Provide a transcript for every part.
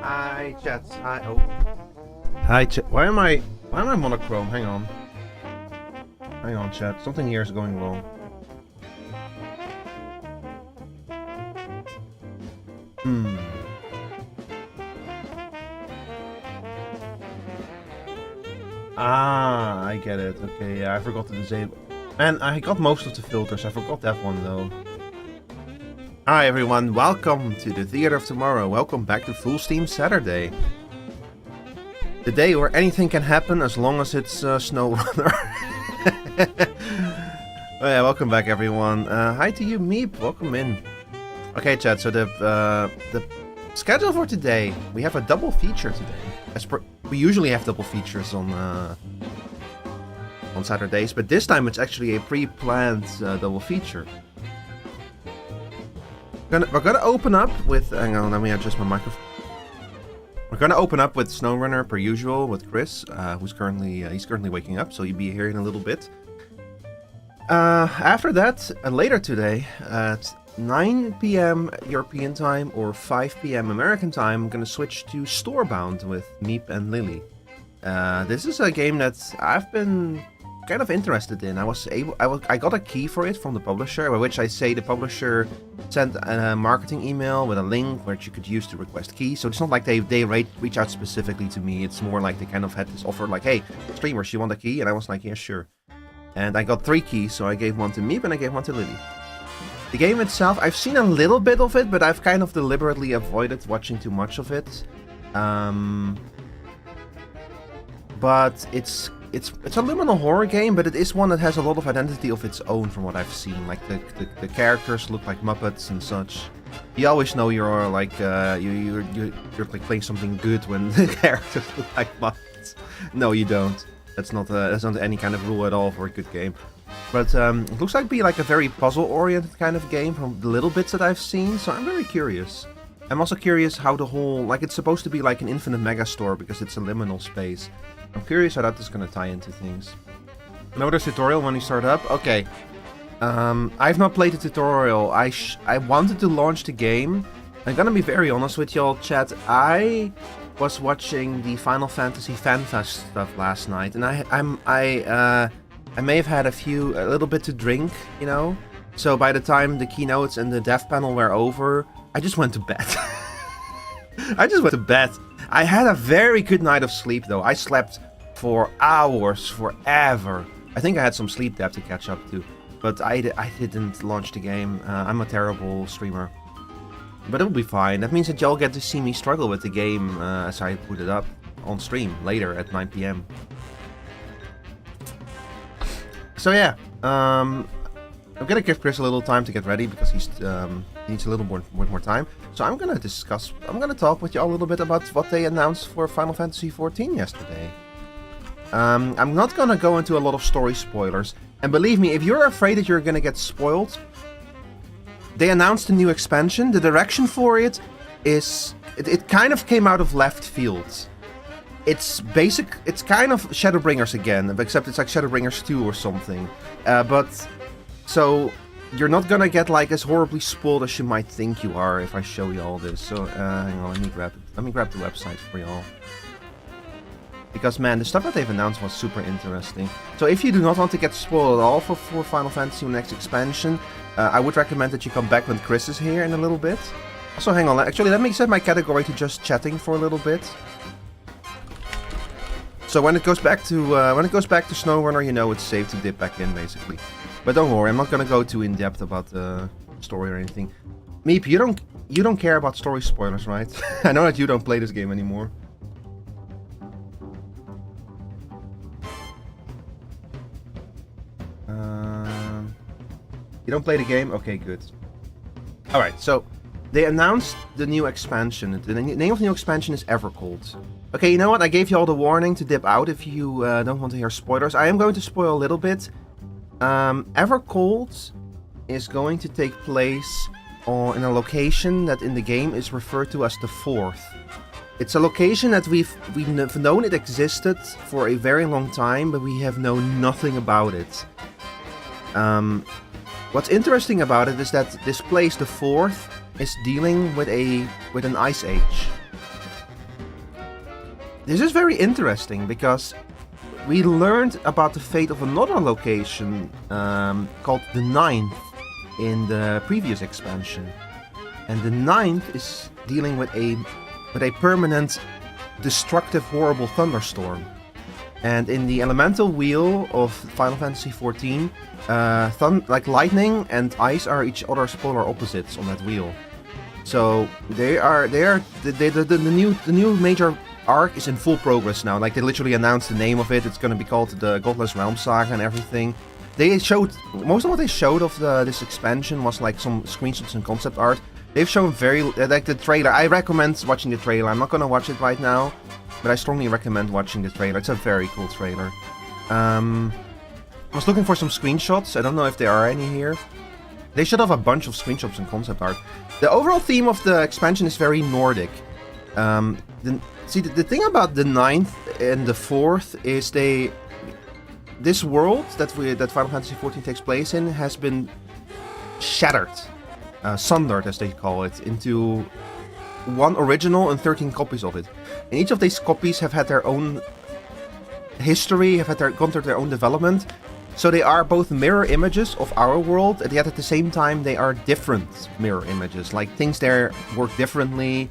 Hi, chat. Hi. Oh. Hi, chat. Why am I monochrome? Hang on. Hang on, chat. Something here is going wrong. Ah, I get it. Okay, yeah, I forgot to disable. Man, I got most of the filters. I forgot that one though. Hi everyone, welcome to the Theater of Tomorrow. Welcome back to Full Steam Saturday. The day where anything can happen as long as it's Snowrunner. Oh yeah, welcome back everyone. Hi to you, Meep. Welcome in. Okay, chat. So the schedule for today, we have a double feature today. We usually have double features on Saturdays, but this time it's actually a pre-planned double feature. We're gonna open up with. Hang on, let me adjust my microphone. We're gonna open up with Snowrunner per usual with Chris, who's currently waking up, so you'll be here in a little bit. After that, later today at 9 p.m. European time or 5 p.m. American time, I'm gonna switch to Storebound with Meep and Lily. This is a game that I've been kind of interested in. I got a key for it from the publisher, by which I say the publisher sent a marketing email with a link which you could use to request keys. So it's not like they reach out specifically to me. It's more like they kind of had this offer like, hey, streamers, you want a key? And I was like, yeah, sure. And I got 3 keys, so I gave one to Meep and I gave one to Lily. The game itself, I've seen a little bit of it, but I've kind of deliberately avoided watching too much of it. But it's a liminal horror game, but it is one that has a lot of identity of its own from what I've seen. Like the characters look like Muppets and such. You always know you're like you're like playing something good when the characters look like Muppets. No, you don't. That's not any kind of rule at all for a good game. But it looks like a very puzzle-oriented kind of game from the little bits that I've seen. So I'm very curious. I'm also curious how the whole it's supposed to be like an infinite megastore because it's a liminal space. I'm curious how that is going to tie into things. Another tutorial when you start up. Okay. I've not played the tutorial. I wanted to launch the game. I'm gonna be very honest with y'all, chat. I was watching the Final Fantasy FanFest stuff last night, and I may have had a little bit to drink, you know. So by the time the keynotes and the dev panel were over, I just went to bed. I had a very good night of sleep, though. I slept for hours, forever. I think I had some sleep debt to catch up to. But I didn't launch the game. I'm a terrible streamer. But it'll be fine. That means that y'all get to see me struggle with the game as I put it up on stream later at 9 PM. So yeah, I'm gonna give Chris a little time to get ready because he needs a little more time. So I'm gonna talk with y'all a little bit about what they announced for Final Fantasy XIV yesterday. I'm not gonna go into a lot of story spoilers. And believe me, if you're afraid that you're gonna get spoiled, they announced a new expansion. The direction for it is... It kind of came out of left field. It's kind of Shadowbringers again, except it's like Shadowbringers 2 or something. So, you're not gonna get as horribly spoiled as you might think you are if I show you all this. So, hang on, let me grab the website for y'all. Because, man, the stuff that they've announced was super interesting. So if you do not want to get spoiled at all for Final Fantasy next expansion, I would recommend that you come back when Chris is here in a little bit. Also, hang on, actually, let me set my category to just chatting for a little bit. So when it goes back to Snowrunner, you know it's safe to dip back in, basically. But don't worry, I'm not gonna go too in depth about the story or anything. Meep, you don't care about story spoilers, right? I know that you don't play this game anymore. You don't play the game? Okay, good. Alright, so they announced the new expansion. The name of the new expansion is Evercold. Okay, you know what? I gave you all the warning to dip out if you don't want to hear spoilers. I am going to spoil a little bit. Evercold is going to take place in a location that in the game is referred to as the Fourth. It's a location that we've known it existed for a very long time, but we have known nothing about it. What's interesting about it is that this place, the Fourth, is dealing with an ice age. This is very interesting because we learned about the fate of another location called the Ninth in the previous expansion, and the Ninth is dealing with a permanent, destructive, horrible thunderstorm. And in the elemental wheel of Final Fantasy XIV, lightning and ice are each other's polar opposites on that wheel. So the new major arc is in full progress now. Like, they literally announced the name of it. It's going to be called the Godless Realm Saga and everything. They showed most of what they showed of this expansion was like some screenshots and concept art. They've shown the trailer. I recommend watching the trailer. I'm not going to watch it right now, but I strongly recommend watching the trailer. It's a very cool trailer. I was looking for some screenshots. I don't know if there are any here. They should have a bunch of screenshots and concept art. The overall theme of the expansion is very Nordic. The thing about the Ninth and the Fourth is this world that Final Fantasy XIV takes place in has been shattered, sundered as they call it, into one original and 13 copies of it. And each of these copies have had their own history, gone through their own development. So they are both mirror images of our world, and yet at the same time they are different mirror images. Like, things there work differently.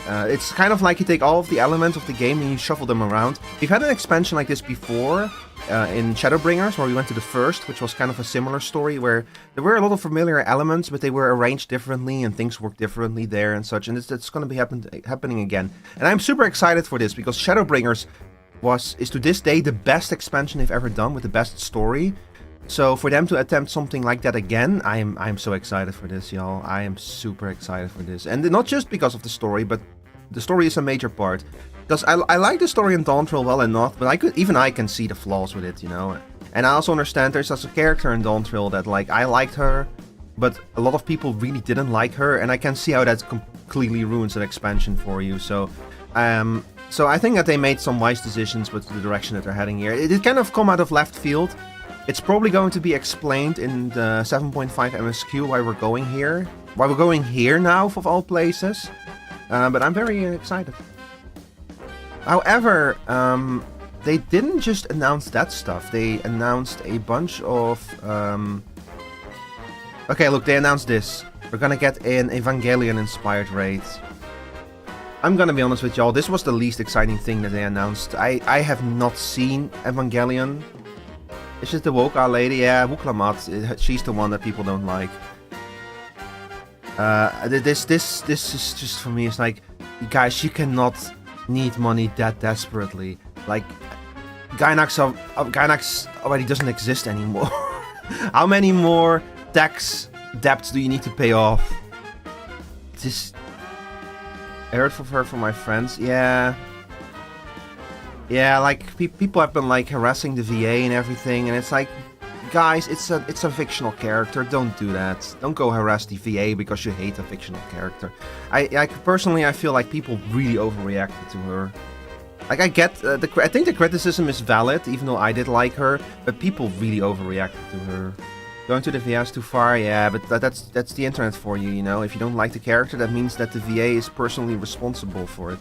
It's kind of like you take all of the elements of the game and you shuffle them around. We've had an expansion like this before in Shadowbringers, where we went to the first, which was kind of a similar story, where there were a lot of familiar elements, but they were arranged differently and things worked differently there and such, and it's going to be happening again. And I'm super excited for this, because Shadowbringers is to this day the best expansion they've ever done, with the best story. So for them to attempt something like that again, I'm so excited for this, y'all. I am super excited for this. And not just because of the story, but the story is a major part. Because I like the story in Dawntrail well enough, but even I can see the flaws with it, you know. And I also understand there's also a character in Dawntrail that, like, I liked her, but a lot of people really didn't like her, and I can see how that completely ruins an expansion for you. So I think that they made some wise decisions with the direction that they're heading here. It kind of come out of left field. It's probably going to be explained in the 7.5 MSQ why we're going here. Why we're going here now, of all places. But I'm very excited. However, they didn't just announce that stuff. They announced a bunch of... Okay, look, they announced this. We're gonna get an Evangelion-inspired raid. I'm gonna be honest with y'all, this was the least exciting thing that they announced. I have not seen Evangelion. It's just the Woka lady, yeah, Wuklamat. She's the one that people don't like. This is just, for me, it's like, guys, you cannot need money that desperately. Like, Gainax already doesn't exist anymore. How many more tax debts do you need to pay off? Just... I heard from her from my friends, yeah. Yeah, like, people have been, like, harassing the VA and everything, and it's like, guys, it's a fictional character, don't do that. Don't go harass the VA because you hate a fictional character. Personally, I feel like people really overreacted to her. Like, I get, I think the criticism is valid, even though I did like her, but people really overreacted to her. Going to the VA is too far, yeah, but that's the internet for you, you know? If you don't like the character, that means that the VA is personally responsible for it.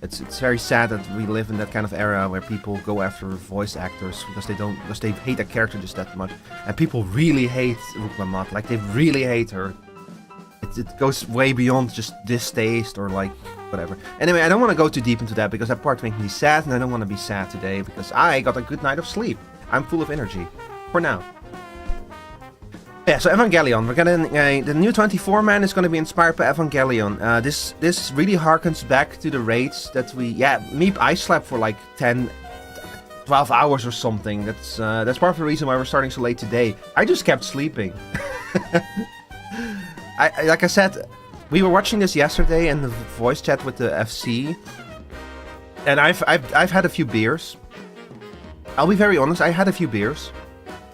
It's very sad that we live in that kind of era where people go after voice actors because they hate a character just that much. And people really hate Ruklamat, like they really hate her. It goes way beyond just distaste or like whatever. Anyway, I don't want to go too deep into that because that part makes me sad, and I don't want to be sad today because I got a good night of sleep. I'm full of energy. For now. Yeah, so Evangelion, we're getting the new 24-man is going to be inspired by Evangelion. This really harkens back to the raids that Meep, I slept for like 10, 12 hours or something. That's part of the reason why we're starting so late today. I just kept sleeping. Like I said, we were watching this yesterday in the voice chat with the FC, and I've had a few beers. I'll be very honest, I had a few beers.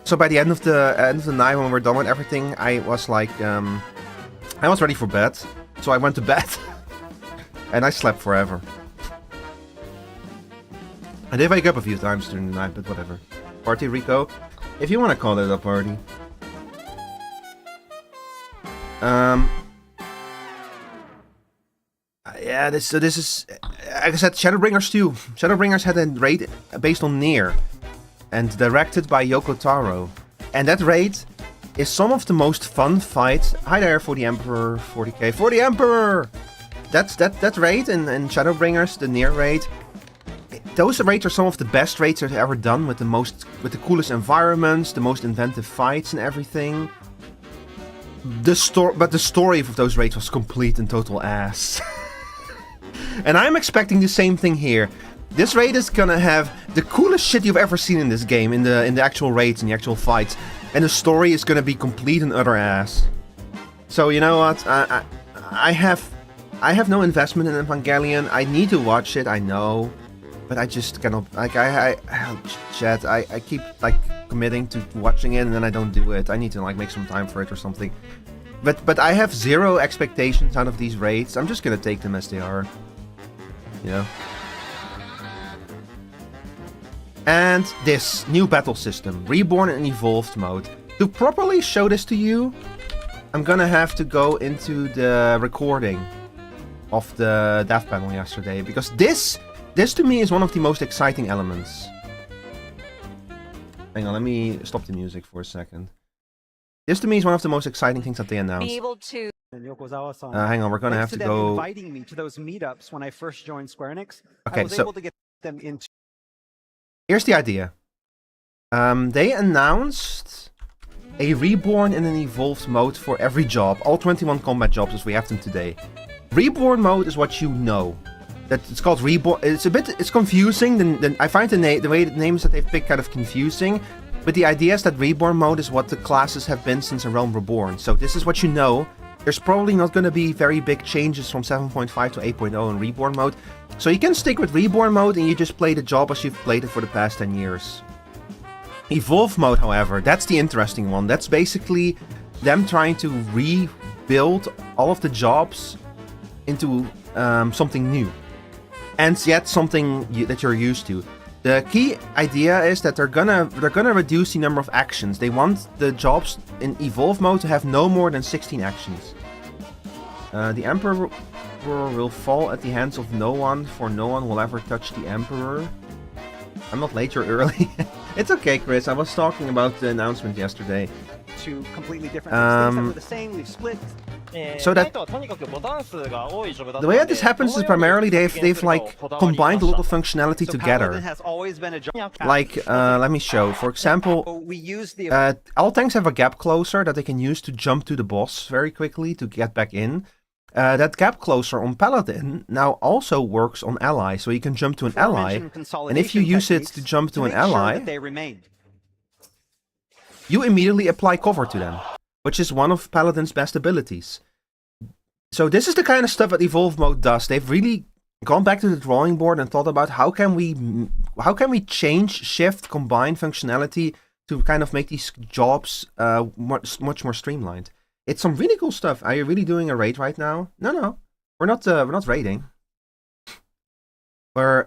So by the end of the night, when we're done with everything, I was like, I was ready for bed. So I went to bed, and I slept forever. I did wake up a few times during the night, but whatever. Party, Rico, if you want to call it a party. Yeah, this is, like I said, Shadowbringers 2. Shadowbringers had a raid based on Nier. And directed by Yoko Taro. And that raid is some of the most fun fights. Hi there, for the Emperor, 40k. For the Emperor! That raid in Shadowbringers, the Nier raid. Those raids are some of the best raids I've ever done, with the coolest environments, the most inventive fights and everything. But the story of those raids was complete and total ass. And I'm expecting the same thing here. This raid is gonna have the coolest shit you've ever seen in this game, in the actual raids and the actual fights, and the story is gonna be complete and utter ass. So you know what? I have no investment in Evangelion. I need to watch it, I know, but I just cannot. Like I keep like committing to watching it and then I don't do it. I need to like make some time for it or something. But I have zero expectations out of these raids. I'm just gonna take them as they are. You know. And this new battle system, Reborn and Evolved mode. To properly show this to you, I'm gonna have to go into the recording of the dev panel yesterday, because this to me is one of the most exciting elements. Hang on, let me stop the music for a second. This to me is one of the most exciting things that they announced. Be able to Hang on, we're gonna have to go. Inviting me to those meetups when I first joined Square Enix. Okay, I was able to get them into. Here's the idea. They announced a reborn and an evolved mode for every job, all 21 combat jobs as we have them today. Reborn mode is what you know. That it's called reborn. It's confusing. I find the way the names that they've picked kind of confusing. But the idea is that reborn mode is what the classes have been since A Realm Reborn. So this is what you know. There's probably not going to be very big changes from 7.5 to 8.0 in reborn mode. So you can stick with reborn mode and you just play the job as you've played it for the past 10 years. Evolve mode, however, that's the interesting one. That's basically them trying to rebuild all of the jobs into something new. And yet something that you're used to. The key idea is that they're gonna reduce the number of actions. They want the jobs in Evolve mode to have no more than 16 actions. The Emperor will fall at the hands of no one, for no one will ever touch the Emperor. I'm not late, you're early. It's okay, Chris. I was talking about the announcement yesterday. Two completely different things that were the same. We've split. So that the way that this happens is primarily they've like combined a lot of functionality together. Has always been a like let me show. For example, we use the all tanks have a gap closer that they can use to jump to the boss very quickly to get back in. That gap closer on Paladin now also works on ally, so you can jump to an ally, and if you use it to jump to an ally, you immediately apply cover to them, which is one of Paladin's best abilities. So this is the kind of stuff that Evolve mode does. They've really gone back to the drawing board and thought about how can we change, shift, combine functionality to kind of make these jobs much more streamlined. It's some really cool stuff. Are you really doing a raid right now? No, we're not raiding. We're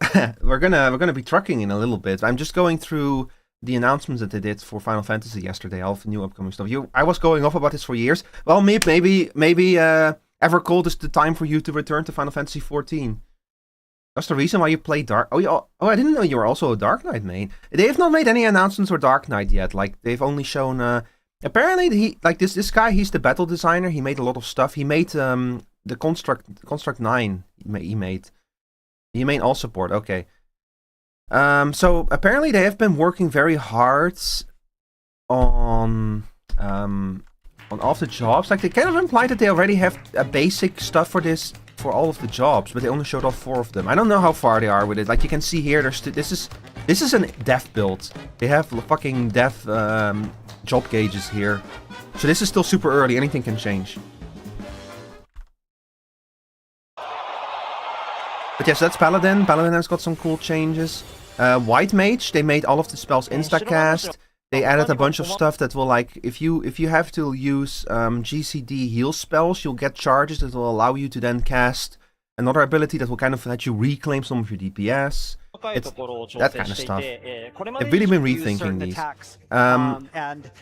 gonna be trucking in a little bit. I'm just going through the announcements that they did for Final Fantasy yesterday, all of the new upcoming stuff. I was going off about this for years. Well, maybe Evercold is the time for you to return to Final Fantasy 14. That's the reason why you play Dark. Oh, I didn't know you were also a Dark Knight main. They have not made any announcements for Dark Knight yet. Like they've only shown. Apparently, this guy, he's the battle designer. He made a lot of stuff. He made the Construct 9. He made all support. Okay. So apparently they have been working very hard on all of the jobs. Like they kind of implied that they already have a basic stuff for this for all of the jobs, but they only showed off 4 of them. I don't know how far they are with it. Like you can see here, this is an dev build. They have fucking dev job gauges here, so this is still super early. Anything can change. But yes, that's Paladin. Paladin has got some cool changes. White Mage, they made all of the spells instacast. They added a bunch of stuff that will, like, if you have to use GCD heal spells, you'll get charges that will allow you to then cast another ability that will kind of let you reclaim some of your DPS. It's that kind of stuff. They've really been rethinking these.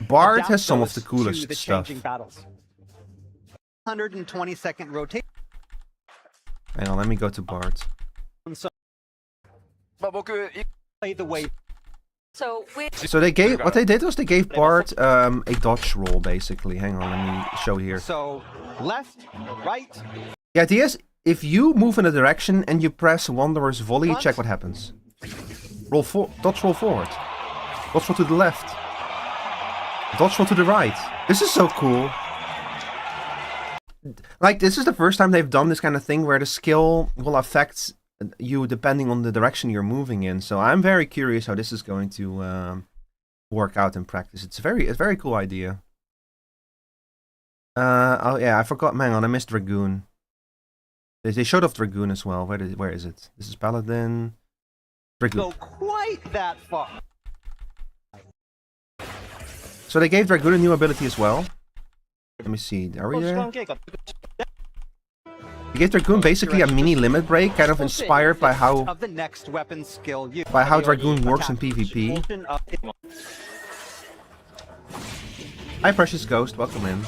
Bard has some of the coolest stuff. 120-second rotation. Hang on, let me go to Bard. So they gave, what they did was they gave Bard a dodge roll, basically. Hang on, let me show here. So, left, right. The idea is, if you move in a direction and you press Wanderer's Volley, check what happens. Dodge roll forward. Dodge roll to the left. Dodge roll to the right. This is so cool. Like, this is the first time they've done this kind of thing where the skill will affect you depending on the direction you're moving in. So I'm very curious how this is going to work out in practice. It's a very cool idea. Oh yeah, I forgot. Hang on, I missed Dragoon. They showed off Dragoon as well. Where is it? This is Paladin. Dragoon. Go quite that far. So they gave Dragoon a new ability as well. Let me see. Are we there? They gave Dragoon basically a mini limit break, kind of inspired by how Dragoon works in PvP. Hi, Precious Ghost. Welcome in.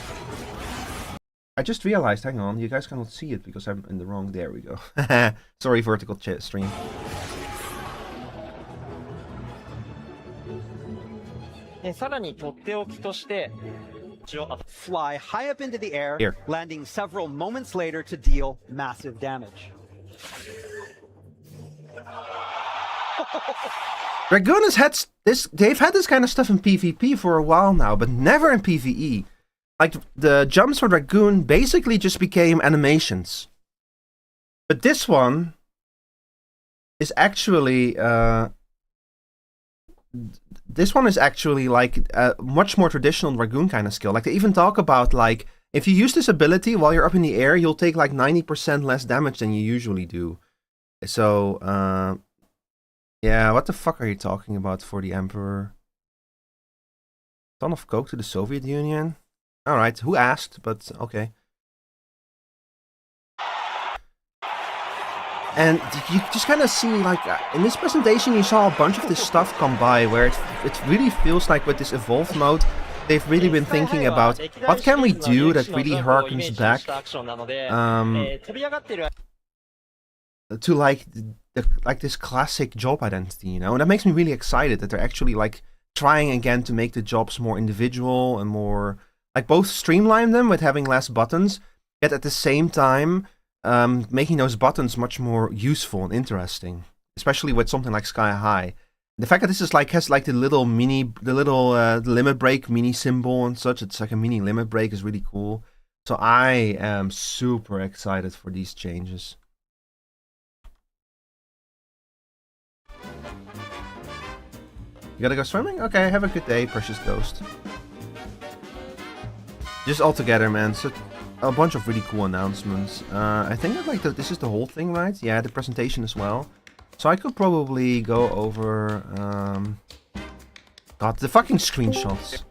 I just realized, hang on, you guys cannot see it because I'm in the wrong... There we go. Sorry, vertical stream. fly high up into the air, Here. landing several moments later to deal massive damage. Dragoon has had this. They've had this kind of stuff in PvP for a while now, but never in PvE. Like the jumps for Dragoon basically just became animations. But this one is actually like a much more traditional Dragoon kind of skill. Like they even talk about like if you use this ability while you're up in the air, you'll take like 90% less damage than you usually do. So yeah, what the fuck are you talking about for the Emperor? Ton of coke to the Soviet Union? Alright, who asked, but okay. And you just kind of see, like, in this presentation you saw a bunch of this stuff come by, where it really feels like with this evolved mode, they've really been thinking about, what can we do that really harkens back to like this classic job identity, you know? And that makes me really excited that they're actually like trying again to make the jobs more individual and more like both streamline them with having less buttons, yet at the same time making those buttons much more useful and interesting, especially with something like Sky High. The fact that this is like has like the little limit break mini symbol and such, it's like a mini limit break, is really cool. So I am super excited for these changes. You gotta go swimming? Okay, have a good day, precious ghost. Just all together, man. So a bunch of really cool announcements. I think that like this is the whole thing, right? Yeah, the presentation as well. So I could probably go over. God, the fucking screenshots.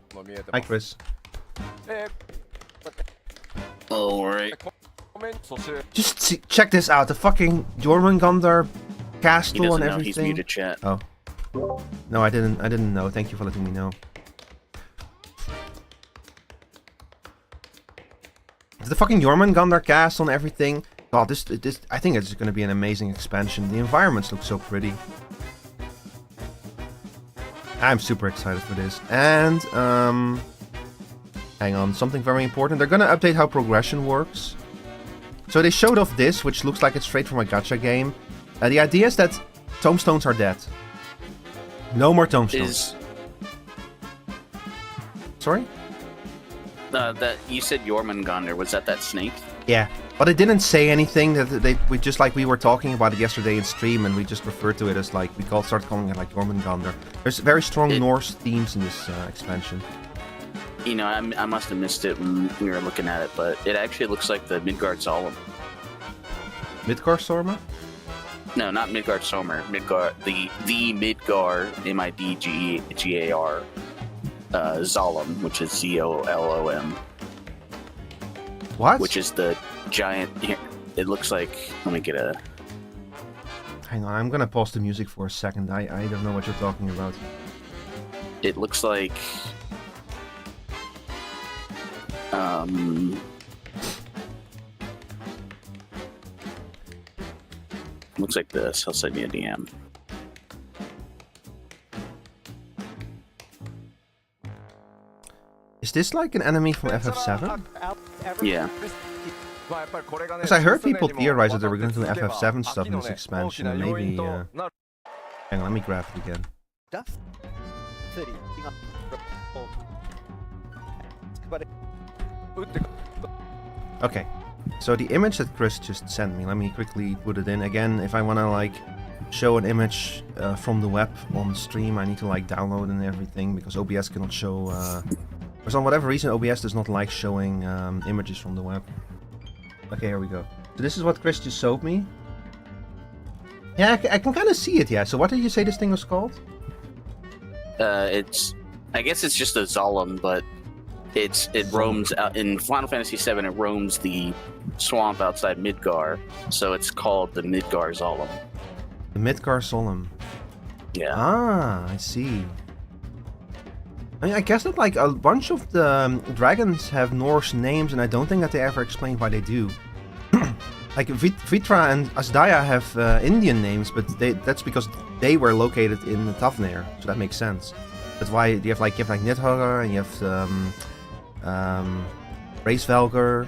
Hi, Chris. Alright. Just check this out. The fucking Jormungandr castle and He doesn't know he's everything. muted chat. Oh. No, I didn't know. Thank you for letting me know. The fucking Jormungandr castle and everything. God, this I think it's going to be an amazing expansion. The environments look so pretty. I'm super excited for this. And hang on, something very important. They're going to update how progression works. So they showed off this, which looks like it's straight from a gacha game. The idea is that tomestones are dead. No more tomestones. Sorry? That you said Jormungandr, was that snake? Yeah, but it didn't say anything. We just like we were talking about it yesterday in stream, and we just referred to it as like started calling it like Jormungandr. There's very strong Norse themes in this expansion. You know, I must have missed it when we were looking at it, but it actually looks like the Midgard Solemn. Midgard Sorma? No, not Midgard Somer. Midgard, the Midgar, Midgar, Zolom, which is Zolom. What? Which is the giant. Here, it looks like. Let me get a. Hang on, I'm gonna pause the music for a second. I don't know what you're talking about. It looks like. Looks like this. I'll send you a DM. Is this like an enemy from FF7? Yeah. Because I heard people theorize that they were going to do FF7 stuff in this expansion. And maybe. Hang on, let me grab it again. Okay. So the image that Chris just sent me, let me quickly put it in. Again, if I want to like show an image from the web on stream, I need to like download and everything, because OBS cannot show... for some whatever reason, OBS does not like showing images from the web. Okay, here we go. So this is what Chris just showed me. Yeah, I can kind of see it, yeah. So what did you say this thing was called? I guess it's just a Zolom, but it roams out in Final Fantasy VII. It roams the swamp outside Midgar, so it's called the Midgar Zolom. The Midgar Zolom. Yeah. Ah, I see. I mean, I guess that like a bunch of the dragons have Norse names, and I don't think that they ever explain why they do. Like Vitra and Asdaya have Indian names, but that's because they were located in Tavnir, so that makes sense. That's why you have like Nidhogger and you have Racevelger.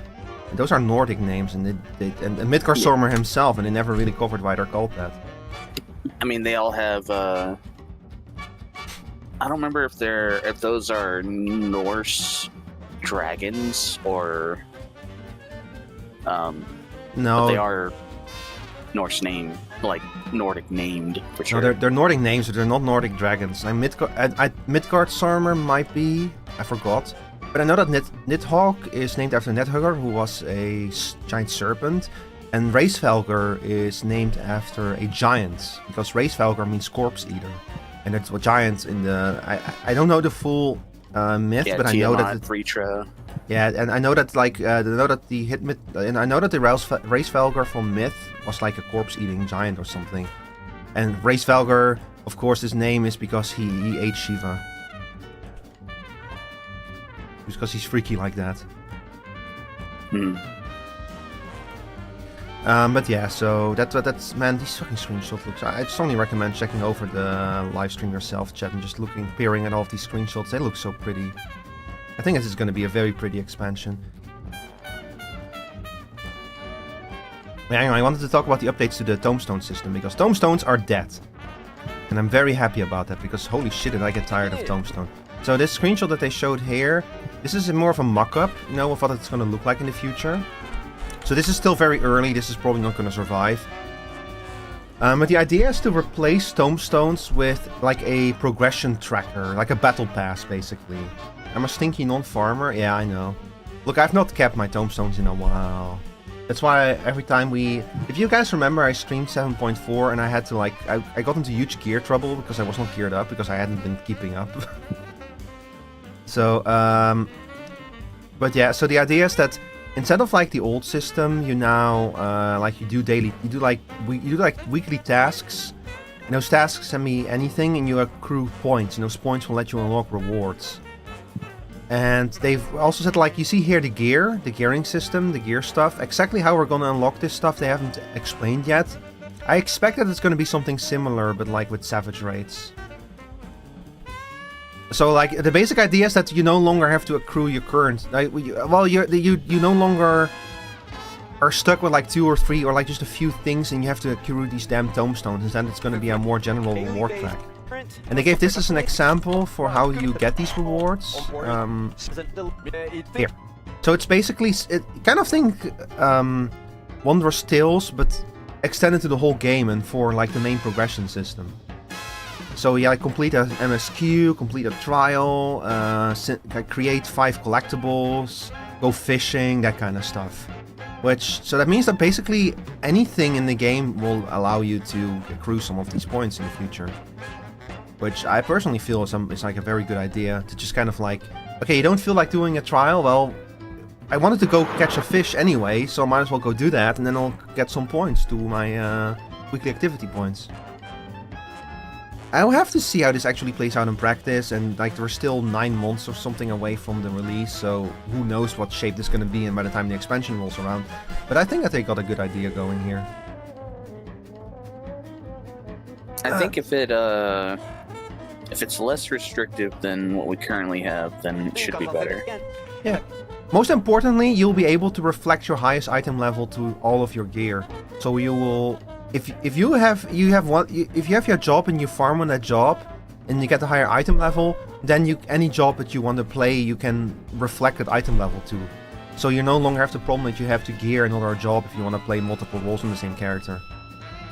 Those are Nordic names, and and Midgard Stormer himself, and they never really covered why they're called that. I mean, they all have. I don't remember if those are Norse dragons or. No, but they are Norse name, like Nordic named for sure. No, they're Nordic names, but they're not Nordic dragons. Midgard Stormer might be. I forgot. But I know that Nidhogg is named after Nidhogger, who was a giant serpent, and Racevelger is named after a giant, because Racevelger means corpse eater, and it's a giant in the. I don't know the full myth, but I know that. Yeah, and I know that I know that the Racevelger from myth was like a corpse eating giant or something, and Racevelger, of course, his name is because he ate Shiva. Because he's freaky like that. But yeah, so that's man, these fucking screenshots look. I strongly recommend checking over the live stream yourself, chat, and just peering at all of these screenshots. They look so pretty. I think this is going to be a very pretty expansion. But anyway, I wanted to talk about the updates to the tombstone system, because tombstones are dead. And I'm very happy about that, because holy shit did I get tired of tombstone. So this screenshot that they showed here, this is more of a mock-up, you know, of what it's going to look like in the future. So this is still very early, this is probably not going to survive. But the idea is to replace tombstones with like a progression tracker, like a battle pass basically. I'm a stinky non-farmer, yeah I know. Look, I've not kept my tombstones in a while. That's why every time if you guys remember, I streamed 7.4 and I had to I got into huge gear trouble because I was not geared up, because I hadn't been keeping up. So, but yeah, so the idea is that instead of like the old system, you now, you do weekly tasks. And those tasks send me anything and you accrue points, and those points will let you unlock rewards. And they've also said, like, you see here the gearing system, the gear stuff. Exactly how we're gonna unlock this stuff, they haven't explained yet. I expect that it's gonna be something similar, but like with savage raids. So, like, the basic idea is that you no longer have to accrue your current. You no longer are stuck with like 2 or 3 or like just a few things, and you have to accrue these damn tombstones. Instead, it's going to be a more general reward track. And they gave this as an example for how you get these rewards. Here. So it's basically kind of think Wondrous Tales, but extended to the whole game and for like the main progression system. So yeah, complete a MSQ, complete a trial, create 5 collectibles, go fishing, that kind of stuff. So that means that basically anything in the game will allow you to accrue some of these points in the future. Which I personally feel is like a very good idea, to just kind of like, okay, you don't feel like doing a trial, well, I wanted to go catch a fish anyway, so I might as well go do that, and then I'll get some points to my weekly activity points. I'll have to see how this actually plays out in practice, and like we're still 9 months or something away from the release, so who knows what shape this is going to be in by the time the expansion rolls around. But I think that they got a good idea going here. I think if it's less restrictive than what we currently have, then it should be better. Yeah. Most importantly, you'll be able to reflect your highest item level to all of your gear. So you will. If you have your job and you farm on that job and you get a higher item level, then any job that you want to play, you can reflect that item level to. So you no longer have the problem that you have to gear another job if you want to play multiple roles on the same character.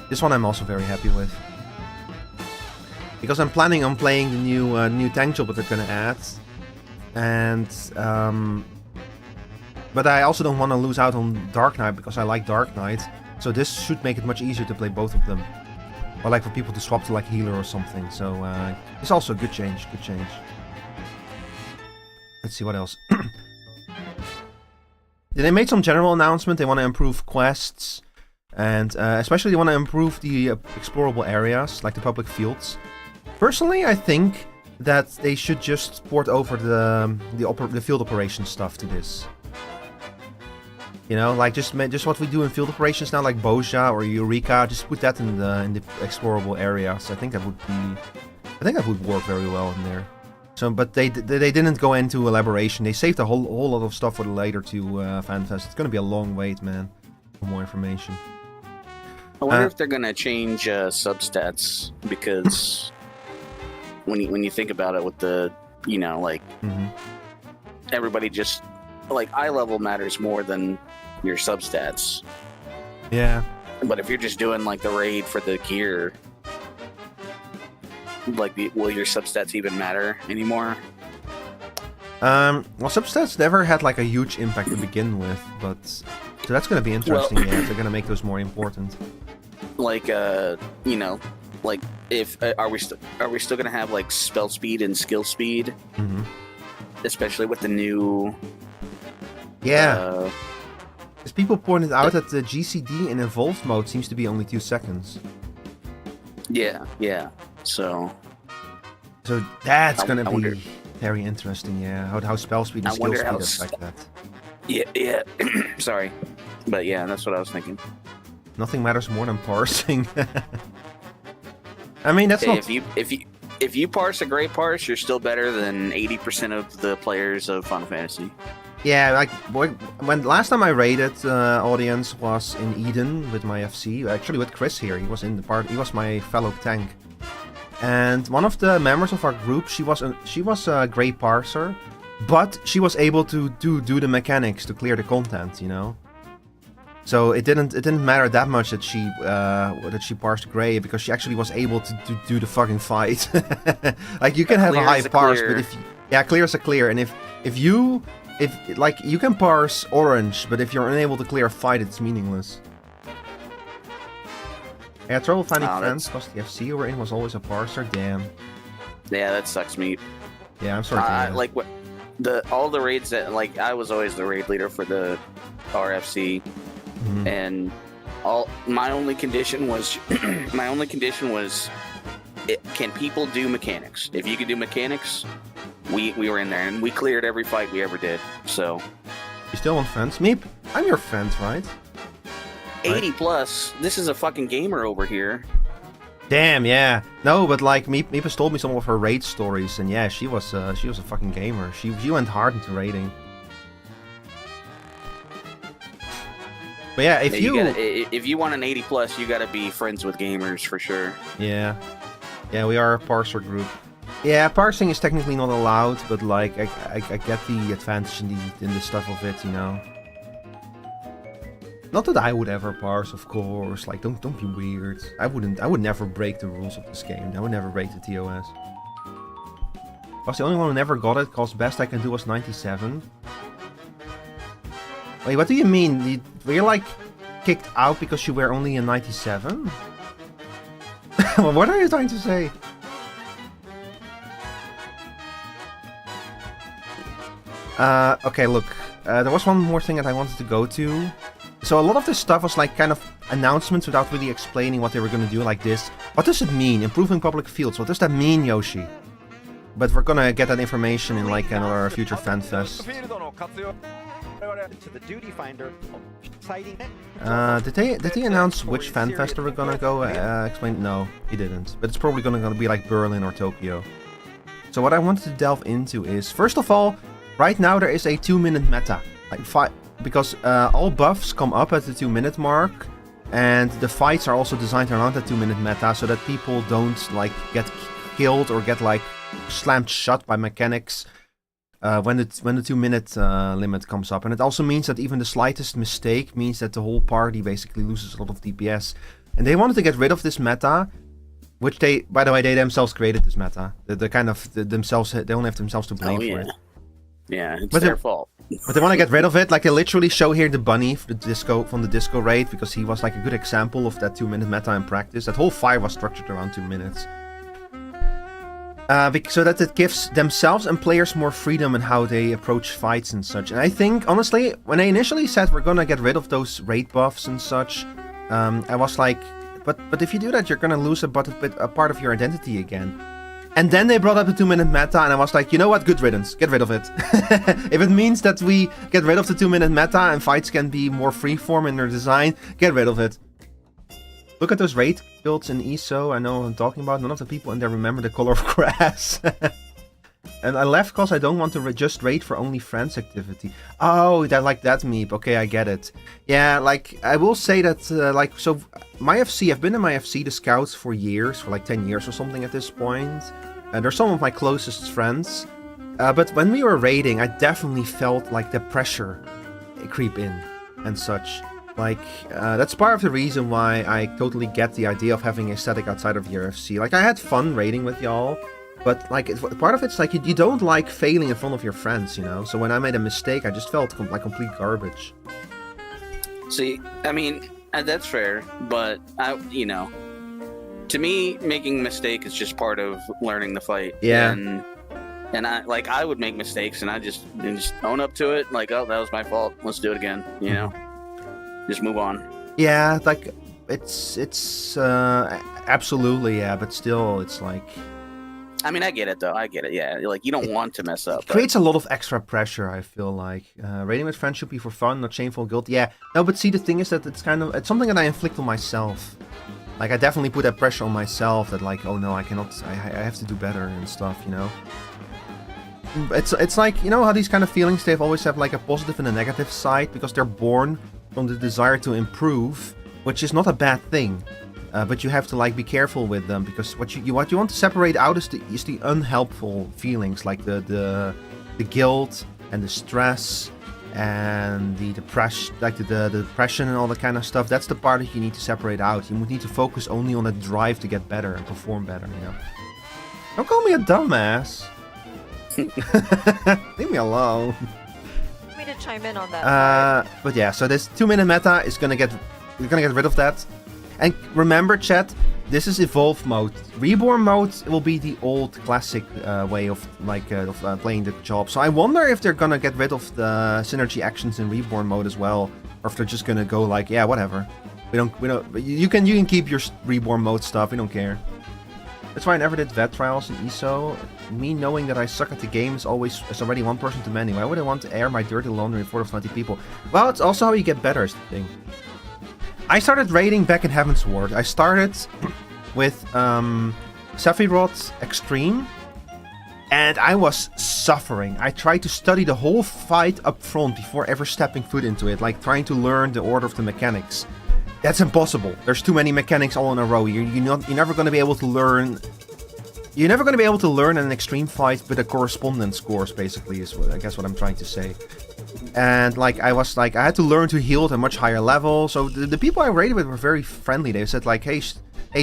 This one I'm also very happy with, because I'm planning on playing the new tank job that they're gonna add, and but I also don't want to lose out on Dark Knight because I like Dark Knight. So this should make it much easier to play both of them. Or like for people to swap to like healer or something. So it's also a good change, Let's see what else. They made some general announcement. They want to improve quests. And especially they want to improve the explorable areas, like the public fields. Personally, I think that they should just port over the field operations stuff to this. You know, like just what we do in field operations now, like Boja or Eureka, just put that in the explorable areas. I think that would work very well in there. So, but they didn't go into elaboration. They saved a whole lot of stuff for later to FanFest. It's gonna be a long wait, man, for more information. I wonder if they're gonna change substats, because when you think about it, with the everybody just like eye level matters more than your substats. Yeah. But if you're just doing like the raid for the gear, like will your substats even matter anymore? Well, substats never had like a huge impact to begin with, but so that's gonna be interesting. Well, yeah, if they're gonna make those more important. Like like if are we still gonna have like spell speed and skill speed, especially with the new? Yeah. As people pointed out that the GCD in evolved mode seems to be only 2 seconds. Yeah. So that's gonna be very interesting. Yeah, how spell speed and skill speed affect that. Yeah. Sorry, but yeah, that's what I was thinking. Nothing matters more than parsing. I mean, that's not. If you parse a great parse, you're still better than 80% of the players of Final Fantasy. Yeah, like when last time I raided, audience was in Eden with my FC. Actually, with Chris here, he was in the part. He was my fellow tank, and one of the members of our group, she was a great parser, but she was able to do the mechanics to clear the content, you know. So it didn't matter that much that she parsed gray, because she actually was able to do the fucking fight. Like you can have a high parse, but clear is a clear, and if you can parse orange, but if you're unable to clear a fight, it's meaningless. Yeah, trouble finding friends because the FC you were in was always a parser. Damn. Yeah, that sucks me. Yeah, I'm sorry. Like what all the raids that I was always the raid leader for the RFC. And my only condition was can people do mechanics? If you could do mechanics, we were in there, and we cleared every fight we ever did. So you still want friends? Meep, I'm your friend, right? 80 plus. This is a fucking gamer over here. Damn, yeah. No, but like Meep has told me some of her raid stories, and yeah, she was a fucking gamer. She went hard into raiding. But yeah, if you want an 80 plus, you gotta be friends with gamers for sure. Yeah, we are a parser group. Yeah, parsing is technically not allowed, but like I get the advantage in the stuff of it, you know. Not that I would ever parse, of course. Like, don't be weird. I would never break the rules of this game. I would never break the TOS. I was the only one who never got it, cause best I can do was 97. Wait, what do you mean? Were you like kicked out because you were only a 97? What are you trying to say? Okay, look. There was one more thing that I wanted to go to. So a lot of this stuff was like kind of announcements without really explaining what they were going to do, like this. What does it mean? Improving public fields. What does that mean, Yoshi? But we're gonna get that information in like another future FanFest. To the duty finder. Did he announce which FanFest we're gonna go? Explain? No, he didn't. But it's probably gonna be like Berlin or Tokyo. So what I wanted to delve into is, first of all, right now there is a 2-minute meta, because all buffs come up at the 2-minute mark, and the fights are also designed around that 2-minute meta so that people don't like get killed or get like slammed shut by mechanics when the 2-minute limit comes up. And it also means that even the slightest mistake means that the whole party basically loses a lot of DPS. And they wanted to get rid of this meta, which they, by the way, they themselves created this meta. Themselves, they only have themselves to blame for it. Yeah, it's their fault. But they want to get rid of it. Like, they literally show here the bunny from the disco raid, because he was like a good example of that 2-minute meta in practice. That whole fight was structured around 2 minutes. So that it gives themselves and players more freedom in how they approach fights and such. And I think, honestly, when they initially said we're gonna get rid of those raid buffs and such, I was like, but if you do that, you're gonna lose a part of your identity again. And then they brought up the 2-minute meta, and I was like, you know what, good riddance, get rid of it. If it means that we get rid of the 2-minute meta and fights can be more freeform in their design, get rid of it. Look at those raid builds in ESO, I know what I'm talking about. None of the people in there remember the color of grass. And I left because I don't want to just raid for only friends activity. Oh, that like that meep. Okay, I get it. Yeah, like I will say that like so my FC, I've been in my FC the scouts for years, for like 10 years or something at this point. And they're some of my closest friends. But when we were raiding, I definitely felt like the pressure creep in and such. Like, that's part of the reason why I totally get the idea of having a static outside of your FC. Like, I had fun raiding with y'all, but like, part of it's like you don't like failing in front of your friends, you know? So when I made a mistake, I just felt like complete garbage. See, I mean, that's fair, but to me, making a mistake is just part of learning the fight. Yeah. And I would make mistakes, and I just own up to it. Like, oh, that was my fault. Let's do it again. You know, just move on. Yeah, like it's absolutely, yeah, but still, it's like. I mean, I get it though. I get it. Yeah, like you don't want to mess up. It creates a lot of extra pressure. I feel like raiding with friends should be for fun, not shameful guilt. Yeah, no, but see, the thing is that it's something that I inflict on myself. Like I definitely put that pressure on myself. That like, oh no, I cannot. I have to do better and stuff. You know. It's like, you know how these kind of feelings, they always have like a positive and a negative side because they're born from the desire to improve, which is not a bad thing. But you have to like be careful with them because what you want to separate out is the unhelpful feelings like the guilt and the stress and the depression, like the depression and all that kind of stuff. That's the part that you need to separate out. You need to focus only on the drive to get better and perform better. You know. Don't call me a dumbass. Leave me alone. Me to chime in on that. But yeah, so this 2-minute meta is gonna get rid of that. And remember, chat, this is evolve mode. Reborn mode will be the old classic way of playing the job. So I wonder if they're gonna get rid of the synergy actions in reborn mode as well, or if they're just gonna go like, yeah, whatever. We don't. You can keep your reborn mode stuff. We don't care. That's why I never did vet trials in ESO. Me knowing that I suck at the game is already one person too many. Why would I want to air my dirty laundry in front of 20 people? Well, it's also how you get better is the thing. I started raiding back in Heavensward. I started with Sephiroth Extreme, and I was suffering. I tried to study the whole fight up front before ever stepping foot into it, like trying to learn the order of the mechanics. That's impossible. There's too many mechanics all in a row. You're never going to be able to learn. You're never going to be able to learn an extreme fight with a correspondence course. Basically, is what I guess what I'm trying to say. And like I had to learn to heal at a much higher level. So the people I raided with were very friendly. They said like, hey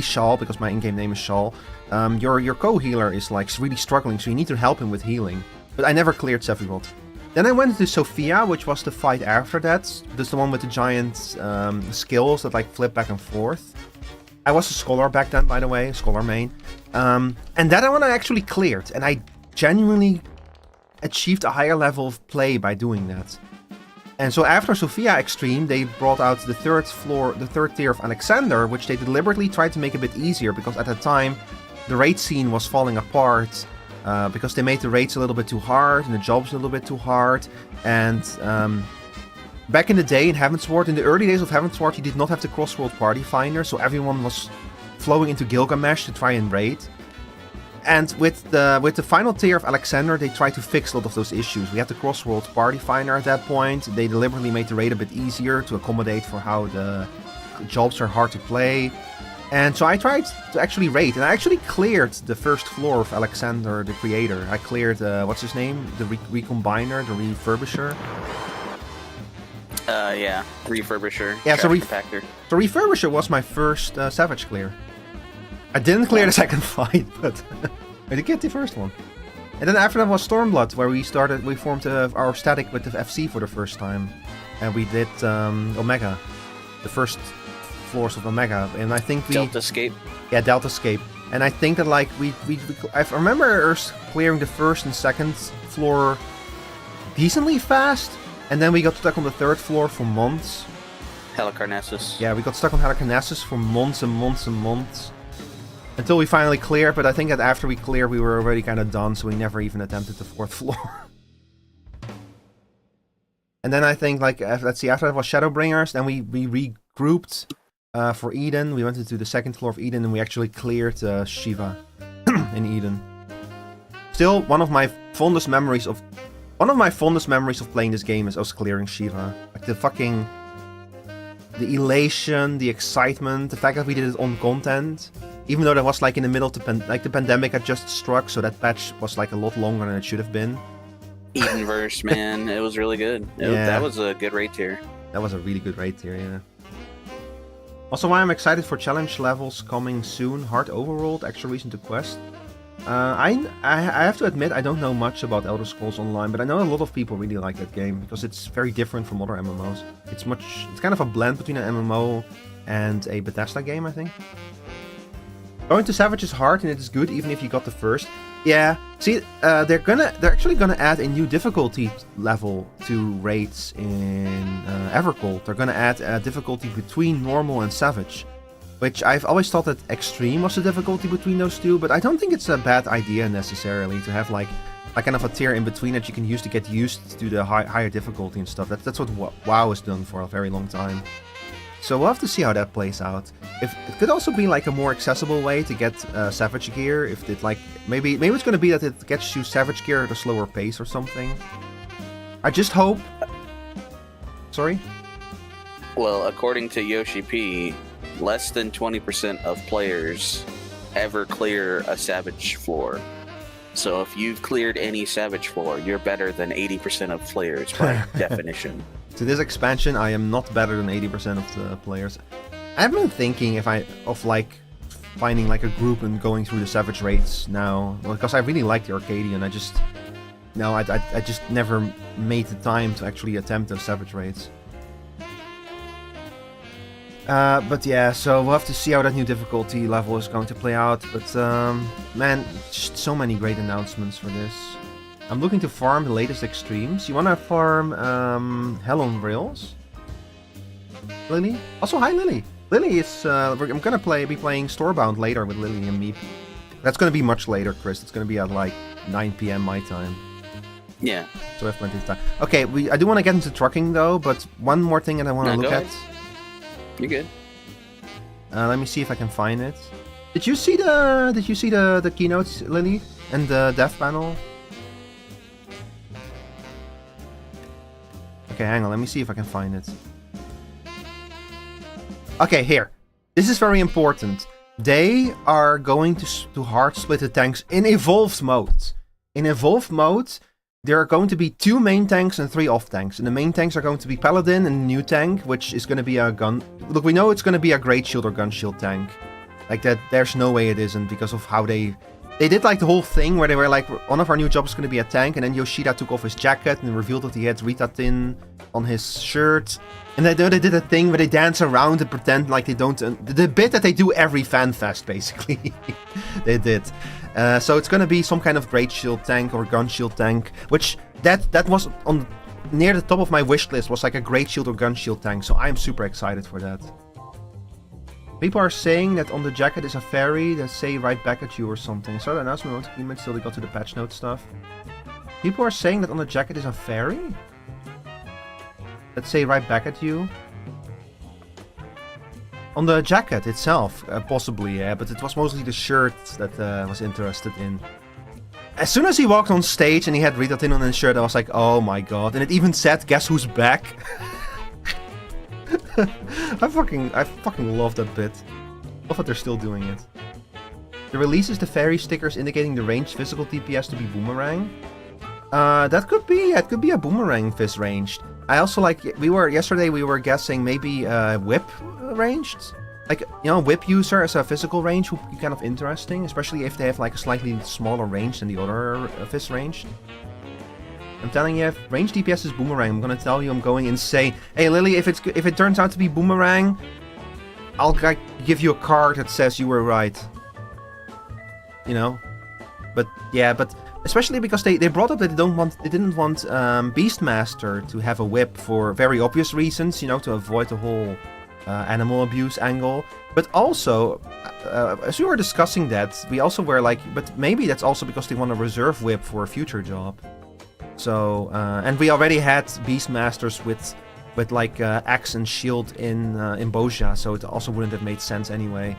Shawl, because my in-game name is Shawl. Your co-healer is like really struggling, so you need to help him with healing. But I never cleared Sephiroth. Then I went to Sophia, which was the fight after that. That's the one with the giant skills that like flip back and forth. I was a scholar back then, by the way, scholar main. And that one I actually cleared, and I genuinely achieved a higher level of play by doing that. And so after Sophia Extreme, they brought out the third tier of Alexander, which they deliberately tried to make a bit easier, because at that time, the raid scene was falling apart. Because they made the raids a little bit too hard and the jobs a little bit too hard. And back in the day in Heavensward, in the early days of Heavensward, you did not have the Crossworld Party Finder, so everyone was flowing into Gilgamesh to try and raid. And with the final tier of Alexander, they tried to fix a lot of those issues. We had the Crossworld Party Finder at that point. They deliberately made the raid a bit easier to accommodate for how the jobs are hard to play. And so I tried to actually raid, and I actually cleared the first floor of Alexander the Creator. I cleared, what's his name? The Recombiner, the Refurbisher. Yeah, Refurbisher. Yeah, so Compactor. So Refurbisher was my first Savage clear. I didn't clear the second fight, but I did get the first one. And then after that was Stormblood, where we formed our static with the FC for the first time. And we did Omega, the first floors of Omega, and I think Deltascape. Yeah, Deltascape. And I think that like I remember us clearing the first and second floor decently fast, and then we got stuck on the third floor for months. Helicarnassus. Yeah, we got stuck on Helicarnassus for months and months and months. Until we finally cleared, but I think that after we cleared we were already kind of done, so we never even attempted the fourth floor. And then I think like, let's see, after that was Shadowbringers, then we regrouped for Eden. We went into the second floor of Eden and we actually cleared Shiva in Eden. still one of my fondest memories of playing this game is us clearing Shiva. Like the elation, the excitement, the fact that we did it on content. Even though that was like in the middle of the pandemic had just struck, so that patch was like a lot longer than it should have been. Edenverse, man, it was really good. That was a good raid tier. That was a really good raid tier, yeah. Also, why I'm excited for challenge levels coming soon. Hard Overworld, extra reason to quest. I have to admit I don't know much about Elder Scrolls Online, but I know a lot of people really like that game because it's very different from other MMOs. It's kind of a blend between an MMO and a Bethesda game, I think. Going to Savage is hard and it is good even if you got the first. Yeah, see, they're actually gonna add a new difficulty level to raids in Evercold. They're gonna add a difficulty between normal and Savage, which I've always thought that Extreme was the difficulty between those two, but I don't think it's a bad idea necessarily to have like kind of a tier in between that you can use to get used to the higher difficulty and stuff. That's what WoW has done for a very long time. So we'll have to see how that plays out. If it could also be like a more accessible way to get Savage gear. If it like maybe it's going to be that it gets you Savage gear at a slower pace or something. I just hope. Sorry. Well, according to Yoshi P, less than 20% of players ever clear a Savage floor. So if you've cleared any Savage floor, you're better than 80% of players by definition. To this expansion, I am not better than 80% of the players. I've been thinking of like finding like a group and going through the Savage raids now, because I really like the Arcadian. I just never made the time to actually attempt those Savage raids. But yeah, so we'll have to see how that new difficulty level is going to play out. But man, just so many great announcements for this. I'm looking to farm the latest extremes. You wanna farm Hell on Rails? Lily? Also, hi Lily! Lily is... I'm gonna be playing Storebound later with Lily and me. That's gonna be much later, Chris. It's gonna be at like 9 PM my time. Yeah. So I have plenty of time. Okay, I do want to get into trucking though, but one more thing that I want to look at. You're good. Let me see if I can find it. Did you see the keynotes, Lily? And the dev panel? Okay, hang on, let me see if I can find it. Okay, here. This is very important. They are going to hard split the tanks in evolved mode. In evolved mode, there are going to be 2 main tanks and 3 off tanks. And the main tanks are going to be Paladin and a new tank, which is going to be a gun... Look, we know it's going to be a Great Shield or Gun Shield tank. Like that, there's no way it isn't because of how they did like the whole thing where they were like, one of our new jobs is going to be a tank, and then Yoshida took off his jacket and revealed that he had Rita Tin on his shirt. And they did a thing where they dance around and pretend like they don't... the bit that they do every fan fest, basically. They did. So it's going to be some kind of Great Shield tank or Gun Shield tank, which that was on near the top of my wish list, was like a Great Shield or Gun Shield tank, so I'm super excited for that. People are saying that on the jacket is a fairy that say right back at you or something. I saw the announcement on email till they got to the patch note stuff. People are saying that on the jacket is a fairy that say right back at you. On the jacket itself, possibly, yeah, but it was mostly the shirt that I was interested in. As soon as he walked on stage and he had Rita Tin on his shirt, I was like, oh my god. And it even said, guess who's back? I fucking love that bit. Love that they're still doing it. The release is the fairy stickers indicating the ranged physical DPS to be boomerang. That could be, it could be a boomerang fizz ranged. I also like, yesterday we were guessing maybe whip ranged. Like, you know, whip user as a physical range would be kind of interesting, especially if they have like a slightly smaller range than the other fizz ranged. I'm telling you, if range DPS is boomerang, I'm gonna tell you I'm going insane. Hey Lily, if it turns out to be boomerang, I'll give you a card that says you were right. You know? But yeah, but especially because they brought up that they didn't want Beastmaster to have a whip for very obvious reasons, you know, to avoid the whole animal abuse angle. But also, as we were discussing that, we also were like, but maybe that's also because they want a reserve whip for a future job. So, and we already had Beastmasters with like axe and shield in Bozja, so it also wouldn't have made sense anyway.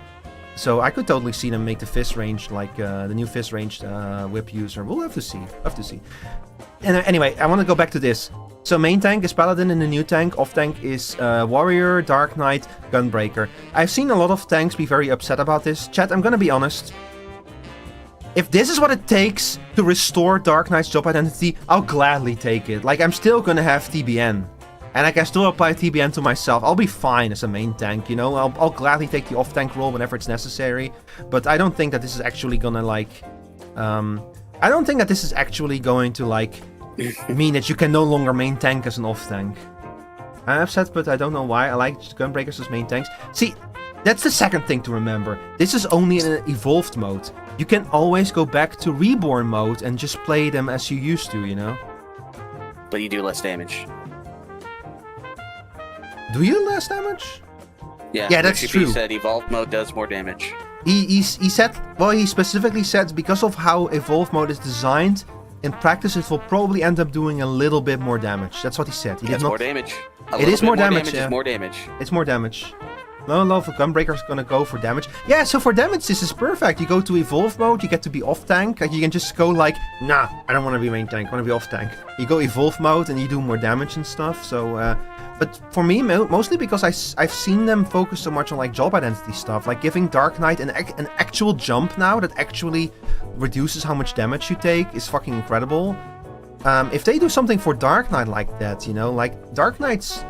So I could totally see them make the fist range like the new fist ranged whip user. We'll have to see. And anyway, I want to go back to this. So main tank is Paladin and the new tank. Off tank is Warrior, Dark Knight, Gunbreaker. I've seen a lot of tanks be very upset about this. Chat, I'm gonna be honest. If this is what it takes to restore Dark Knight's job identity, I'll gladly take it. Like, I'm still gonna have TBN. And I can still apply TBN to myself. I'll be fine as a main tank, you know? I'll gladly take the off-tank role whenever it's necessary. But I don't think that this is actually gonna, like... I don't think that this is actually going to, like, mean that you can no longer main tank as an off-tank. I'm upset, but I don't know why. I like Gunbreakers as main tanks. See, that's the second thing to remember. This is only in an evolved mode. You can always go back to reborn mode and just play them as you used to, you know? But you do less damage. Do you less damage? Yeah, that's true. He said evolved mode does more damage. He said, well, he specifically said because of how evolved mode is designed, in practice it will probably end up doing a little bit more damage. That's what he said. It's more damage. It is more damage. It's more damage. It's more damage. No, the Gunbreaker's gonna go for damage. Yeah, so for damage, this is perfect. You go to evolve mode, you get to be off tank. Like, you can just go like, nah, I don't want to be main tank, I want to be off tank. You go evolve mode and you do more damage and stuff. So, but for me, mostly because I've seen them focus so much on like job identity stuff, like giving Dark Knight an actual jump now that actually reduces how much damage you take is fucking incredible. If they do something for Dark Knight like that, you know, like Dark Knight's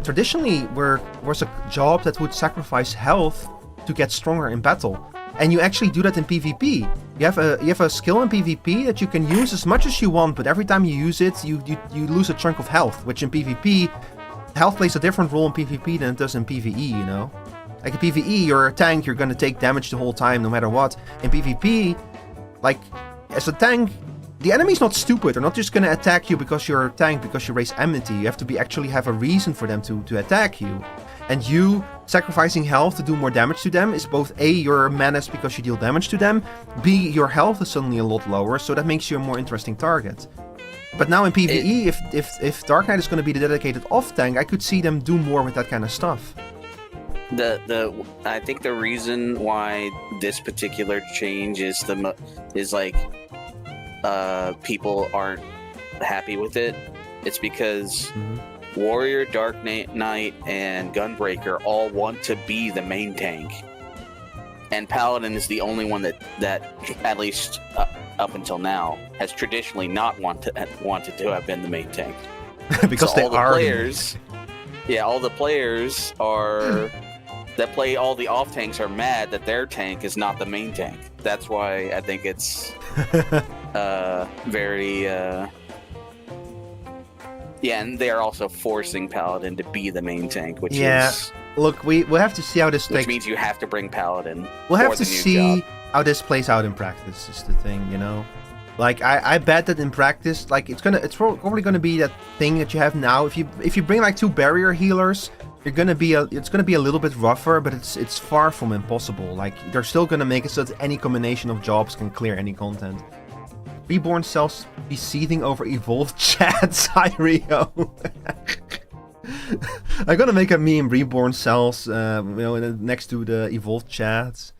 traditionally was a job that would sacrifice health to get stronger in battle, and you actually do that in PvP. You have a skill in PvP that you can use as much as you want, but every time you use it, you lose a chunk of health, which in PvP, health plays a different role in PvP than it does in PvE, you know? Like in PvE, you're a tank, you're gonna take damage the whole time, no matter what. In PvP, like, as a tank, the enemy's not stupid. They're not just gonna attack you because you're a tank, because you raise enmity. You have to actually have a reason for them to attack you. And you sacrificing health to do more damage to them is both A, you're a menace because you deal damage to them, B, your health is suddenly a lot lower, so that makes you a more interesting target. But now in PvE, if Dark Knight is gonna be the dedicated off tank, I could see them do more with that kind of stuff. I think the reason why this particular change is like people aren't happy with it. It's because Warrior, Dark Knight, and Gunbreaker all want to be the main tank, and Paladin is the only one that at least up until now has traditionally not wanted to have been the main tank. Because so all the players, all the players are that play all the off tanks are mad that their tank is not the main tank. That's why I think it's very and they are also forcing Paladin to be the main tank, which is look, we'll have to see how this which means you have to bring Paladin. We'll have to see how this plays out in practice, is the thing, you know? Like, I bet that in practice, like, it's probably gonna be that thing that you have now. If you bring like 2 barrier healers, it's gonna be a little bit rougher, but it's far from impossible. Like, they're still gonna make it so that any combination of jobs can clear any content. Reborn cells be seething over evolved chats. Hi, Rio. I'm gonna make a meme, reborn cells, next to the evolved chats.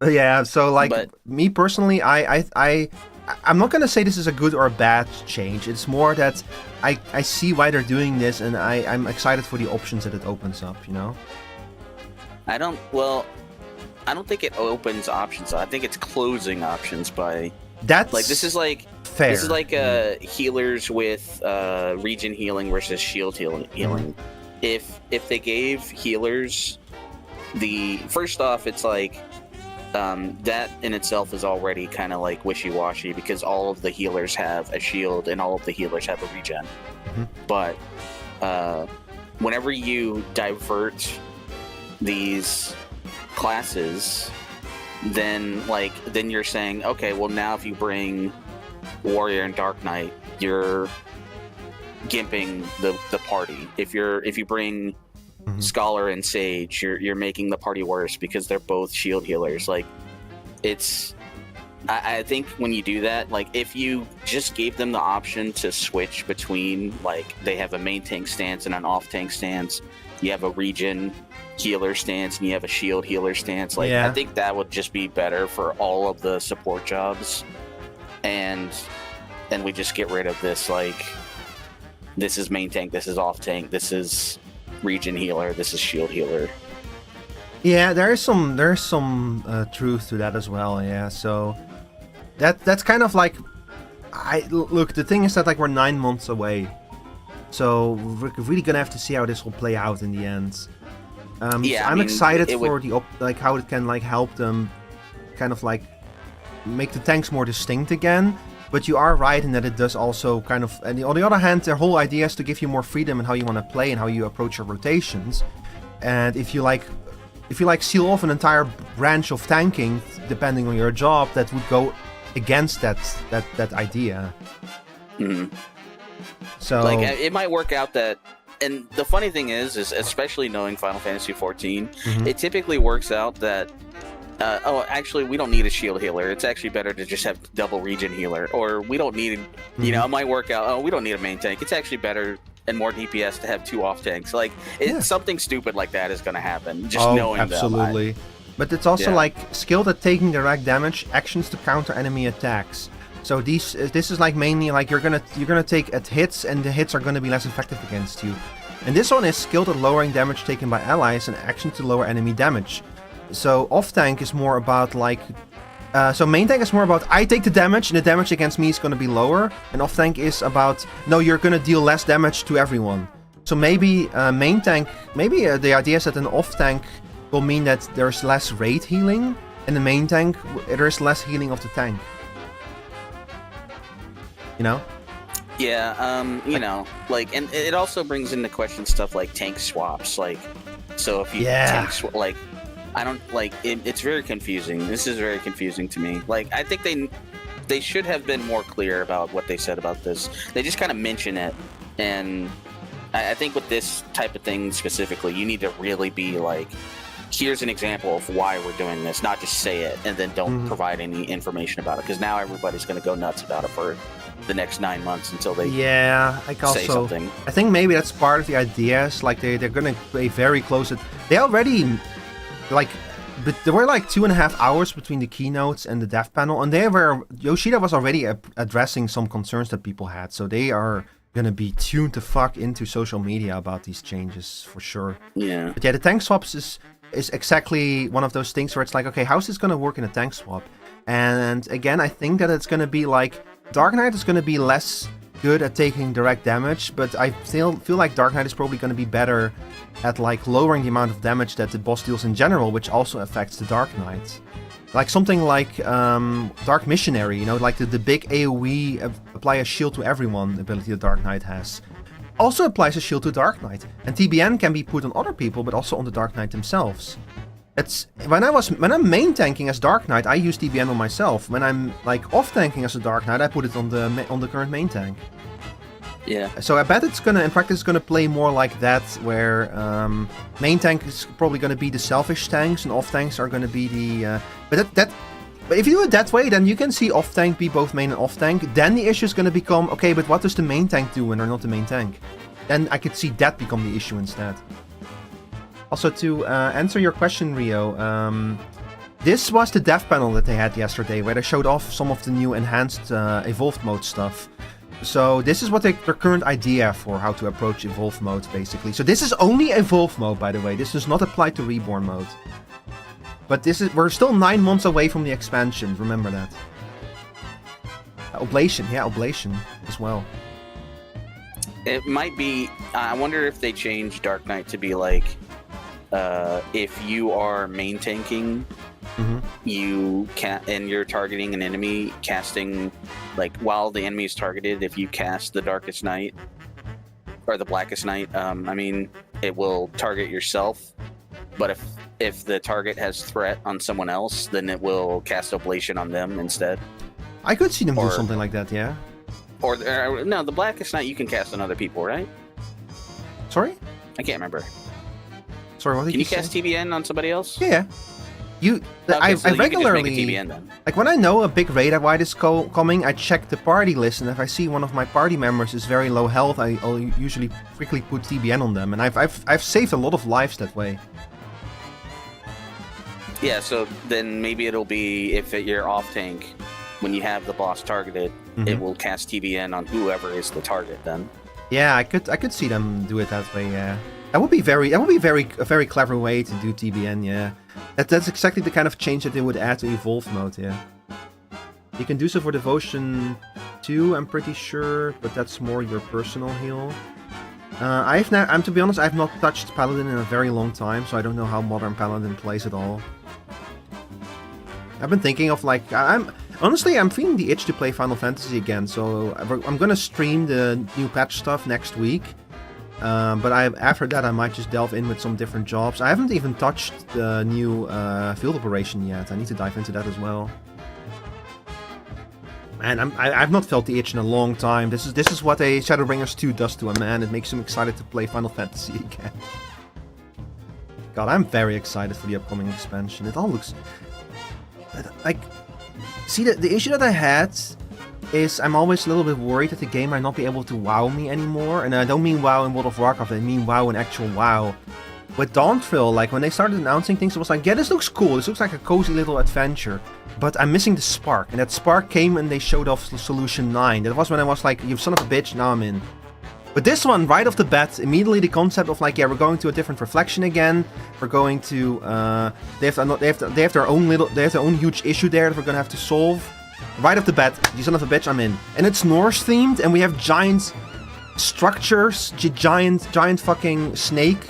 Yeah, so like, me personally, I'm not gonna say this is a good or a bad change. It's more that I see why they're doing this, and I'm excited for the options that it opens up, you know? I don't think it opens options. I think it's closing options by... That's like, this is like fair. This is like healers with region healing versus shield healing. If they gave healers first off, it's like that in itself is already kind of like wishy-washy because all of the healers have a shield and all of the healers have a regen. But whenever you divert these classes, then you're saying, okay, well, now if you bring Warrior and Dark Knight, you're gimping the party. If you bring Scholar and Sage, you're making the party worse because they're both shield healers. Like, I think when you do that, like, if you just gave them the option to switch between, like, they have a main tank stance and an off tank stance, you have a regen healer stance and you have a shield healer stance. Like, Yeah. I think that would just be better for all of the support jobs. And then we just get rid of this, like, this is main tank, this is off tank, this is region healer, this is shield healer. Yeah, there's some truth to that as well. Yeah, so that's kind of like, look. The thing is that like we're 9 months away, so we're really gonna have to see how this will play out in the end. Yeah, so I I'm mean, excited it for like how it can like help them, kind of like make the tanks more distinct again. But you are right in that it does also kind of. And on the other hand, their whole idea is to give you more freedom in how you want to play and how you approach your rotations. And if you seal off an entire branch of tanking, depending on your job, that would go against that idea. Mm-hmm. So, like, it might work out that. And the funny thing is especially knowing Final Fantasy XIV, it typically works out that. Actually, we don't need a shield healer. It's actually better to just have double region healer. Or we don't need, you know, it might work out. Oh, we don't need a main tank. It's actually better and more DPS to have 2 off tanks. Like, something stupid like that is going to happen. Just knowing absolutely. But it's also like skilled at taking direct damage, actions to counter enemy attacks. So this is like mainly like you're gonna take at hits, and the hits are gonna be less effective against you. And this one is skilled at lowering damage taken by allies and action to lower enemy damage. So off tank is more about like, so main tank is more about I take the damage and the damage against me is going to be lower, and off tank is about no, you're going to deal less damage to everyone. So maybe main tank, the idea is that an off tank will mean that there's less raid healing, and the main tank there's less healing of the tank. You know? Yeah, you know, like, and it also brings into question stuff like tank swaps, like, so if you tank swap, like. I don't like it. It's very confusing. This is very confusing to me. Like, I think they should have been more clear about what they said about this. They just kind of mention it, and I think with this type of thing specifically, you need to really be like, here's an example of why we're doing this, not just say it and then don't provide any information about it, because now everybody's going to go nuts about it for the next 9 months until they say something. I think maybe that's part of the idea. Is like they're going to pay very close. They already. Like, but there were like 2.5 hours between the keynotes and the dev panel, and Yoshida was already addressing some concerns that people had, so they are gonna be tuned the fuck into social media about these changes for sure. Yeah. But yeah, the tank swaps is exactly one of those things where it's like, okay, how's this gonna work in a tank swap? And again, I think that it's gonna be like Dark Knight is gonna be less good at taking direct damage, but I still feel like Dark Knight is probably gonna be better at like lowering the amount of damage that the boss deals in general, which also affects the Dark Knight. Like something like Dark Missionary, you know, like the big AoE apply a shield to everyone ability the Dark Knight has. Also applies a shield to Dark Knight. And TBN can be put on other people, but also on the Dark Knight themselves. It's when I'm main tanking as Dark Knight, I use TBN on myself. When I'm like off tanking as a Dark Knight, I put it on the current main tank. Yeah. So I bet it's gonna, in practice, gonna play more like that, where main tank is probably gonna be the selfish tanks, and off tanks are gonna be the. But if you do it that way, then you can see off tank be both main and off tank. Then the issue is gonna become, okay, but what does the main tank do when they're not the main tank? Then I could see that become the issue instead. Also, to answer your question, Rio, this was the dev panel that they had yesterday, where they showed off some of the new enhanced evolved mode stuff. So this is what their current idea for how to approach evolve mode, basically. So this is only evolve mode, by the way. This does not apply to reborn mode. But we're still 9 months away from the expansion. Remember that. Oblation, yeah, Oblation as well. It might be. I wonder if they change Dark Knight to be like, if you are main tanking. You can, and you're targeting an enemy, casting, like, while the enemy is targeted, if you cast the Darkest Night or the Blackest Night, I mean, it will target yourself. But if the target has threat on someone else, then it will cast Oblation on them instead. I could see them do something like that, yeah. Or no, the Blackest Night you can cast on other people, right? Sorry? I can't remember. Sorry, what did you say? Can you cast TBN on somebody else? Yeah. I regularly, like when I know a big raid wide is coming, I check the party list, and if I see one of my party members is very low health, I'll usually quickly put TBN on them, and I've saved a lot of lives that way. Yeah, so then maybe it'll be if you're off tank, when you have the boss targeted, it will cast TBN on whoever is the target. Then. Yeah, I could see them do it that way. Yeah, that would be a very clever way to do TBN. Yeah, that's exactly the kind of change that they would add to Evolve mode. Yeah, you can do so for Devotion 2, I'm pretty sure, but that's more your personal heal. To be honest, I've not touched Paladin in a very long time, so I don't know how Modern Paladin plays at all. I've been thinking of like, I'm feeling the itch to play Final Fantasy again, so I'm gonna stream the new patch stuff next week. But after that I might just delve in with some different jobs. I haven't even touched the new field operation yet. I need to dive into that as well. And I've not felt the itch in a long time. This is what a Shadowbringers 2 does to a man. It makes him excited to play Final Fantasy again. God, I'm very excited for the upcoming expansion. It all looks like... See, the issue that I had is I'm always a little bit worried that the game might not be able to wow me anymore. And I don't mean wow in World of Warcraft, I mean wow in actual WoW. With Dawntrail, like when they started announcing things, it was like, yeah, this looks cool. This looks like a cozy little adventure. But I'm missing the spark. And that spark came when they showed off Solution 9. That was when I was like, you son of a bitch, now I'm in. But this one, right off the bat, immediately the concept of like, yeah, we're going to a different reflection again. We're going to, they have their own huge issue there that we're gonna have to solve. Right off the bat, you son of a bitch, I'm in. And it's Norse themed, and we have giant structures, giant fucking snake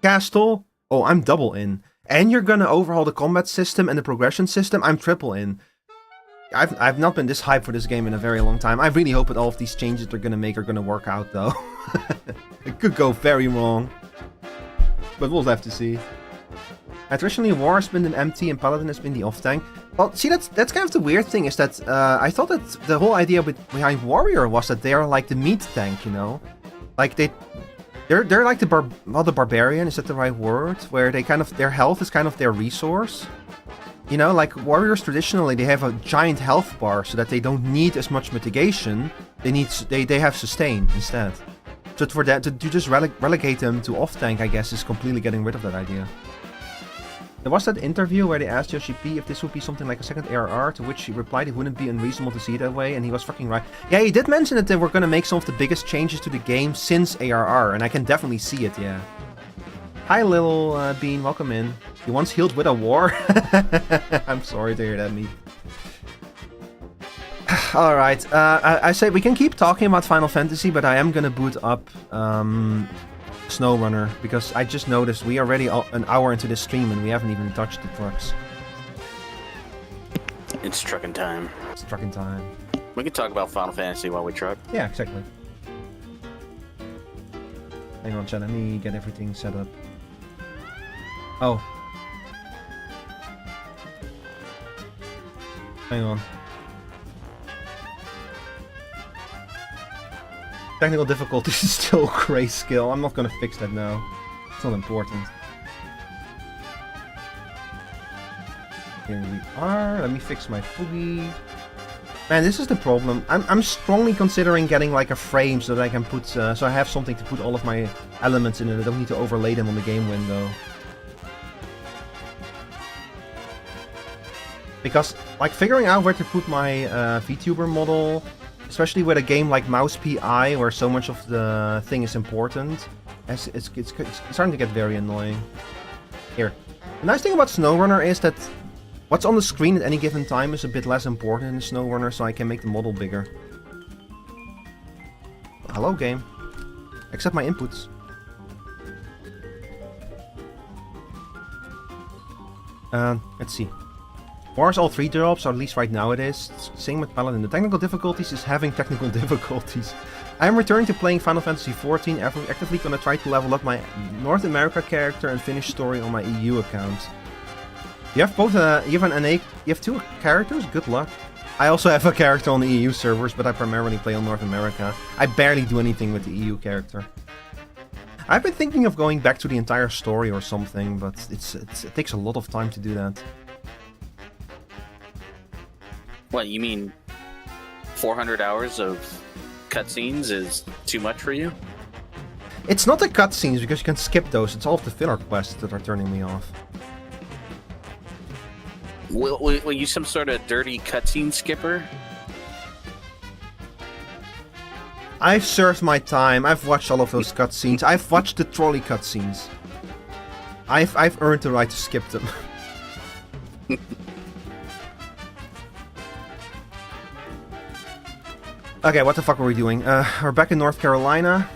castle. Oh, I'm double in. And you're gonna overhaul the combat system and the progression system. I'm triple in. I've not been this hyped for this game in a very long time. I really hope that all of these changes they're gonna make are gonna work out, though. It could go very wrong, but we'll have to see. Traditionally, War has been an MT and Paladin has been the off-tank. Well, see, that's kind of the weird thing, is that I thought that the whole idea behind Warrior was that they are like the meat tank, you know? Like, they're like the barbarian, is that the right word? Where they kind of, their health is kind of their resource. You know, like warriors traditionally, they have a giant health bar so that they don't need as much mitigation. They have sustain instead. So for that, to just relegate them to off-tank, I guess, is completely getting rid of that idea. There was that interview where they asked Yoshi P if this would be something like a second ARR, to which he replied it wouldn't be unreasonable to see it that way, and he was fucking right. Yeah, he did mention that they were gonna make some of the biggest changes to the game since ARR, and I can definitely see it, yeah. Hi, Lil Bean, welcome in. You once healed with a war? I'm sorry to hear that, me. Alright, I say we can keep talking about Final Fantasy, but I am gonna boot up Snowrunner, because I just noticed we are already an hour into this stream and we haven't even touched the trucks. It's trucking time. It's trucking time. We can talk about Final Fantasy while we truck. Yeah, exactly. Hang on, chat, let me get everything set up. Oh. Hang on. Technical difficulties is still grayscale. I'm not gonna fix that now. It's not important. Here we are. Let me fix my Foogie. Man, this is the problem. I'm strongly considering getting like a frame so that I can put, so I have something to put all of my elements in, and I don't need to overlay them on the game window. Because, like, figuring out where to put my VTuber model, especially with a game like Mouse PI, where so much of the thing is important, it's starting to get very annoying. Here. The nice thing about Snowrunner is that what's on the screen at any given time is a bit less important in the Snowrunner, so I can make the model bigger. Hello, game. Accept my inputs. Let's see. Wars all 3 drops, or at least right now it is. Same with Paladin. The technical difficulties is having technical difficulties. I am returning to playing Final Fantasy XIV, actively gonna try to level up my North America character and finish story on my EU account. You have both you have 2 characters? Good luck. I also have a character on the EU servers, but I primarily play on North America. I barely do anything with the EU character. I've been thinking of going back to the entire story or something, but it takes a lot of time to do that. What, you mean 400 hours of cutscenes is too much for you? It's not the cutscenes, because you can skip those. It's all of the filler quests that are turning me off. Will you some sort of dirty cutscene skipper? I've served my time. I've watched all of those cutscenes. I've watched the trolley cutscenes. I've earned the right to skip them. Okay, what the fuck were we doing? We're back in North Carolina.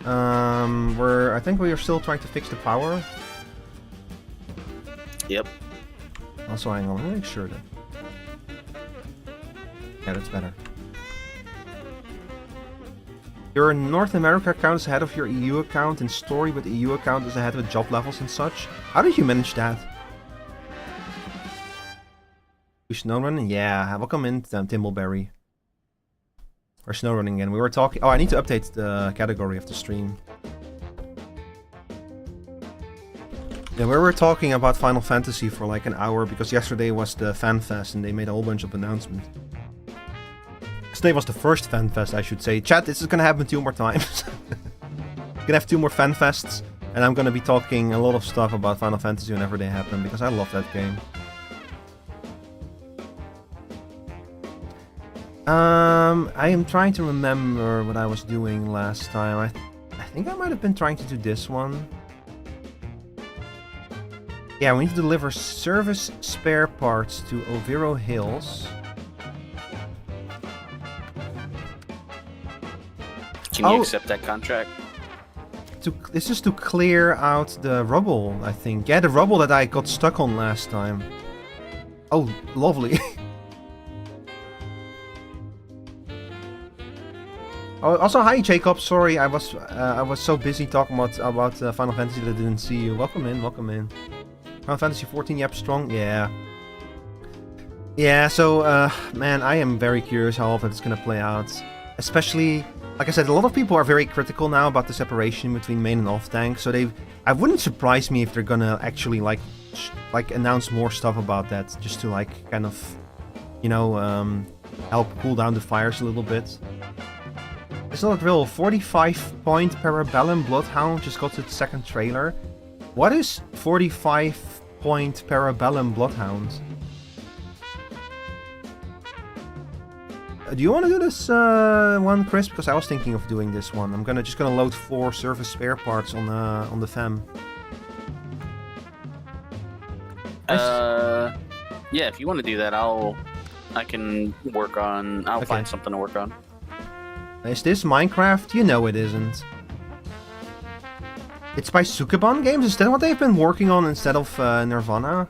I think we are still trying to fix the power. Yep. Also, hang on, let me make sure that. Yeah, that's better. Your North America account is ahead of your EU account, and story with EU account is ahead with job levels and such. How did you manage that? Snowrunner? Yeah, welcome in, Timbleberry. Or Snowrunning again. We were talking. Oh, I need to update the category of the stream. Yeah, we were talking about Final Fantasy for like an hour because yesterday was the Fan Fest and they made a whole bunch of announcements. Today was the first Fan Fest, I should say. Chat, this is gonna happen 2 more times. Gonna have 2 more Fan Fests, and I'm gonna be talking a lot of stuff about Final Fantasy whenever they happen because I love that game. I am trying to remember what I was doing last time. I think I might have been trying to do this one. Yeah, we need to deliver service spare parts to Oviro Hills. Can you accept that contract? This is to clear out the rubble, I think. Yeah, the rubble that I got stuck on last time. Oh, lovely. Oh, also, hi Jacob. Sorry, I was so busy talking about Final Fantasy that I didn't see you. Welcome in, welcome in. Final Fantasy 14, yep, strong. Yeah. Yeah. So, man, I am very curious how all of it's gonna play out. Especially, like I said, a lot of people are very critical now about the separation between main and off tank. So I wouldn't surprise me if they're gonna actually like announce more stuff about that, just to like kind of, you know, help cool down the fires a little bit. It's not real. 45-point Parabellum Bloodhound just got its second trailer. What is 45-point Parabellum Bloodhound? Do you want to do this one, Chris? Because I was thinking of doing this one. I'm just gonna load 4 service spare parts on the FEM. Yeah, if you want to do that, I'll find something to work on. Is this Minecraft? You know it isn't. It's by Sukeban Games? Is that what they've been working on instead of Nirvana?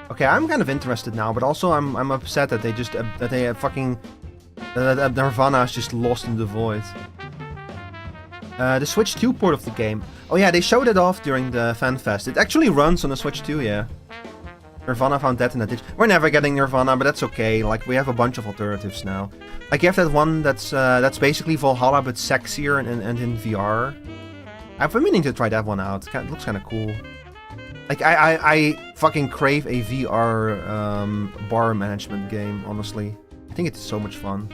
Okay, I'm kind of interested now, but also I'm upset that that Nirvana is just lost in the void. The Switch 2 port of the game. Oh yeah, they showed it off during the Fan Fest. It actually runs on the Switch 2, yeah. Nirvana found that in a ditch. We're never getting Nirvana, but that's okay. Like, we have a bunch of alternatives now. Like, you have that one that's basically Valhalla, but sexier and in VR. I've been meaning to try that one out. It looks kind of cool. Like, I fucking crave a VR bar management game, honestly. I think it's so much fun.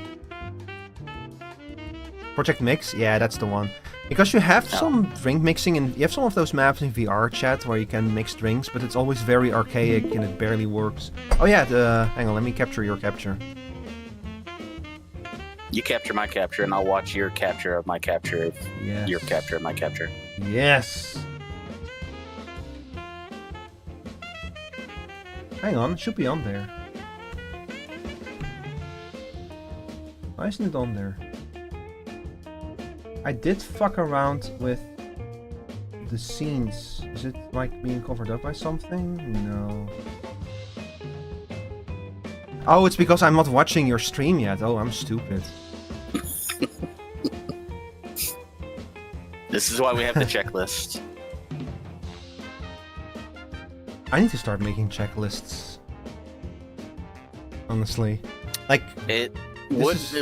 Project Mix? Yeah, that's the one. Because you have some drink mixing, and you have some of those maps in VR chat where you can mix drinks, but it's always very archaic and it barely works. Oh yeah, hang on, let me capture your capture. You capture my capture, and I'll watch your capture of my capture of your capture of my capture. Yes! Hang on, it should be on there. Why isn't it on there? I did fuck around with the scenes. Is it like being covered up by something? No. Oh, it's because I'm not watching your stream yet. Oh, I'm stupid. This is why we have the checklist. I need to start making checklists. Honestly. Like...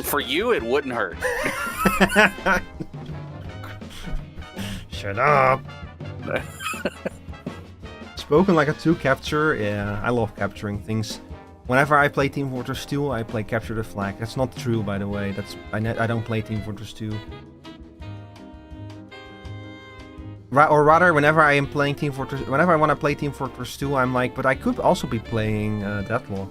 For you, it wouldn't hurt. Shut up. Spoken like a true capture. Yeah, I love capturing things. Whenever I play Team Fortress 2, I play Capture the Flag. That's not true, by the way. I don't play Team Fortress 2. Or rather, whenever I am playing Team Fortress, whenever I want to play Team Fortress 2, I'm like, but I could also be playing Deathlock.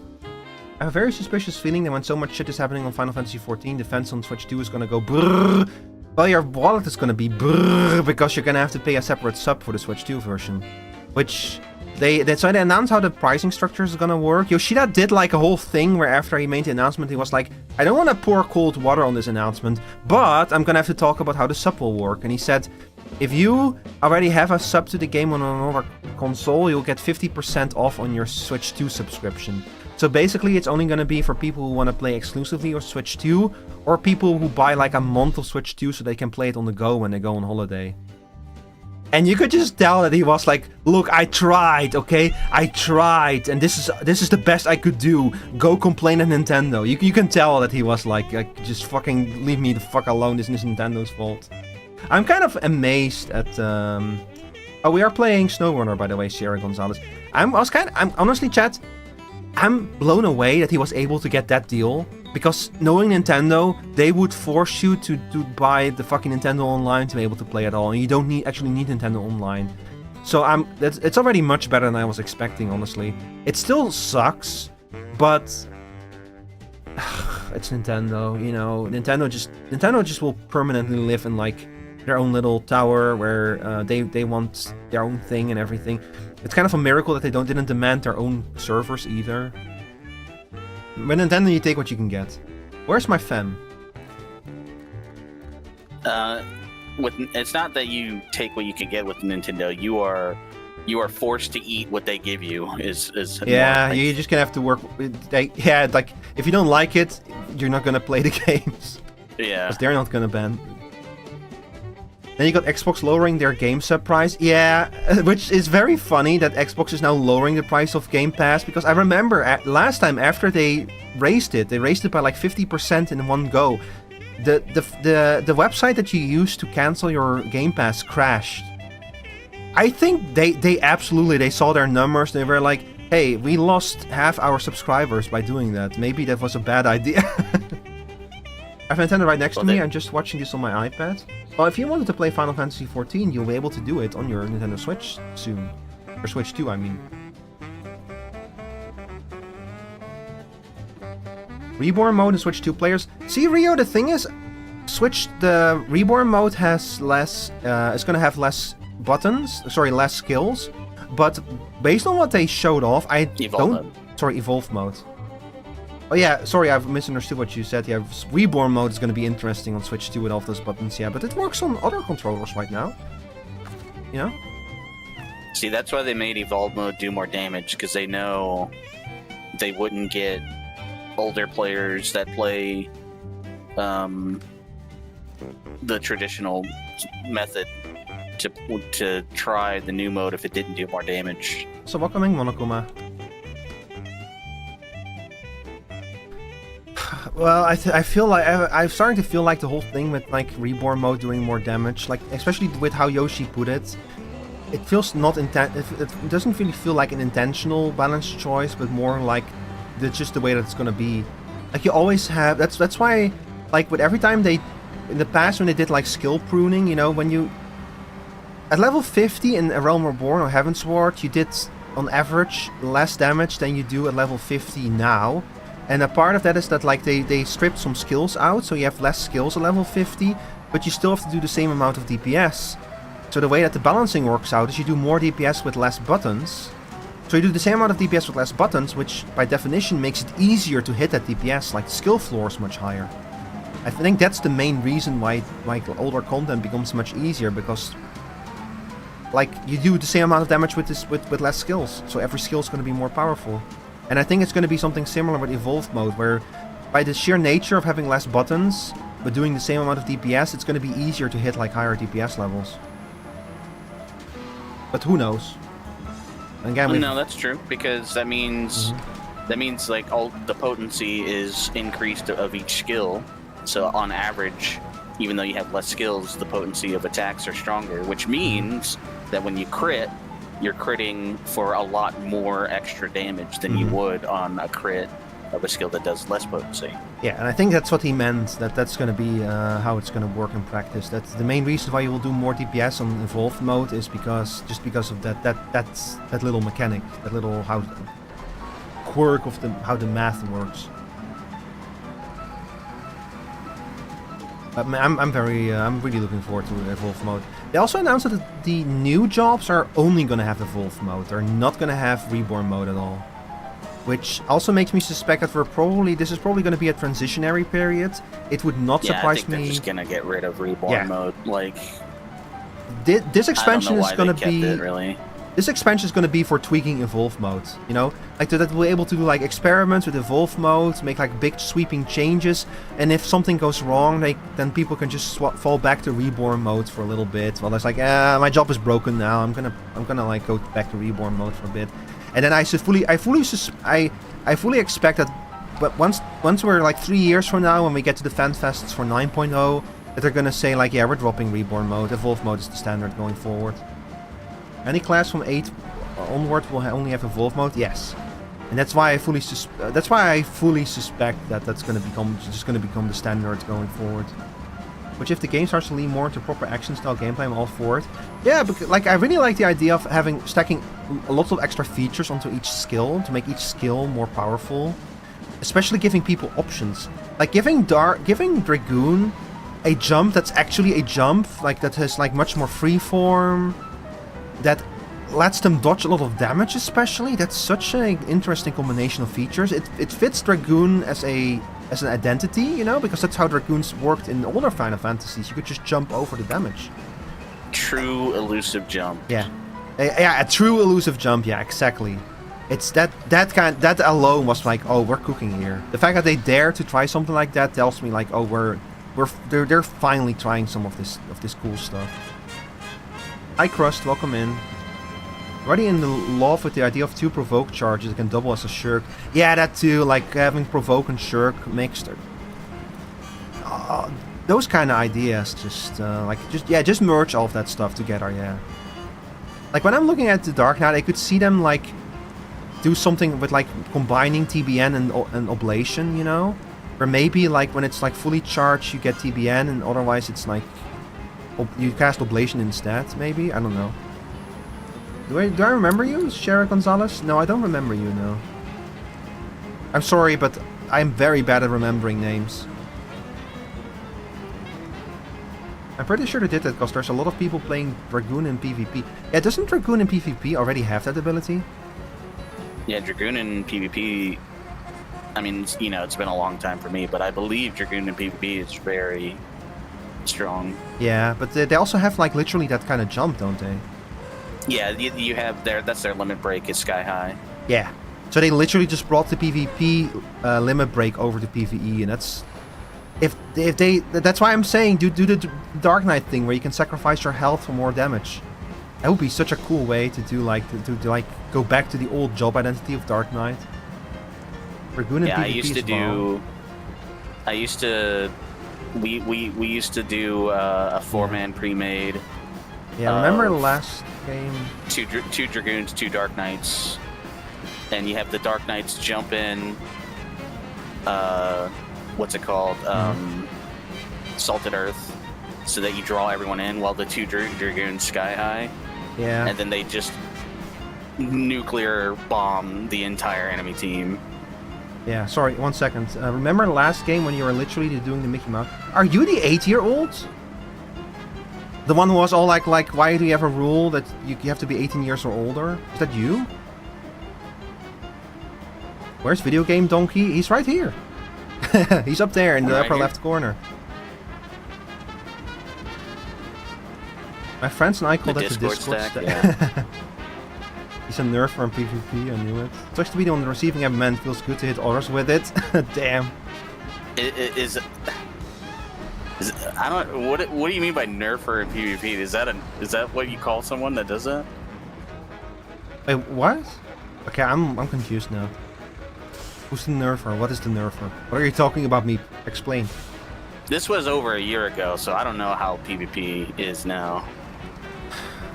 I have a very suspicious feeling that when so much shit is happening on Final Fantasy XIV, defense on Switch 2 is gonna go brrrr. Well, your wallet is gonna be brrrr because you're gonna have to pay a separate sub for the Switch 2 version. Which, so they announced how the pricing structure is gonna work. Yoshida did like a whole thing where after he made the announcement, he was like, I don't want to pour cold water on this announcement, but I'm gonna have to talk about how the sub will work. And he said, if you already have a sub to the game on another console, you'll get 50% off on your Switch 2 subscription. So basically, it's only going to be for people who want to play exclusively on Switch 2, or people who buy like a month of Switch 2 so they can play it on the go when they go on holiday. And you could just tell that he was like, look, I tried, okay? I tried, and this is the best I could do. Go complain at Nintendo. You can tell that he was like just fucking leave me the fuck alone, this is Nintendo's fault. I'm kind of amazed at, oh, we are playing Snowrunner, by the way, Sierra Gonzalez. I'm honestly, chat, I'm blown away that he was able to get that deal, because knowing Nintendo, they would force you to buy the fucking Nintendo Online to be able to play it all, and you don't actually need Nintendo Online. So it's already much better than I was expecting, honestly. It still sucks, but it's Nintendo, you know. Nintendo just will permanently live in like their own little tower where they want their own thing and everything. It's kind of a miracle that they didn't demand their own servers either. With Nintendo, you take what you can get. Where's my fem? It's not that you take what you can get with Nintendo. You are forced to eat what they give you. Yeah, you're just gonna have to work. Like if you don't like it, you're not gonna play the games. Yeah, because they're not gonna ban. Then you got Xbox lowering their game sub price. Yeah, which is very funny that Xbox is now lowering the price of Game Pass, because I remember last time after they raised it by like 50% in one go. The website that you used to cancel your Game Pass crashed. I think they absolutely saw their numbers. They were like, hey, we lost half our subscribers by doing that. Maybe that was a bad idea. I have Nintendo right next to me. I'm just watching this on my iPad. Well, if you wanted to play Final Fantasy XIV, you'll be able to do it on your Nintendo Switch soon. Or Switch 2, I mean. Reborn mode in Switch 2 players. See, Rio, the thing is, the Reborn mode has less, it's gonna have less buttons, less skills. But based on what they showed off, Evolve mode. Oh yeah, sorry, I've misunderstood what you said. Yeah, Reborn mode is going to be interesting on Switch 2 with all of those buttons, yeah, but it works on other controllers right now. You know? See, that's why they made Evolve mode do more damage, because they know they wouldn't get older players that play the traditional method to try the new mode if it didn't do more damage. So welcoming Monokuma. Well, I feel like I'm starting to feel like the whole thing with like Reborn mode doing more damage, like especially with how Yoshi put it, it feels not it doesn't really feel like an intentional balanced choice, but more like just the way that it's gonna be. Like you always have that's why, like with every time in the past when they did like skill pruning, you know, when you at level 50 in A Realm Reborn or Heavensward, you did on average less damage than you do at level 50 now. And a part of that is that like they stripped some skills out, so you have less skills at level 50, but you still have to do the same amount of DPS. So the way that the balancing works out is you do more DPS with less buttons. So you do the same amount of DPS with less buttons, which by definition makes it easier to hit that DPS, like the skill floor is much higher. I think that's the main reason why like older content becomes much easier, because like you do the same amount of damage with less skills, so every skill is going to be more powerful. And I think it's going to be something similar with Evolved mode, where by the sheer nature of having less buttons, but doing the same amount of DPS, it's going to be easier to hit like higher DPS levels. But who knows? Again, no, that's true, because that means like all the potency is increased of each skill. So on average, even though you have less skills, the potency of attacks are stronger, which means that when you crit, you're critting for a lot more extra damage than you would on a crit of a skill that does less potency. Yeah, and I think that's what he meant. That's going to be how it's going to work in practice. That's the main reason why you will do more DPS on evolved mode is because of that little mechanic, that little quirk of how the math works. But I'm really looking forward to evolved mode. They also announced that the new jobs are only going to have evolved mode. They're not going to have reborn mode at all. Which also makes me suspect that this is probably going to be a transitionary period. It would not surprise me. They're just going to get rid of reborn mode. Like, this expansion is going to be really. This expansion is going to be for tweaking evolve mode, you know, like that we'll be able to do like experiments with evolve mode, make like big sweeping changes, and if something goes wrong, then people can just fall back to reborn mode for a little bit. Well, it's like, my job is broken now. I'm gonna like go back to reborn mode for a bit, and then I fully expect that, but once we're like 3 years from now, when we get to the fan fests for 9.0, that they're gonna say like, yeah, we're dropping reborn mode. Evolve mode is the standard going forward. Any class from 8 onward will only have evolve mode, yes, and that's why I fully suspect that that's going to become the standard going forward. Which, if the game starts to lean more into proper action style gameplay, I'm all for it. Yeah, but like I really like the idea of stacking a lot of extra features onto each skill to make each skill more powerful, especially giving people options, like giving Dragoon a jump that's actually a jump, like that has like much more freeform. That lets them dodge a lot of damage, especially. That's such an interesting combination of features. It fits Dragoon as an identity, you know, because that's how Dragoons worked in older Final Fantasies. You could just jump over the damage. True elusive jump. Yeah, a true elusive jump. Yeah, exactly. It's that alone was like, oh, we're cooking here. The fact that they dare to try something like that tells me like, oh, they're finally trying some of this cool stuff. Hi Crust, welcome in. Already in love with the idea of 2 provoke charges that can double as a shirk. Yeah, that too, like having provoke and shirk mixed. Those kind of ideas, just merge all of that stuff together, yeah. Like when I'm looking at the Dark Knight, I could see them like do something with like combining TBN and Oblation, you know? Or maybe like when it's like fully charged you get TBN and otherwise it's like you cast Oblation instead, maybe? I don't know. Do I remember you, Shara Gonzalez? No, I don't remember you, no. I'm sorry, but I'm very bad at remembering names. I'm pretty sure they did that because there's a lot of people playing Dragoon in PvP. Yeah, doesn't Dragoon in PvP already have that ability? Yeah, Dragoon in PvP... I mean, you know, it's been a long time for me, but I believe Dragoon in PvP is very strong. Yeah, but they also have like literally that kind of jump, don't they? Yeah, you have that's their limit break is sky high. Yeah, so they literally just brought the PvP limit break over to PvE, and that's that's why I'm saying do the Dark Knight thing where you can sacrifice your health for more damage. That would be such a cool way to do like to go back to the old job identity of Dark Knight. Yeah, we used to do a 4-man pre-made. Yeah, remember the last game? Two Dragoons, 2 Dark Knights, and you have the Dark Knights jump in. What's it called? Salted Earth, so that you draw everyone in while the 2 Dragoons sky high. Yeah. And then they just nuclear bomb the entire enemy team. Yeah, sorry, 1 second. Remember the last game when you were literally doing the Mickey Mouse? Are you the 8-year-old? The one who was all like, why do you have a rule that you have to be 18 years or older? Is that you? Where's Video Game Donkey? He's right here. He's up there in the upper left corner. My friends and I call that the Discord stack. Yeah. He's a nerf from PvP, I knew it. Such to be on the receiving end, man, feels good to hit others with it. Damn. I don't. What do you mean by nerfer in PvP? Is that what you call someone that does that? Wait, what? Okay, I'm confused now. Who's the nerfer? What is the nerfer? What are you talking about, me? Explain. This was over a year ago, so I don't know how PvP is now.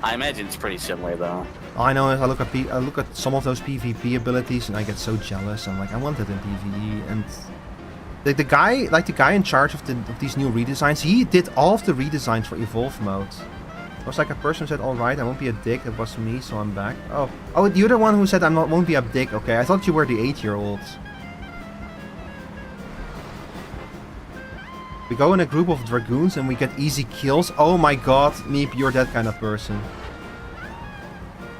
I imagine it's pretty similar though. All I know is I look at some of those PvP abilities and I get so jealous. I'm like, I want it in PvE. And the guy in charge of these new redesigns, he did all of the redesigns for Evolve mode. It was like a person said, "All right, I won't be a dick." It was me, so I'm back. Oh, you're the one who said won't be a dick. Okay, I thought you were the 8-year-old. We go in a group of dragoons and we get easy kills. Oh my god, Meep, you're that kind of person.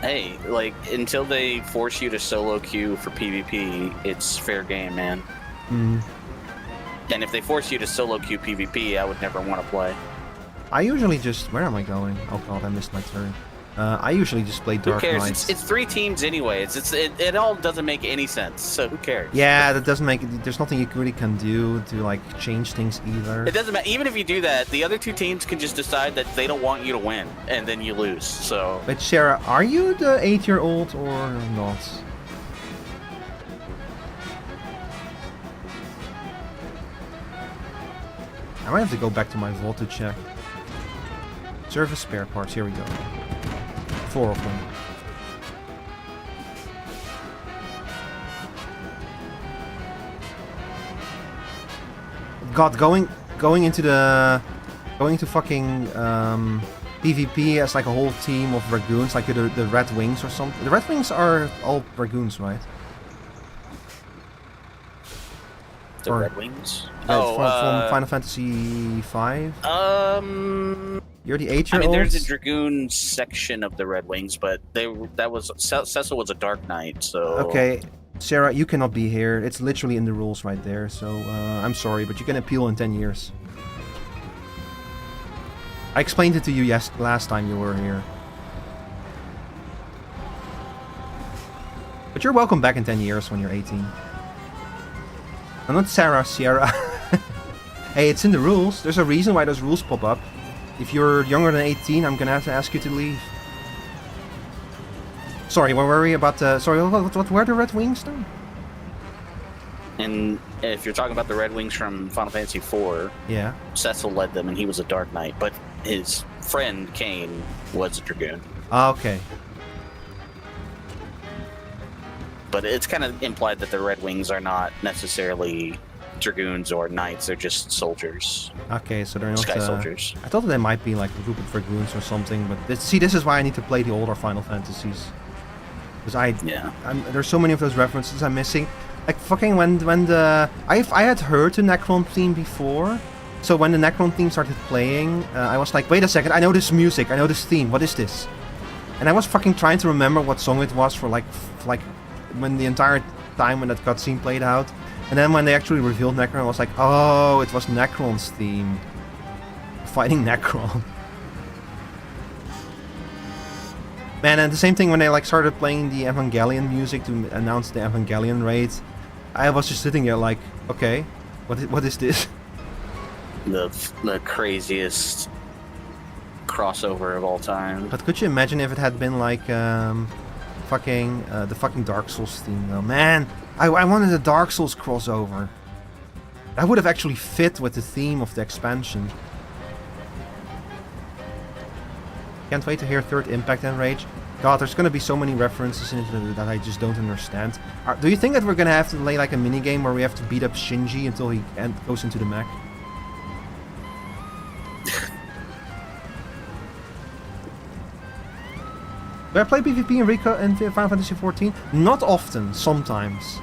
Hey, like, until they force you to solo queue for PvP, it's fair game, man. Mm. And if they force you to solo queue PvP, I would never want to play. I usually just... Where am I going? Oh god, I missed my turn. I usually just play Dark Who cares? Knights. It's 3 teams anyway. It all doesn't make any sense, so who cares? Yeah, that doesn't make... There's nothing you really can do to, like, change things either. It doesn't matter. Even if you do that, the other 2 teams can just decide that they don't want you to win, and then you lose, so... But Sarah, are you the 8-year-old or not? I might have to go back to my vault to check. Service spare parts, here we go. 4 of them. God, going into fucking PvP as like a whole team of dragoons, like the Red Wings or something. The Red Wings are all dragoons, right? The Red Wings? From Final Fantasy V? You're the 8-year-old? I mean, there's a Dragoon section of the Red Wings, but Cecil was a Dark Knight, so... Okay, Sarah, you cannot be here. It's literally in the rules right there, so I'm sorry, but you can appeal in 10 years. I explained it to you last time you were here. But you're welcome back in 10 years when you're 18. I'm not Sarah, Sierra. Hey, it's in the rules. There's a reason why those rules pop up. If you're younger than 18, I'm gonna have to ask you to leave. Sorry, where were we about the... Sorry, what were the Red Wings then? And if you're talking about the Red Wings from Final Fantasy IV, yeah, Cecil led them and he was a Dark Knight, but his friend Kane was a Dragoon. Okay. But it's kind of implied that the Red Wings are not necessarily Dragoons or Knights, they're just soldiers. Okay, so they're not... Sky soldiers. I thought that they might be like a group of Dragoons or something, but this is why I need to play the older Final Fantasies. Because there's so many of those references I'm missing. Like fucking when the... I had heard the Necron theme before, so when the Necron theme started playing, I was like, wait a second, I know this music, I know this theme, what is this? And I was fucking trying to remember what song it was for like when the entire time when that cutscene played out. And then when they actually revealed Necron, I was like, oh, it was Necron's theme. Fighting Necron. Man, and the same thing when they like started playing the Evangelion music to announce the Evangelion raid. I was just sitting there like, okay, what is this? The craziest crossover of all time. But could you imagine if it had been like the fucking Dark Souls theme though? Man, I wanted a Dark Souls crossover. That would have actually fit with the theme of the expansion. Can't wait to hear Third Impact and Rage. God, there's gonna be so many references in it that I just don't understand. Do you think that we're gonna have to play like a minigame where we have to beat up Shinji until he goes into the mech? Do I play PvP in Rico in Final Fantasy XIV? Not often, sometimes.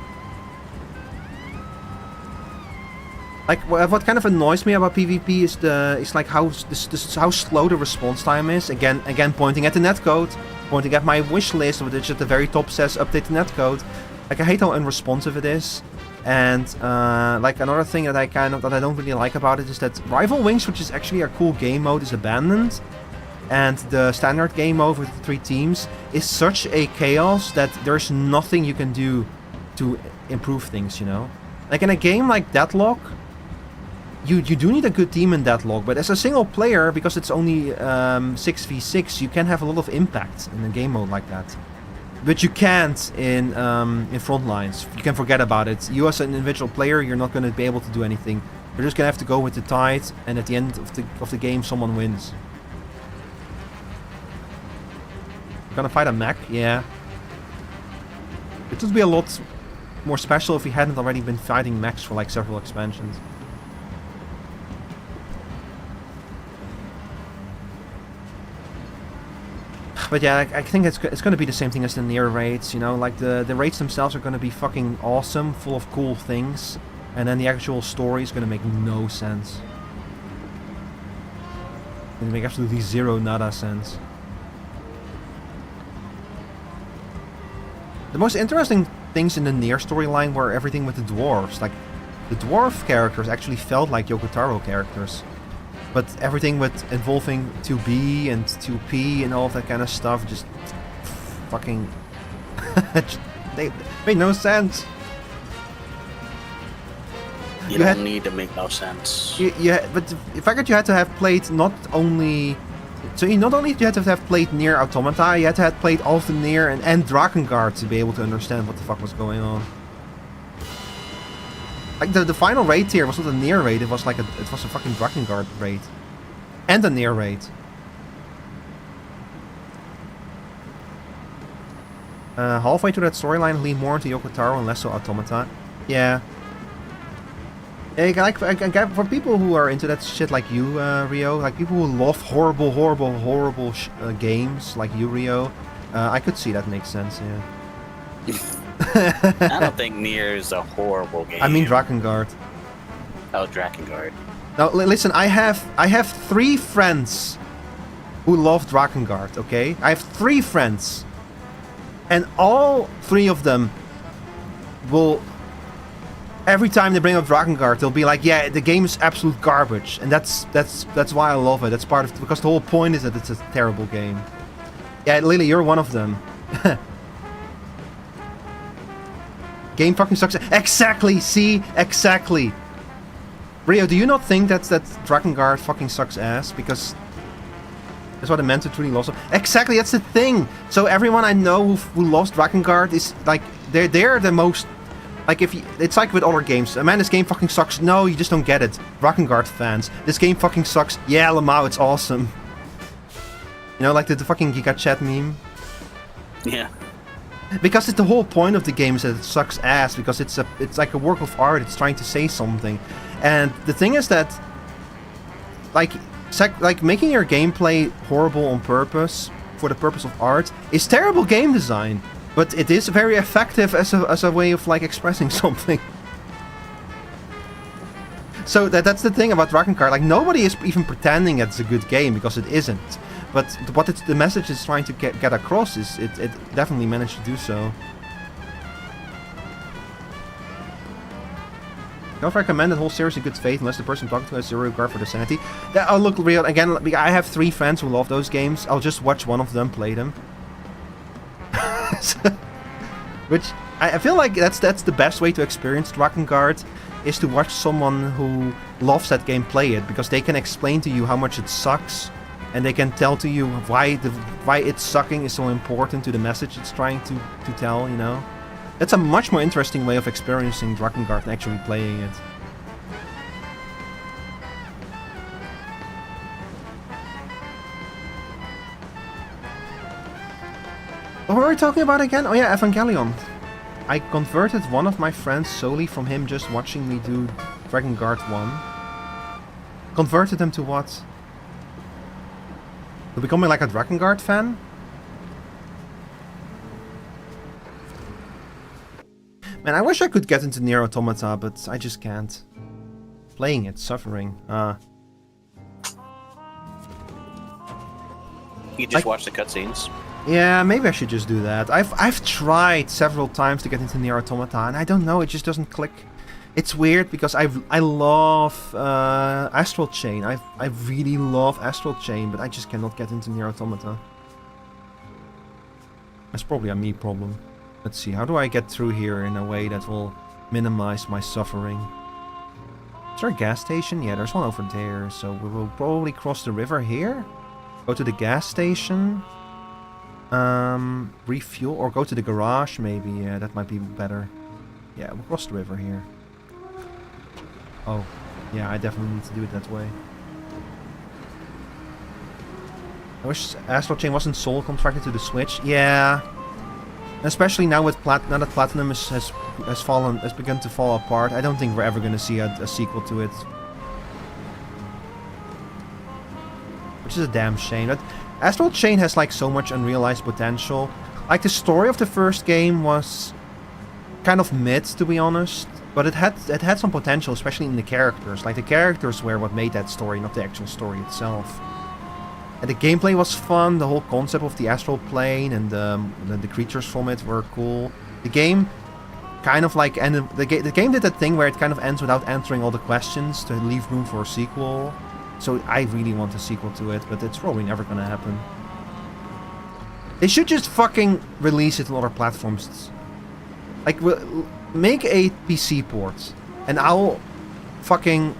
Like what kind of annoys me about PvP is like how slow the response time is. Again, pointing at the netcode, pointing at my wish list, which at the very top says update the netcode. Like I hate how unresponsive it is. And like another thing that I don't really like about it is that Rival Wings, which is actually a cool game mode, is abandoned. And the standard game mode with the 3 teams is such a chaos that there's nothing you can do to improve things, you know? Like in a game like Deadlock, you do need a good team in Deadlock, but as a single player, because it's only 6v6, you can have a lot of impact in a game mode like that. But you can't in Frontlines. You can forget about it. You as an individual player, you're not going to be able to do anything. You're just going to have to go with the tide, and at the end of the game, someone wins. Gonna fight a mech? Yeah. It would be a lot more special if we hadn't already been fighting mechs for like several expansions. But yeah, I think it's going to be the same thing as the Nier raids, you know, like the raids themselves are going to be fucking awesome, full of cool things, and then the actual story is going to make no sense. It's going to make absolutely zero nada sense. The most interesting things in the Nier storyline were everything with the dwarves. Like, the dwarf characters actually felt like Yoko Taro characters. But everything with involving 2B and 2P and all of that kind of stuff just fucking... they made no sense. You don't need to make no sense. Yeah, but the fact that you had to have played not only... So you not only had to have played Nier Automata, you had to have played all of the Nier and Drakengard to be able to understand what the fuck was going on. Like the final raid here was not a Nier raid, it was like a fucking Drakengard raid. And a Nier raid. Halfway through that storyline, lean more into Yoko Taro and less so Automata. Yeah. Like, for people who are into that shit like you, Rio, like people who love horrible games like you, Rio, I could see that makes sense, yeah. I don't think Nier is a horrible game. I mean Drakengard. Oh, Drakengard. Now listen, I have 3 friends who love Drakengard, okay? I have 3 friends. And all 3 of them will, every time they bring up Drakengard, they'll be like, yeah, the game is absolute garbage. And that's why I love it. That's part of, because the whole point is that it's a terrible game. Yeah, Lily, you're one of them. Game fucking sucks. Exactly, see? Exactly. Rio, do you not think that Drakengard fucking sucks ass? Because that's what I meant to truly love. Exactly, that's the thing. So everyone I know who loves Drakengard is like, they're the most, like if you, it's like with other games. Man, this game fucking sucks. No, you just don't get it. Drakengard fans. This game fucking sucks. Yeah, Lamau, it's awesome. You know, like the fucking Giga Chat meme. Yeah. Because it's the whole point of the game is that it sucks ass, because it's like a work of art, it's trying to say something. And the thing is that like making your gameplay horrible on purpose for the purpose of art is terrible game design, but it is very effective as a way of like expressing something. So that's the thing about Drakengard, like nobody is even pretending it's a good game, because it isn't. But what the message is trying to get across is it definitely managed to do so. Don't recommend that whole series in good faith unless the person talking to has zero regard for the sanity. Oh look, real again. I have 3 friends who love those games. I'll just watch one of them play them. Which I feel like that's the best way to experience Drakengard, is to watch someone who loves that game play it, because they can explain to you how much it sucks. And they can tell to you why it's sucking is so important to the message it's trying to tell, you know? That's a much more interesting way of experiencing Drakengard than actually playing it. What were we talking about again? Oh yeah, Evangelion. I converted one of my friends solely from him just watching me do Drakengard 1. Converted him to what? To becoming like a Drakengard fan? Man, I wish I could get into Nier Automata, but I just can't. Playing it, suffering. You just watch the cutscenes. Yeah, maybe I should just do that. I've tried several times to get into Nier Automata, and I don't know, it just doesn't click. It's weird because I love Astral Chain. I really love Astral Chain, but I just cannot get into Nier Automata. That's probably a me problem. Let's see, how do I get through here in a way that will minimize my suffering? Is there a gas station? Yeah, there's one over there. So we will probably cross the river here. Go to the gas station. Refuel, or go to the garage maybe. Yeah, that might be better. Yeah, we'll cross the river here. Oh, yeah, I definitely need to do it that way. I wish Astral Chain wasn't soul contracted to the Switch. Yeah. Especially now with now that Platinum has begun to fall apart. I don't think we're ever going to see a sequel to it. Which is a damn shame. But Astral Chain has like so much unrealized potential. Like the story of the first game was kind of mid, to be honest. But it had some potential, especially in the characters. Like the characters were what made that story, not the actual story itself. And the gameplay was fun. The whole concept of the astral plane and the creatures from it were cool. The game kind of like ended. The game did that thing where it kind of ends without answering all the questions to leave room for a sequel. So I really want a sequel to it, but it's probably never gonna happen. They should just fucking release it on other platforms. Like, make a PC port, and I'll fucking.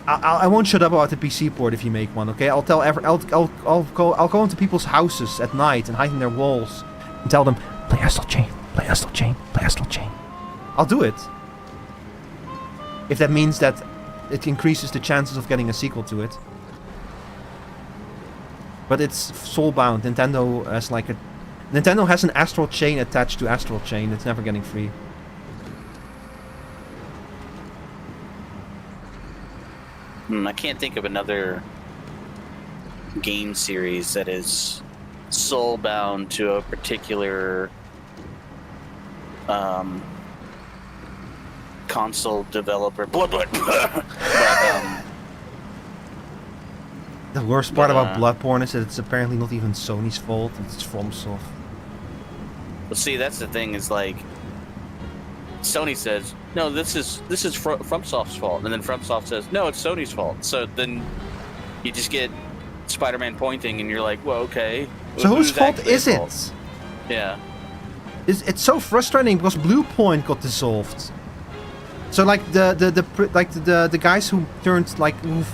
I won't shut up about the PC port if you make one, okay? I'll go into people's houses at night and hide in their walls and tell them, play Astral Chain, play Astral Chain, play Astral Chain. I'll do it. If that means that it increases the chances of getting a sequel to it. But it's soulbound. Nintendo has an Astral Chain attached to Astral Chain. It's never getting free. I can't think of another game series that is soulbound to a particular console developer. The worst part about Bloodborne is that it's apparently not even Sony's fault. It's FromSoft. Well, see, that's the thing. Is like Sony says, no, this is FromSoft's fault, and then FromSoft says, no, it's Sony's fault. So then you just get Spider-Man pointing, and you're like, well, okay. So whose fault is it? Yeah. It's so frustrating because Blue Point got dissolved. So like the guys who turned like the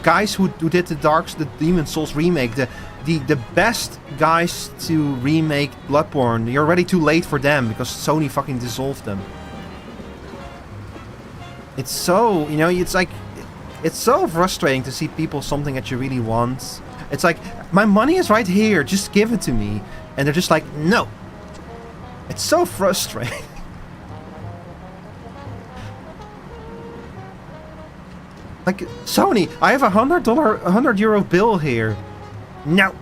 guys who did the Demon Souls remake, the best guys to remake Bloodborne, you're already too late for them because Sony fucking dissolved them. It's so, you know, it's so frustrating to see people something that you really want. It's like, my money is right here, just give it to me. And they're just like, no. It's so frustrating. Like, Sony, I have €100 bill here. No.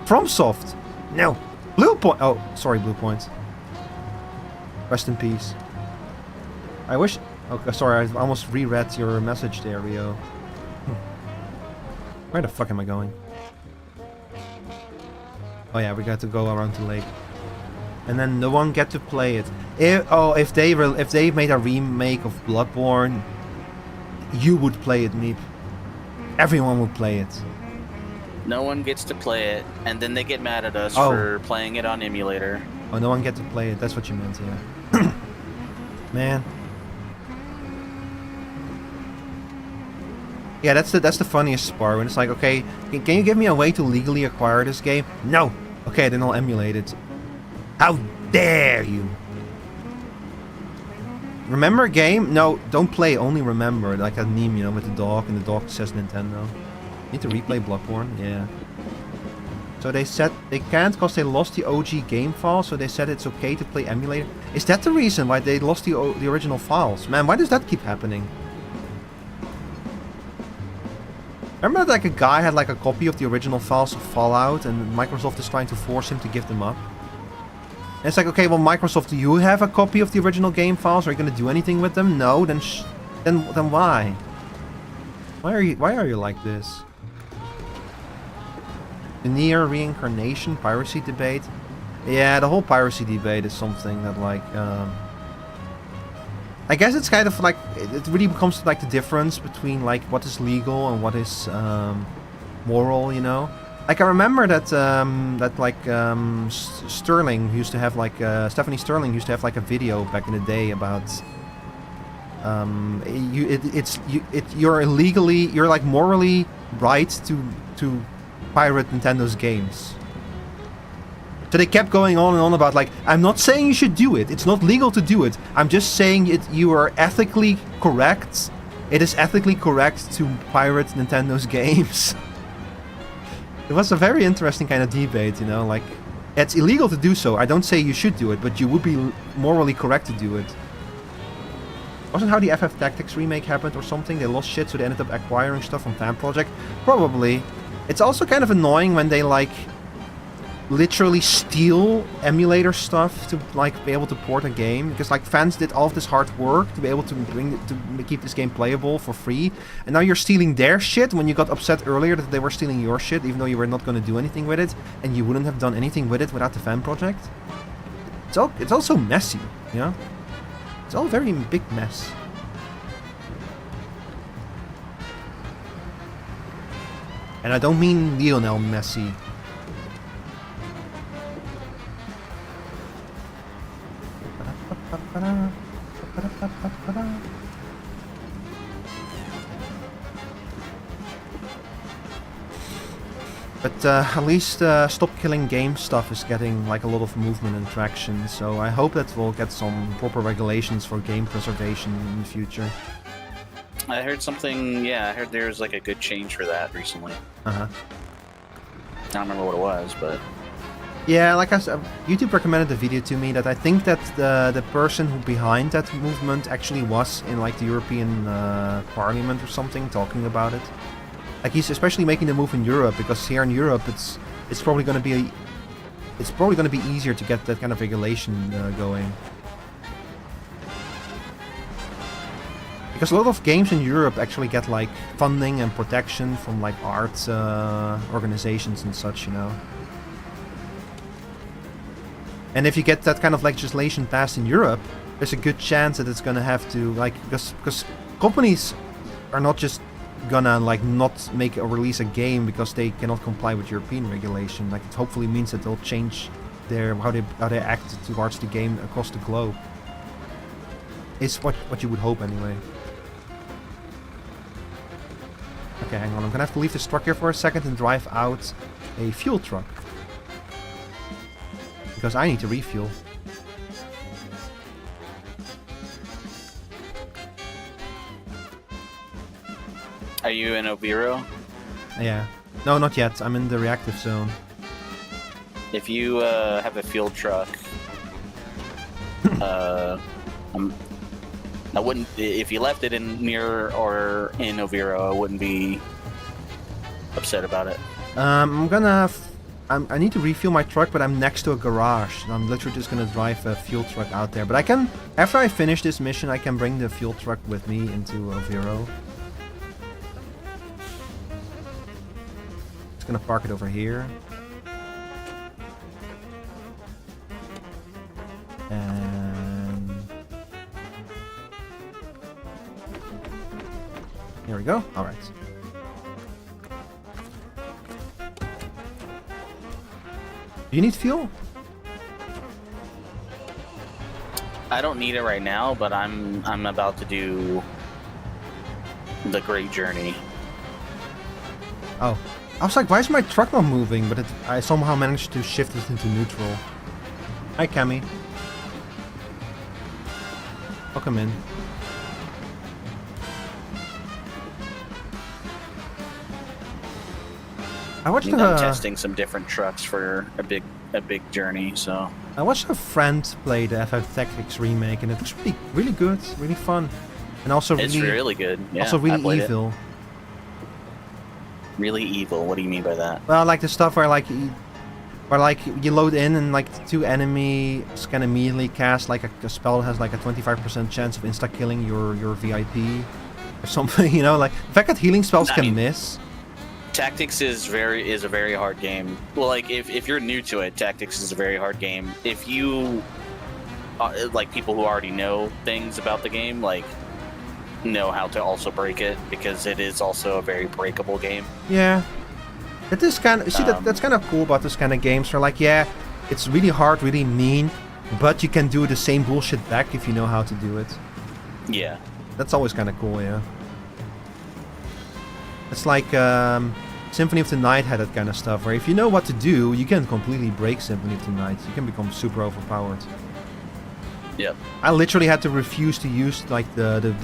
FromSoft. No. Blue Point. Oh, sorry, Blue Point. Rest in peace. I wish. Okay, sorry, I almost reread your message there, Rio. Where the fuck am I going? Oh yeah, we got to go around the lake, and then no one get to play it. If they made a remake of Bloodborne, you would play it, Meep. Everyone would play it. No one gets to play it, and then they get mad at us for playing it on emulator. Oh, no one get to play it. That's what you meant, yeah. Man. Yeah, that's the funniest part when it's like, okay, can you give me a way to legally acquire this game? No. Okay, then I'll emulate it. How dare you? Remember a game? No, don't play, only remember. Like that meme, you know, with the dog, and the dog says Nintendo. Need to replay Bloodborne? Yeah. So they said they can't because they lost the OG game file, so they said it's okay to play emulator. Is that the reason why they lost the original files? Man, why does that keep happening? Remember that like a guy had like a copy of the original files of Fallout and Microsoft is trying to force him to give them up? And it's like, okay, well, Microsoft, do you have a copy of the original game files? Are you going to do anything with them? No, then why? Why are you like this? The near reincarnation piracy debate. Yeah, the whole piracy debate is something that like I guess it's kind of like it really becomes like the difference between like what is legal and what is moral, you know. Like I remember that Sterling used to have like Stephanie Sterling used to have like a video back in the day about you're like morally right to pirate Nintendo's games. So they kept going on and on about like, I'm not saying you should do it. It's not legal to do it. I'm just saying you are ethically correct it is ethically correct to pirate Nintendo's games. It was a very interesting kind of debate, you know, like, it's illegal to do so. I don't say you should do it, but you would be morally correct to do it. Wasn't how the FF Tactics remake happened or something? They lost shit, so they ended up acquiring stuff from Fan Project? Probably. It's also kind of annoying when they, like, literally steal emulator stuff to, like, be able to port a game. Because, like, fans did all of this hard work to be able to keep this game playable for free. And now you're stealing their shit when you got upset earlier that they were stealing your shit, even though you were not going to do anything with it. And you wouldn't have done anything with it without the Fan Project. It's also messy, you know? It's all very big mess. And I don't mean Lionel Messi. But at least Stop Killing Game stuff is getting like a lot of movement and traction, so I hope that we'll get some proper regulations for game preservation in the future. I heard something, yeah, I heard there was like a good change for that recently. Uh-huh. I don't remember what it was, but... Yeah, like I said, YouTube recommended the video to me that I think that the person who behind that movement actually was in like the European Parliament or something talking about it. Like he's especially making the move in Europe because here in Europe it's probably going to be easier to get that kind of regulation going. Because a lot of games in Europe actually get like funding and protection from like art organizations and such, you know. And if you get that kind of legislation passed in Europe, there's a good chance that it's gonna have to like because companies are not just gonna like not make or release a game because they cannot comply with European regulation. Like it hopefully means that they'll change their how they act towards the game across the globe. Is what you would hope anyway. Okay, hang on. I'm gonna have to leave this truck here for a second and drive out a fuel truck. Because I need to refuel. Are you in Oviro? Yeah. No, not yet. I'm in the reactive zone. If you have a field truck, I wouldn't. If you left it in near or in Oviro, I wouldn't be upset about it. I need to refuel my truck, but I'm next to a garage. And I'm literally just gonna drive a fuel truck out there. But I can, after I finish this mission, I can bring the fuel truck with me into Oviro. Just gonna park it over here. And here we go. All right. Do you need fuel? I don't need it right now, but I'm about to do the Great Journey. Oh, I was like, why is my truck not moving? But I somehow managed to shift it into neutral. Hi, Cammy. Welcome in. I'm testing some different trucks for a big journey, so. I watched a friend play the FF Tactics remake, and it was really good, really fun, and also it's really good. Yeah, also really evil. Really evil. What do you mean by that? Well, like the stuff where you load in and like two enemies can immediately cast like a spell that has like a 25% chance of insta killing your VIP or something. You know, like the fact that healing spells can miss. Tactics is a very hard game. Well, like if you're new to it, Tactics is a very hard game. If you like people who already know things about the game, like know how to also break it because it is also a very breakable game. Yeah, it is kind of that's kind of cool about this kind of games. Where like it's really hard, really mean, but you can do the same bullshit back if you know how to do it. Yeah, that's always kind of cool. Yeah, it's like. Symphony of the Night had that kind of stuff, where if you know what to do, you can completely break Symphony of the Night. You can become super overpowered. Yep. I literally had to refuse to use like the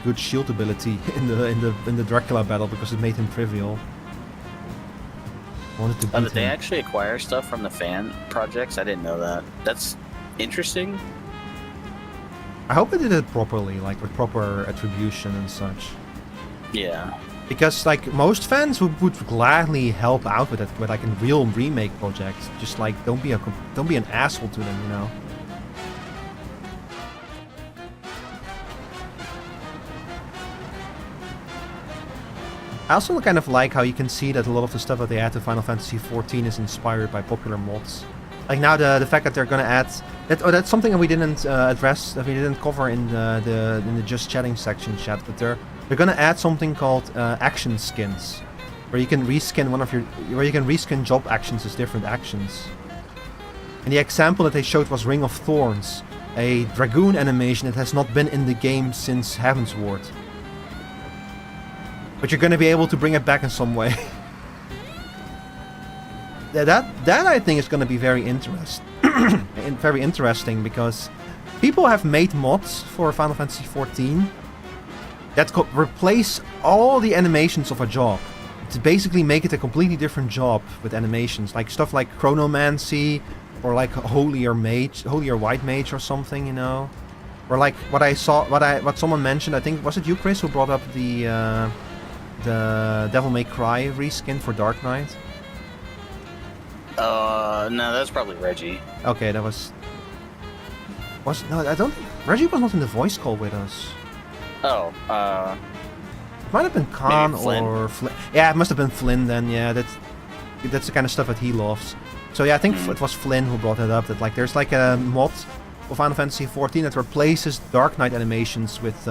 good shield ability in the Dracula battle because it made him trivial. I wanted to beat Did they him. actually acquire stuff from the fan projects? I didn't know that. That's interesting. I hope they did it properly, like with proper attribution and such. Yeah. Because like most fans would gladly help out with it, with like a real remake project. Just like don't be an asshole to them, you know. I also kind of like how you can see that a lot of the stuff that they add to Final Fantasy XIV is inspired by popular mods. Like now the fact that they're gonna add that's something that we didn't address, that we didn't cover in the just chatting section chat, but they're gonna add something called action skins, where you can reskin job actions as different actions. And the example that they showed was Ring of Thorns, a dragoon animation that has not been in the game since Heavensward. But you're gonna be able to bring it back in some way. That I think is gonna be very interesting because people have made mods for Final Fantasy XIV that could replace all the animations of a job to basically make it a completely different job with animations, like stuff like chronomancy or like holy or white mage or something, you know, or like what someone mentioned. I think was it you, Chris, who brought up the Devil May Cry reskin for Dark Knight? No, that's probably Reggie. Okay, that was no, I don't think Reggie was not in the voice call with us. Oh, It might have been Khan or Flynn. Yeah, it must have been Flynn then. Yeah, that's the kind of stuff that he loves. So yeah, I think it was Flynn who brought it up. That like there's like a mod for Final Fantasy XIV that replaces Dark Knight animations with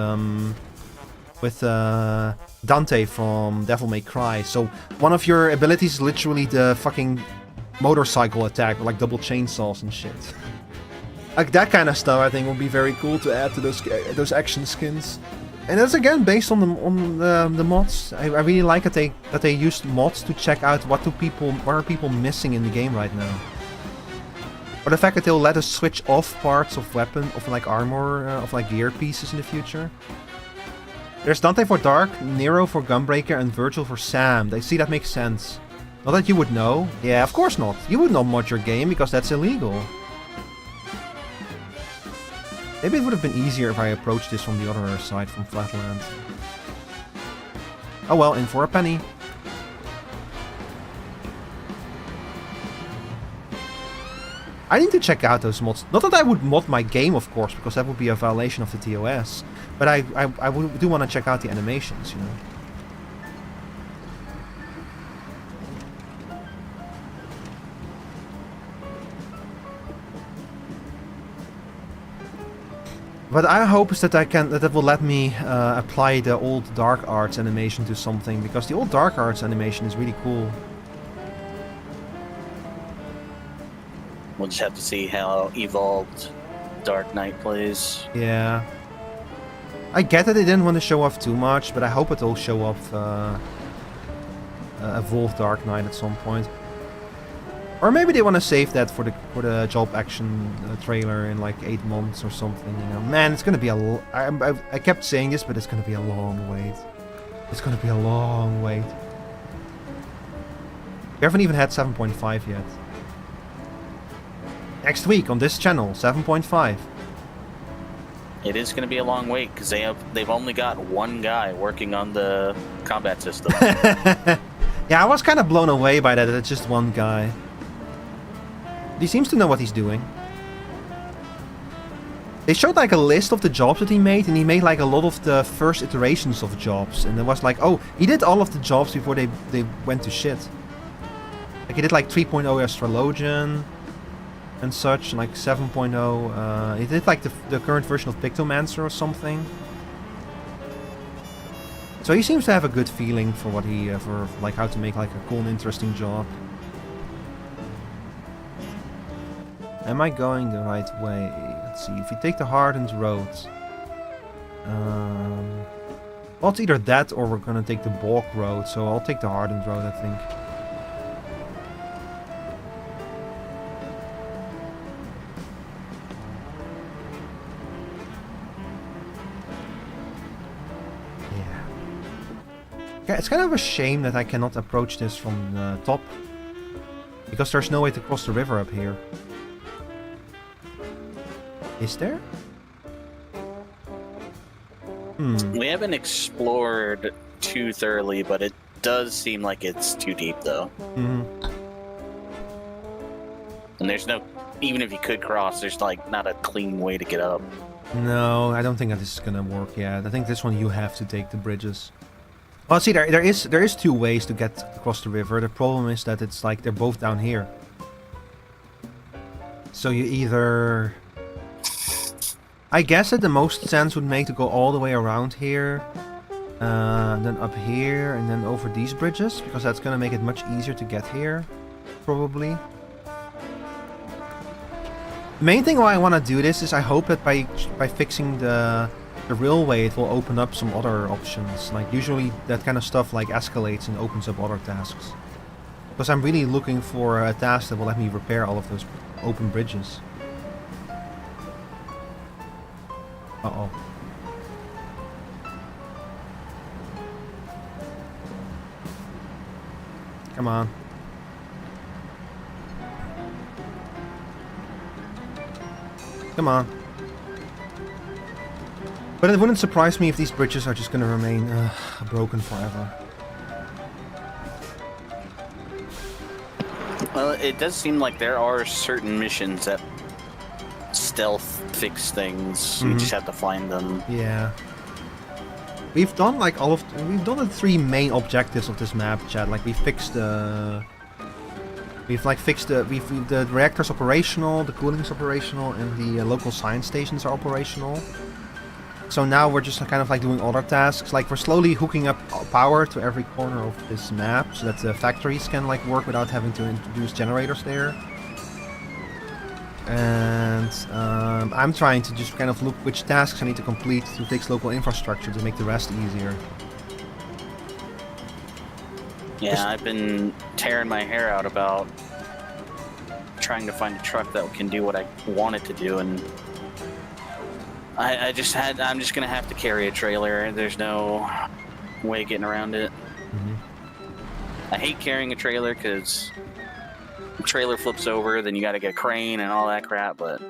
Dante from Devil May Cry. So one of your abilities is literally the fucking motorcycle attack with like double chainsaws and shit. Like that kind of stuff I think would be very cool to add to those action skins. And that's again based on the mods. I really like that they used mods to check out what are people missing in the game right now. Or the fact that they'll let us switch off parts of like armor, of like gear pieces in the future. There's Dante for Dark, Nero for Gunbreaker, and Virgil for Sam. They see that makes sense. Not that you would know. Yeah, of course not. You would not mod your game because that's illegal. Maybe it would have been easier if I approached this from the other side, from Flatland. Oh well, in for a penny. I need to check out those mods. Not that I would mod my game, of course, because that would be a violation of the TOS. But I do want to check out the animations, you know. But I hope is that that will let me apply the old Dark Arts animation to something, because the old Dark Arts animation is really cool. We'll just have to see how evolved Dark Knight plays. Yeah. I get that they didn't want to show off too much, but I hope it'll show off Evolved Dark Knight at some point. Or maybe they want to save that for the job action trailer in like 8 months or something, you know. Man, it's gonna be I kept saying this, but it's gonna be a long wait. It's gonna be a long wait. We haven't even had 7.5 yet. Next week on this channel, 7.5. It is going to be a long wait because they've only got one guy working on the combat system. Yeah, I was kind of blown away by that. It's just one guy. He seems to know what he's doing. They showed like a list of the jobs that he made, and he made like a lot of the first iterations of jobs. And it was like, oh, he did all of the jobs before they went to shit. Like he did like 3.0 Astrologian and such, and like 7.0. He did like the current version of Pictomancer or something. So he seems to have a good feeling for what for like how to make like a cool and interesting job. Am I going the right way? Let's see. If we take the Hardened Road, well, it's either that or we're gonna take the Balk Road. So I'll take the Hardened Road, I think. Yeah, it's kind of a shame that I cannot approach this from the top. Because there's no way to cross the river up here. Is there? We haven't explored too thoroughly, but it does seem like it's too deep, though. And there's no... Even if you could cross, there's, like, not a clean way to get up. No, I don't think that this is gonna work yet. I think this one you have to take the bridges. Well, see, there is two ways to get across the river. The problem is that it's like they're both down here. So you either... I guess that the most sense would make to go all the way around here, then up here, and then over these bridges, because that's gonna make it much easier to get here, probably. The main thing why I want to do this is I hope that by fixing the railway it will open up some other options. Like usually that kind of stuff like escalates and opens up other tasks. Because I'm really looking for a task that will let me repair all of those open bridges. Uh-oh. Come on. Come on. But it wouldn't surprise me if these bridges are just gonna remain broken forever. Well, it does seem like there are certain missions that stealth fix things. You just have to find them. Yeah. We've done like we've done the 3 main objectives of this map, Chad. Like we fixed the... the reactor's operational, the cooling is operational, and the local science stations are operational. So now we're just kind of like doing other tasks. Like we're slowly hooking up power to every corner of this map so that the factories can like work without having to introduce generators there. And I'm trying to just kind of look which tasks I need to complete to fix local infrastructure to make the rest easier. Yeah, I've been tearing my hair out about trying to find a truck that can do what I want it to do, and I'm just gonna have to carry a trailer. There's no way of getting around it. I hate carrying a trailer because the trailer flips over, then you gotta get a crane and all that crap, but...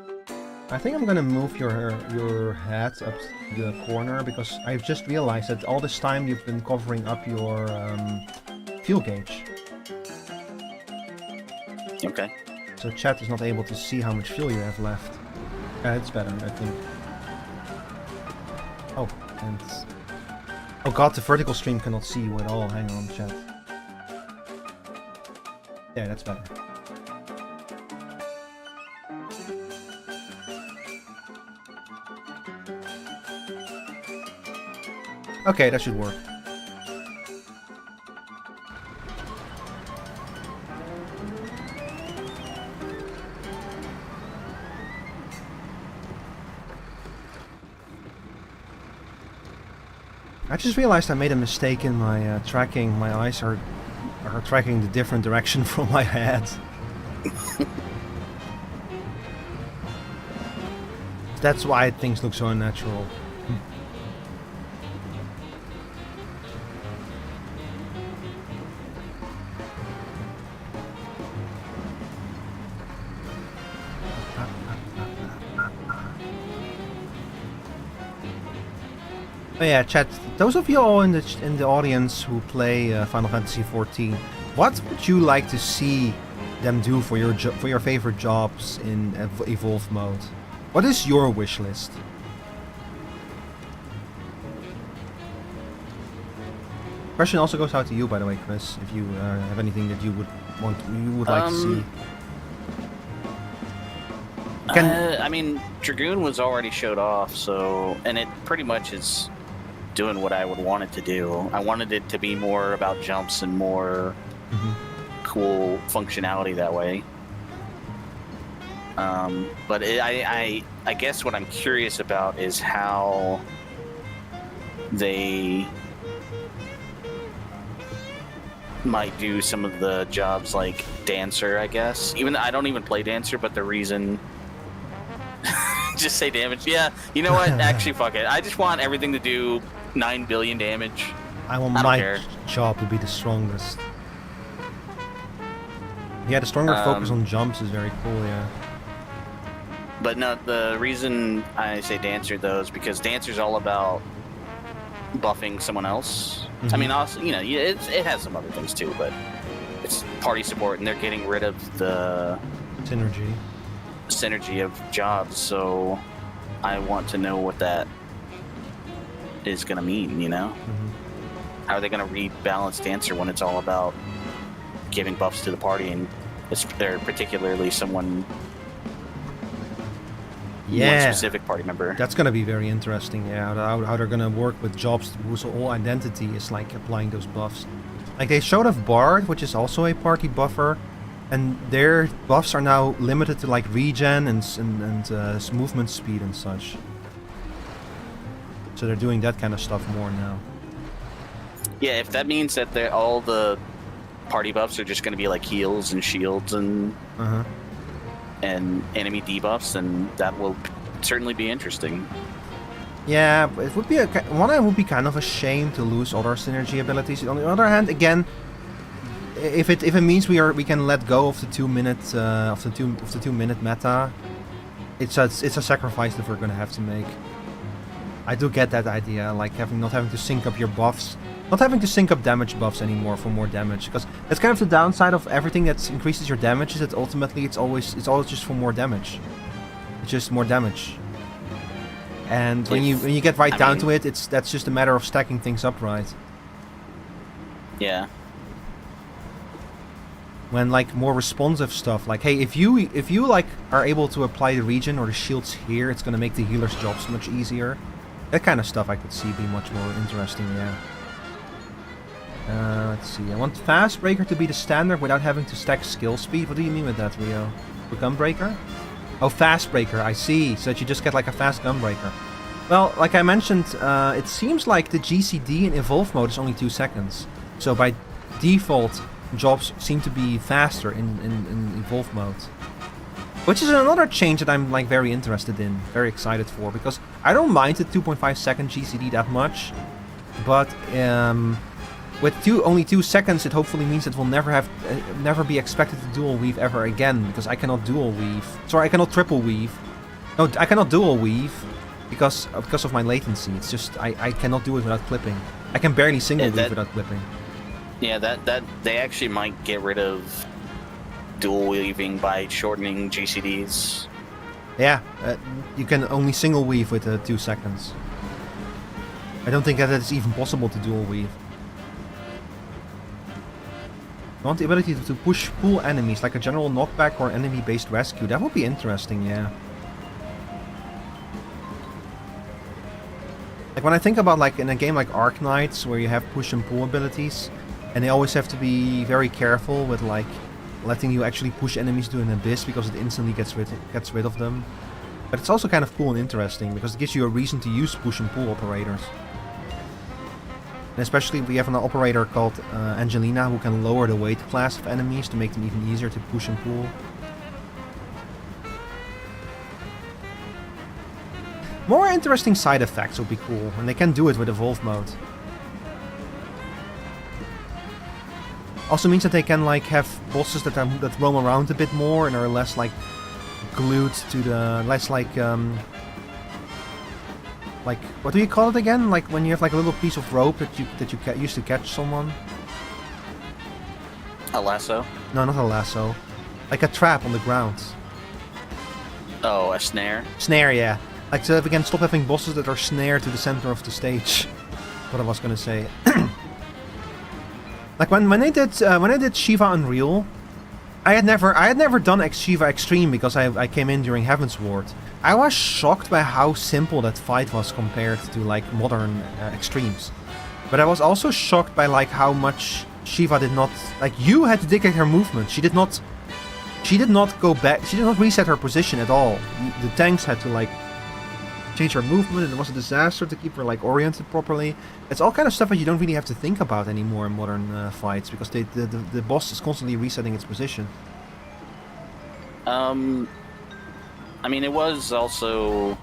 I think I'm gonna move your hat up to the corner because I've just realized that all this time you've been covering up your fuel gauge. Okay. So chat is not able to see how much fuel you have left. It's better, I think. Oh, and... Oh god, the vertical stream cannot see you at all. Hang on, chat. Yeah, that's better. Okay, that should work. I just realized I made a mistake in my tracking. My eyes are tracking the different direction from my head. That's why things look so unnatural. Oh yeah, chat. Those of you all in the audience who play Final Fantasy XIV, what would you like to see them do for your favorite jobs in Evolve mode? What is your wish list? Question also goes out to you, by the way, Chris. If you have anything that you would like to see. I mean, Dragoon was already showed off, so, and it pretty much is doing what I would want it to do. I wanted it to be more about jumps and more cool functionality that way. But I guess what I'm curious about is how they might do some of the jobs like Dancer, I guess. Even though I don't even play Dancer, but the reason... Just say damage. Yeah, you know what? Actually, fuck it. I just want everything to do 9 billion damage. I want I don't my care. job to be the strongest. Yeah, the stronger focus on jumps is very cool, yeah. But no, the reason I say Dancer though is because Dancer's all about buffing someone else. I mean, also, you know, it has some other things too, but it's party support, and they're getting rid of the synergy of jobs. So I want to know what that is going to mean. You know, how are they going to rebalance Dancer when it's all about giving buffs to the party, and they're particularly someone. Yeah, one specific party member. That's gonna be very interesting. Yeah, how they're gonna work with jobs whose whole identity is like applying those buffs. Like they showed off Bard, which is also a party buffer, and their buffs are now limited to like regen and movement speed and such. So they're doing that kind of stuff more now. Yeah, if that means that all the party buffs are just going to be like heals and shields and enemy debuffs, then that will certainly be interesting. Yeah, it would be it would be kind of a shame to lose other synergy abilities. On the other hand, again, if it means we can let go of the 2 minute of the 2 minute meta, it's a sacrifice that we're gonna have to make. I do get that idea, like not having to sync up your buffs, not having to sync up damage buffs anymore for more damage, because that's kind of the downside of everything that increases your damage, is that ultimately it's always just for more damage. It's just more damage. And when you get right down to it, that's just a matter of stacking things up right. Yeah. When like more responsive stuff, like hey, if you like are able to apply the regen or the shields here, it's gonna make the healer's jobs much easier. That kind of stuff I could see be much more interesting, yeah. Let's see, I want Fast Breaker to be the standard without having to stack skill speed. What do you mean with that, Rio? For Gunbreaker? Oh, Fast Breaker, I see. So that you just get like a fast Gunbreaker. Well, like I mentioned, it seems like the GCD in Evolve mode is only 2 seconds. So by default, jobs seem to be faster in Evolve mode. Which is another change that I'm like very interested in, very excited for, because I don't mind the 2.5 second GCD that much, but with only 2 seconds, it hopefully means that we'll never be expected to dual weave ever again, because I cannot dual weave. Sorry, I cannot triple weave. No, I cannot dual weave because of my latency. It's just I cannot do it without clipping. I can barely single weave without clipping. Yeah, that they actually might get rid of dual weaving by shortening GCDs. Yeah, you can only single weave with 2 seconds. I don't think that it's even possible to dual weave. I want the ability to pull enemies, like a general knockback or enemy-based rescue. That would be interesting, yeah. Like when I think about like in a game like Arknights, where you have push and pull abilities, and they always have to be very careful with like letting you actually push enemies to an abyss because it instantly gets rid of them. But it's also kind of cool and interesting because it gives you a reason to use push and pull operators. And especially we have an operator called Angelina who can lower the weight class of enemies to make them even easier to push and pull. More interesting side effects would be cool, and they can do it with Evolve mode. Also means that they can like have bosses that roam around a bit more and are less like glued to the like what do you call it again? Like when you have like a little piece of rope that you use to catch someone. A lasso? No, not a lasso. Like a trap on the ground. Oh, a snare? Snare, yeah. Like so we can stop having bosses that are snared to the center of the stage. What I was gonna say. Like when I did Shiva Unreal, I had never done Shiva Extreme because I came in during Heaven's Ward. I was shocked by how simple that fight was compared to like modern extremes. But I was also shocked by like how much Shiva did not like. You had to dictate her movement. She did not go back. She did not reset her position at all. The tanks had to like change her movement, and it was a disaster to keep her like oriented properly. It's all kind of stuff that you don't really have to think about anymore in modern fights because the boss is constantly resetting its position. I mean, it was also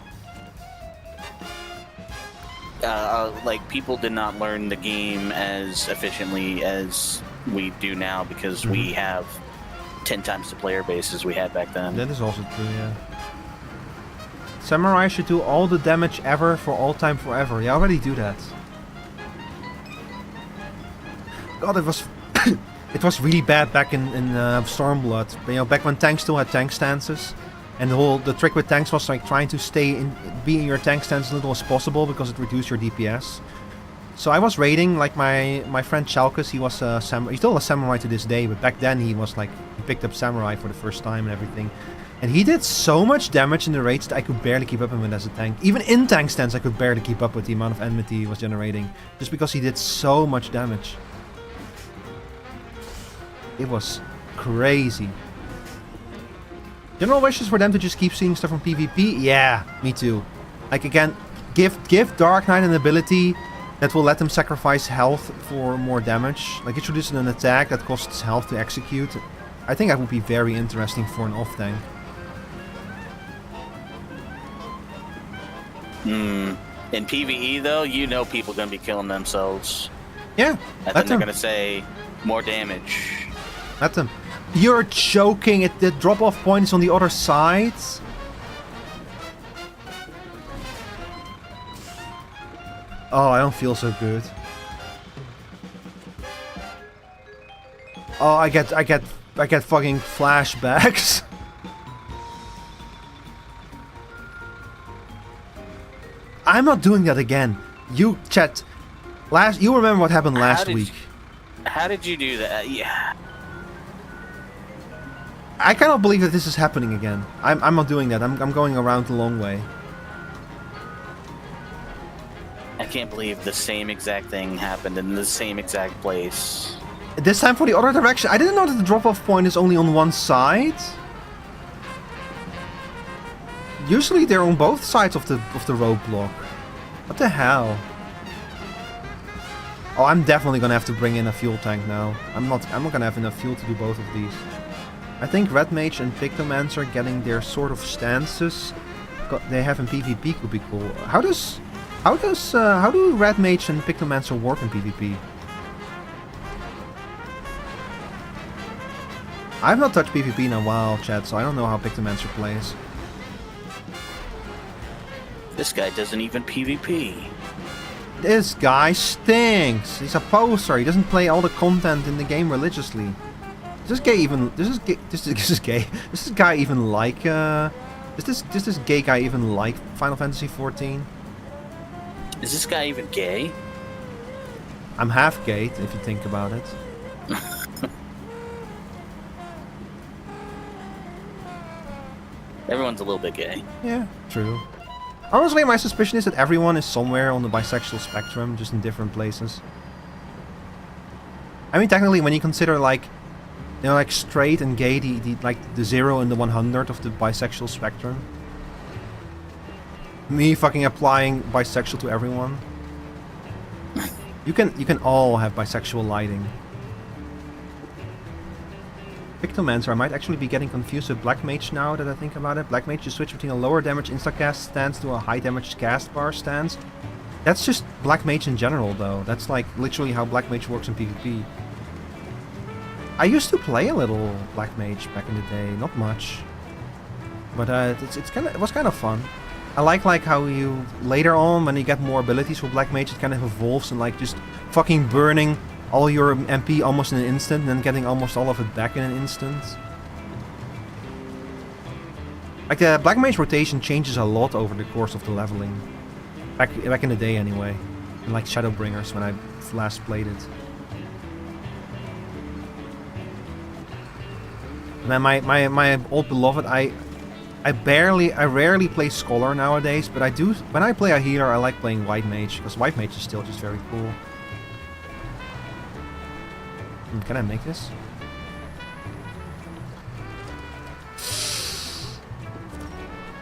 like people did not learn the game as efficiently as we do now because we have 10 times the player base as we had back then. That is also true, yeah. Samurai should do all the damage ever for all time forever. Yeah, I already do that. God, it was it was really bad back in Stormblood. You know, back when tanks still had tank stances, and the trick with tanks was like trying to be in your tank stance as little as possible because it reduced your DPS. So I was raiding like my friend Chalkus. He was a samurai. He's still a samurai to this day, but back then he was like he picked up samurai for the first time and everything. And he did so much damage in the raids that I could barely keep up with him as a tank. Even in tank stance, I could barely keep up with the amount of enmity he was generating, just because he did so much damage. It was crazy. General wishes for them to just keep seeing stuff from PvP? Yeah, me too. Like again, give Dark Knight an ability that will let them sacrifice health for more damage. Like introduce an attack that costs health to execute. I think that would be very interesting for an off tank. In PvE though, you know people are gonna be killing themselves. Yeah. And then they're gonna say more damage. Let them. You're joking. The drop-off point is on the other side. Oh, I don't feel so good. Oh, I get fucking flashbacks. I'm not doing that again. You, chat. You remember what happened last week? How did you do that? Yeah. I cannot believe that this is happening again. I'm not doing that. I'm going around the long way. I can't believe the same exact thing happened in the same exact place. This time for the other direction. I didn't know that the drop-off point is only on one side. Usually they're on both sides of the roadblock. What the hell? Oh, I'm definitely gonna have to bring in a fuel tank now. I'm not gonna have enough fuel to do both of these. I think Red Mage and Pictomancer getting their sort of stances they have in PvP could be cool. How do Red Mage and Pictomancer work in PvP? I've not touched PvP in a while, chat, so I don't know how Pictomancer plays. This guy doesn't even PvP. This guy stinks. He's a poser. He doesn't play all the content in the game religiously. Does this guy even like does this gay guy even like Final Fantasy 14? Is this guy even gay? I'm half gay if you think about it. Everyone's a little bit gay. Yeah, true. Honestly, my suspicion is that everyone is somewhere on the bisexual spectrum, just in different places. I mean, technically, when you consider like, you know, like straight and gay, like the 0 and the 100 of the bisexual spectrum. Me fucking applying bisexual to everyone. You can all have bisexual lighting. Pictomancer, I might actually be getting confused with Black Mage now that I think about it. Black Mage, you switch between a lower damage instacast stance to a high damage cast bar stance. That's just Black Mage in general though. That's like literally how Black Mage works in PvP. I used to play a little Black Mage back in the day, not much. But it was kind of fun. I like how you, later on when you get more abilities for Black Mage, it kind of evolves and like just fucking burning all your MP almost in an instant, and then getting almost all of it back in an instant. Like the Black Mage rotation changes a lot over the course of the leveling. Back in the day anyway. And like Shadowbringers when I last played it. Man, my old beloved, I rarely play Scholar nowadays, but I do, when I play a healer I like playing White Mage, because White Mage is still just very cool. Can I make this?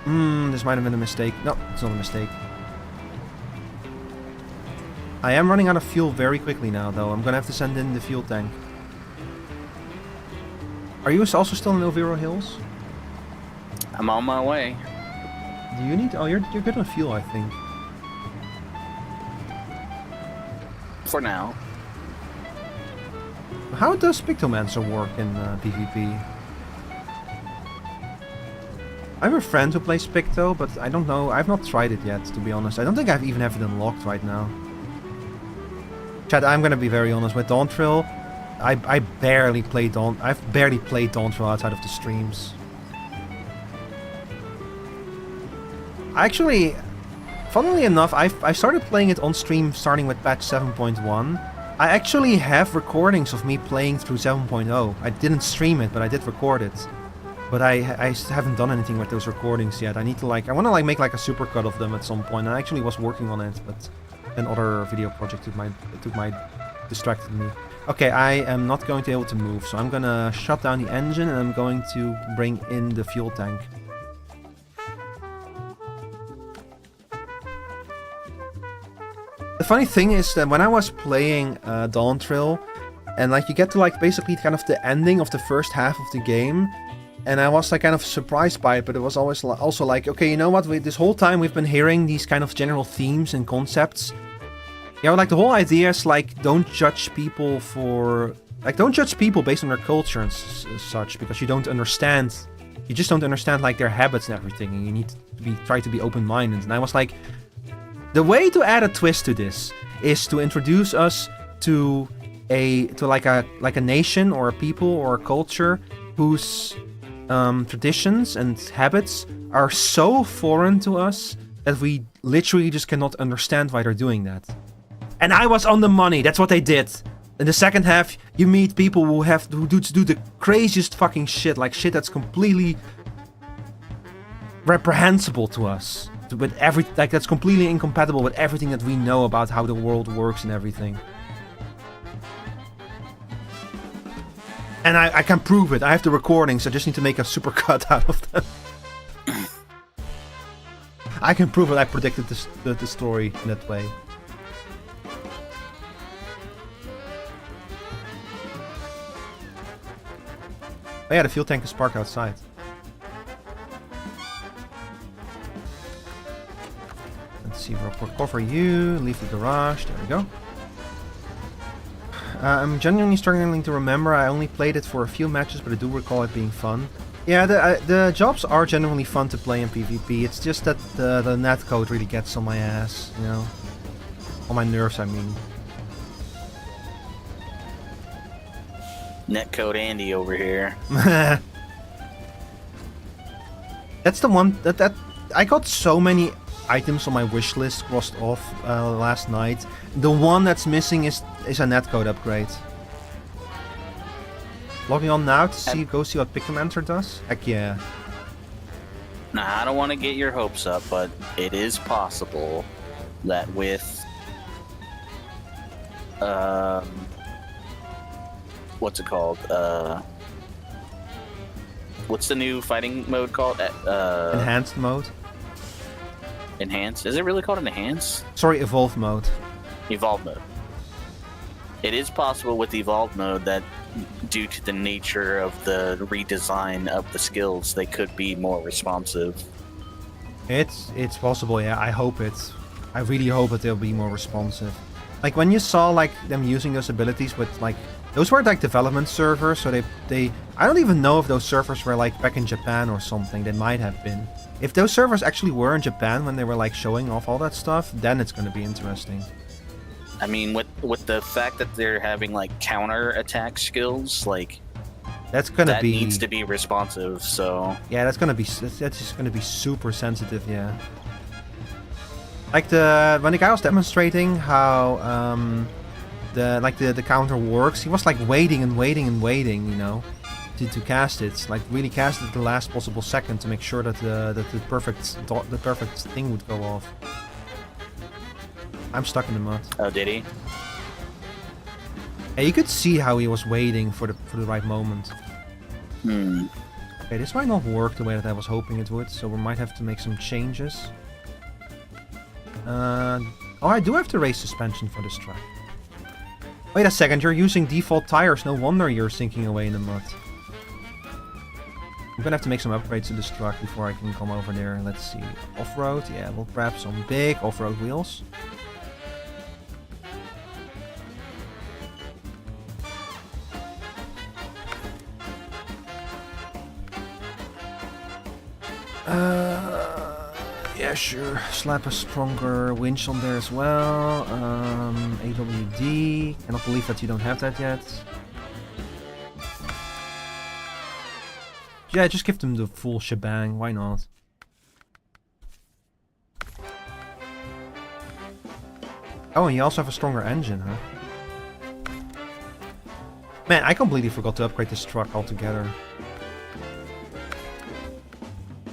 This might have been a mistake. No, it's not a mistake. I am running out of fuel very quickly now, though. I'm gonna have to send in the fuel tank. Are you also still in Elvira Hills? I'm on my way. Do you need... Oh, you're good on fuel, I think. For now. How does Pictomancer work in PvP? I have a friend who plays Picto, but I don't know. I've not tried it yet, to be honest. I don't think I've even have it unlocked right now. Chat, I'm gonna be very honest with Dawntrail. I've barely played Dawntrail outside of the streams. Actually, funnily enough, I started playing it on stream starting with patch 7.1. I actually have recordings of me playing through 7.0. I didn't stream it, but I did record it. But I haven't done anything with those recordings yet. I need to I want to make a supercut of them at some point. I actually was working on it, but another video project distracted me. Okay, I am not going to be able to move, so I'm gonna shut down the engine and I'm going to bring in the fuel tank. The funny thing is that when I was playing Dawntrail, and you get to basically kind of the ending of the first half of the game, and I was kind of surprised by it, but it was always also okay, you know what? This whole time we've been hearing these kind of general themes and concepts. You know, the whole idea is don't judge people for don't judge people based on their culture and such, because you don't understand. You just don't understand their habits and everything, and you need to try to be open-minded. And I was like, the way to add a twist to this is to introduce us to a nation or a people or a culture whose traditions and habits are so foreign to us that we literally just cannot understand why they're doing that. And I was on the money. That's what they did. In the second half, you meet people who do the craziest fucking shit, shit that's completely reprehensible to us. With that's completely incompatible with everything that we know about how the world works and everything. And I can prove it. I have the recordings. I just need to make a supercut out of them. I can prove it. I predicted the story in that way. Oh yeah, the fuel tank is parked outside. Let's see, we'll cover you, leave the garage, there we go. I'm genuinely struggling to remember. I only played it for a few matches, but I do recall it being fun. Yeah, the jobs are genuinely fun to play in PvP. It's just that the netcode really gets on my ass, you know. On my nerves, I mean. Netcode Andy over here. That's the one that I got so many items on my wish list crossed off last night. The one that's missing is a netcode upgrade. Logging on now to go see what Pictomancer does? Heck yeah. Nah, I don't want to get your hopes up, but it is possible that with what's it called? What's the new fighting mode called? Enhanced mode. Enhanced? Is it really called an enhanced? Sorry, evolve mode. Evolve mode. It is possible with evolve mode that due to the nature of the redesign of the skills, they could be more responsive. It's possible, yeah. I really hope that they'll be more responsive. When you saw them using those abilities with those were development servers, so they I don't even know if those servers were back in Japan or something. They might have been. If those servers actually were in Japan when they were showing off all that stuff, then it's going to be interesting. I mean, with the fact that they're having counter attack skills, that's gonna that be needs to be responsive. So yeah, that's just gonna be super sensitive. Yeah. When the guy was demonstrating how the counter works, he was waiting and waiting and waiting, you know, to cast it. Really cast it at the last possible second to make sure that the perfect thing would go off. I'm stuck in the mud. Oh, did he? Yeah, you could see how he was waiting for the right moment. Okay, this might not work the way that I was hoping it would, so we might have to make some changes. Oh, I do have to raise suspension for this track. Wait a second, you're using default tires. No wonder you're sinking away in the mud. I'm gonna have to make some upgrades to this truck before I can come over there. Let's see. Off-road, yeah, we'll grab some big off-road wheels. Yeah, sure. Slap a stronger winch on there as well. AWD. Cannot believe that you don't have that yet. Yeah, just give them the full shebang. Why not? Oh, and you also have a stronger engine, huh? Man, I completely forgot to upgrade this truck altogether.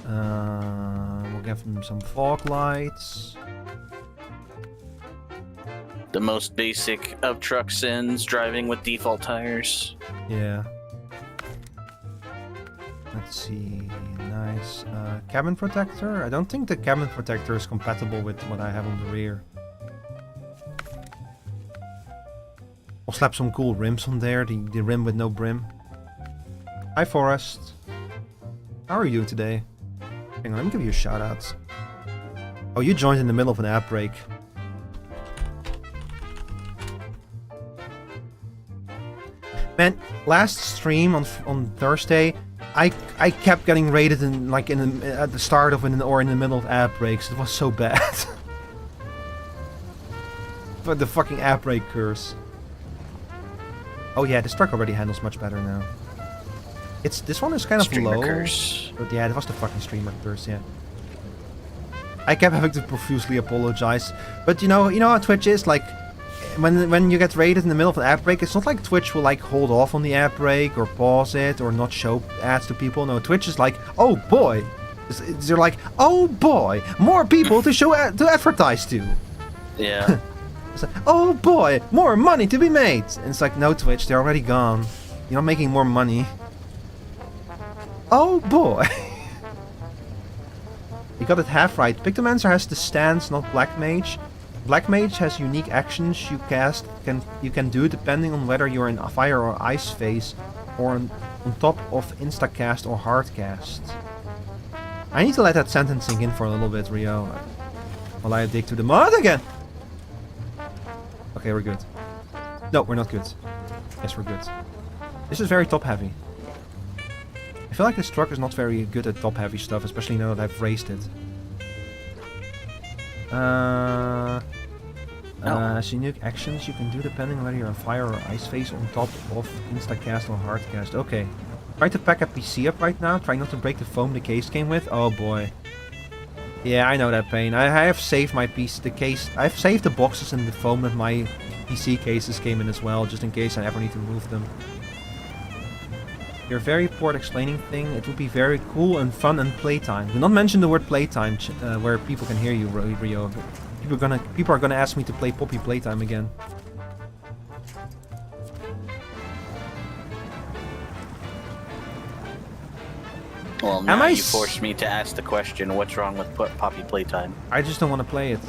We'll give them some fog lights. The most basic of truck sins, driving with default tires. Yeah. Let's see. Nice. Cabin protector? I don't think the cabin protector is compatible with what I have on the rear. I'll slap some cool rims on there, the rim with no brim. Hi Forrest. How are you today? Hang on, let me give you a shout out. Oh, you joined in the middle of an app break. Man, last stream on Thursday, I kept getting raided in at the start of or in the middle of app breaks. It was so bad. But the fucking app break curse. Oh yeah, this truck already handles much better now. This one is kind of Streamer low. curse. But yeah, it was the fucking streamer curse, yeah. I kept having to profusely apologize. But you know how Twitch is, like when you get raided in the middle of an ad break, it's not like Twitch will like hold off on the ad break or pause it or not show ads to people. No, Twitch is like, oh boy. They're like, oh boy, more people to show to advertise to. Yeah. It's like, oh boy, more money to be made. And it's like, no Twitch, they're already gone. You're not making more money. Oh boy. You got it half right. Pictomancer has the stance, not Black Mage. Black Mage has unique actions you can do depending on whether you're in a fire or ice phase or on top of instacast or hardcast. I need to let that sentence sink in for a little bit, Rio. While I dig to the mod again. Okay, we're good. No, we're not good. Yes, we're good. This is very top-heavy. I feel like this truck is not very good at top-heavy stuff, especially now that I've raced it. Unique actions you can do depending on whether you're on fire or ice phase on top of instacast or hardcast. Okay. Try to pack a PC up right now. Try not to break the foam the case came with. Oh boy. Yeah, I know that pain. I have saved my piece, the case. I've saved the boxes and the foam that my PC cases came in as well, just in case I ever need to move them. You're very poor at explaining things. It would be very cool and fun and playtime. Do not mention the word playtime, where people can hear you, Rio. People are gonna ask me to play Poppy Playtime again. Well, now you forced me to ask the question, what's wrong with Poppy Playtime? I just don't want to play it.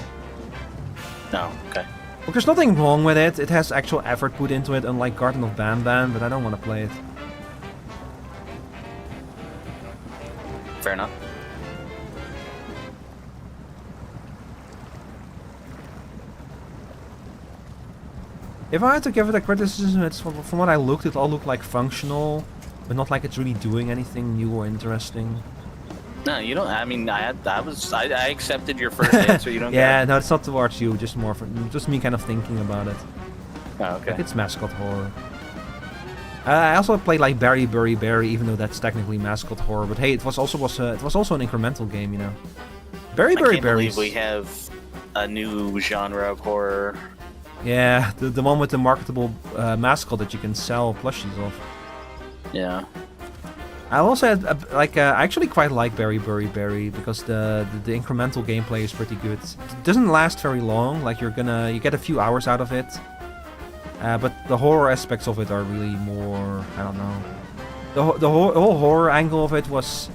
No, okay. Well, there's nothing wrong with it. It has actual effort put into it, unlike Garden of Bam Bam, but I don't want to play it. Fair enough. If I had to give it a criticism, it's from what I looked, it all looked like functional, but not like it's really doing anything new or interesting. No, you don't. I mean, I accepted your first answer. You don't. Yeah, no, it's not towards you. Just more for just me, kind of thinking about it. Oh, okay. Like it's mascot horror. I also played like Barry, even though that's technically mascot horror. But hey, it was also an incremental game, you know. Barry. I can't believe we have a new genre of horror. Yeah, the one with the marketable mascot that you can sell plushies of. Yeah. I also had, I actually quite like Barry because the incremental gameplay is pretty good. It doesn't last very long, like you get a few hours out of it. But the horror aspects of it are really more, I don't know. The whole horror angle of it was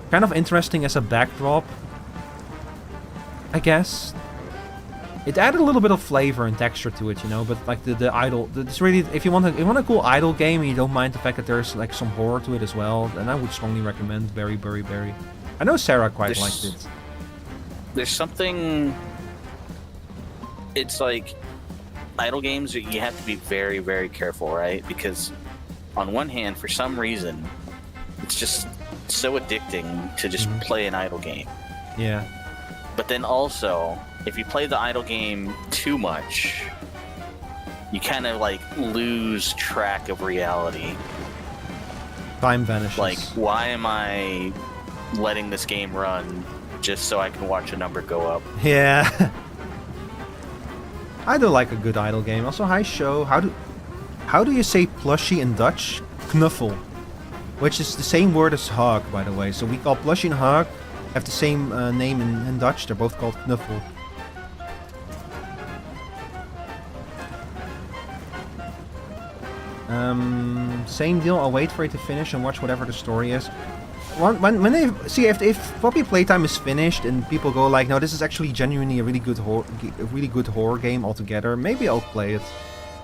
kind of interesting as a backdrop, I guess. It added a little bit of flavor and texture to it, you know, but like the idle, it's really, if you want a cool idle game and you don't mind the fact that there's like some horror to it as well, then I would strongly recommend Barry. I know Sarah quite liked it. There's something, it's like idle games, you have to be very, very careful, right? Because on one hand, for some reason, it's just so addicting to just play an idle game. Yeah. But then also, if you play the idle game too much, you kind of like lose track of reality. Time vanishes. Like, why am I letting this game run just so I can watch a number go up? Yeah. I do like a good idle game. Also, hi show. How do you say plushie in Dutch? Knuffel. Which is the same word as hug, by the way. So we call plushie and hug have the same name in Dutch. They're both called knuffel. Same deal. I'll wait for it to finish and watch whatever the story is. When they see if Poppy Playtime is finished and people go like, no, this is actually genuinely a really good horror game altogether, maybe I'll play it.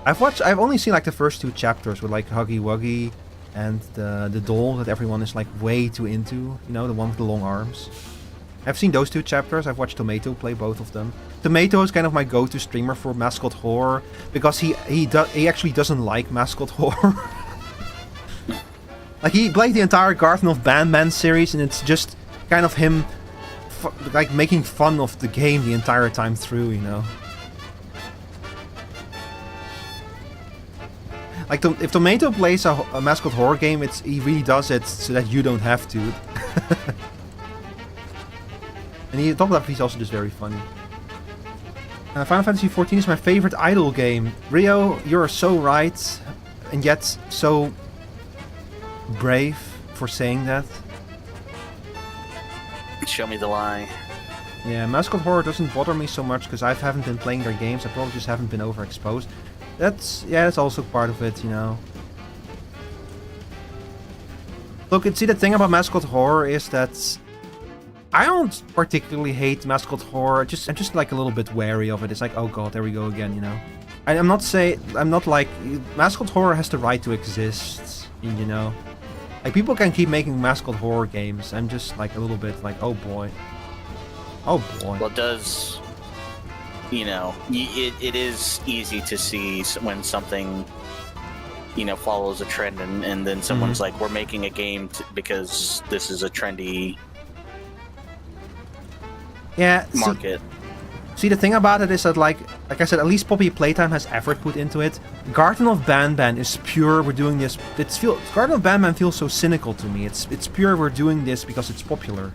I've only seen like the first 2 chapters with like Huggy Wuggy and the doll that everyone is like way too into, you know, the one with the long arms. I've seen those 2 chapters. I've watched Tomato play both of them. Tomato is kind of my go-to streamer for mascot horror because he actually doesn't like mascot horror. Like, he played the entire Garden of Banban series, and it's just kind of him like making fun of the game the entire time through, you know. Like, if Tomato plays a mascot horror game, he really does it so that you don't have to. And on top of that, he's also just very funny. Final Fantasy XIV is my favorite idle game. Rio, you're so right, and yet so brave for saying that. Show me the lie. Yeah, mascot horror doesn't bother me so much because I haven't been playing their games. I probably just haven't been overexposed. That's also part of it, you know. Look, see, the thing about mascot horror is that I don't particularly hate mascot horror. I'm just like a little bit wary of it. It's like, oh god, there we go again, you know. I'm not like mascot horror has the right to exist, you know. Like, people can keep making mascot horror games. I'm just like a little bit like, oh boy. Oh boy. Well, it does, you know, it is easy to see when something, you know, follows a trend and then someone's like, we're making a game because this is a trendy market. See, the thing about it is that, like I said, at least Poppy Playtime has effort put into it. Garden of Banban is pure, we're doing this. Garden of Banban feels so cynical to me. It's pure, we're doing this because it's popular.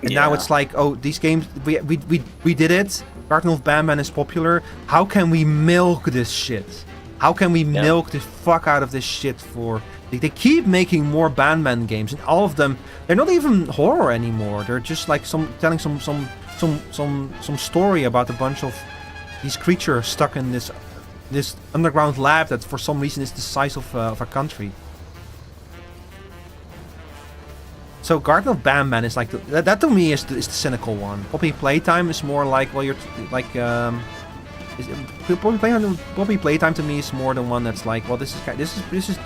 And now it's like, oh, these games, we did it. Garden of Banban is popular. How can we milk this shit? How can we milk the fuck out of this shit for... They keep making more Banban games, and all of them, they're not even horror anymore. They're just like telling some story about a bunch of these creatures stuck in this underground lab that for some reason is the size of a country. So Garden of Banban is like that to me is the cynical one. Poppy Playtime is more like, well, you're like Poppy Playtime to me is more the one that's like, well, this is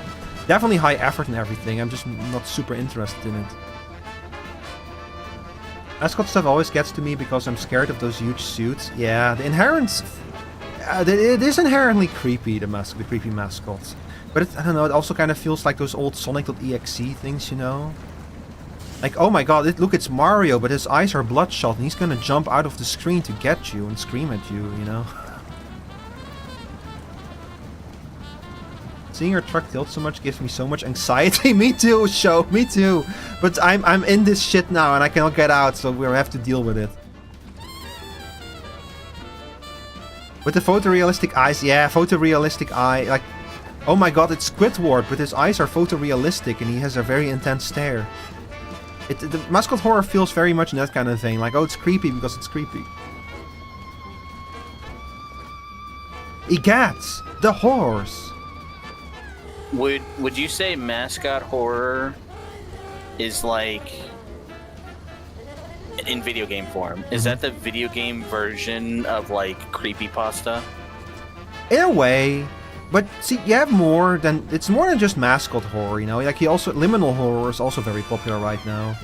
definitely high effort and everything. I'm just not super interested in it. Mascot stuff always gets to me because I'm scared of those huge suits. Yeah, the inherent... it is inherently creepy, the creepy mascots. But I don't know, it also kind of feels like those old Sonic.exe things, you know? Like, oh my god, look, it's Mario, but his eyes are bloodshot and he's gonna jump out of the screen to get you and scream at you, you know? Seeing your truck tilt so much gives me so much anxiety. Me too, show, me too. But I'm in this shit now and I cannot get out, so we'll have to deal with it. With the photorealistic eyes, yeah, photorealistic eye, like, oh my god, it's Squidward, but his eyes are photorealistic and he has a very intense stare. The mascot horror feels very much in that kind of vein, like, oh, it's creepy because it's creepy. Egats, the horrors. Would you say mascot horror is like in video game form? Is that the video game version of like creepypasta? In a way, but see, you have more than it's more than just mascot horror, you know. Like liminal horror is also very popular right now.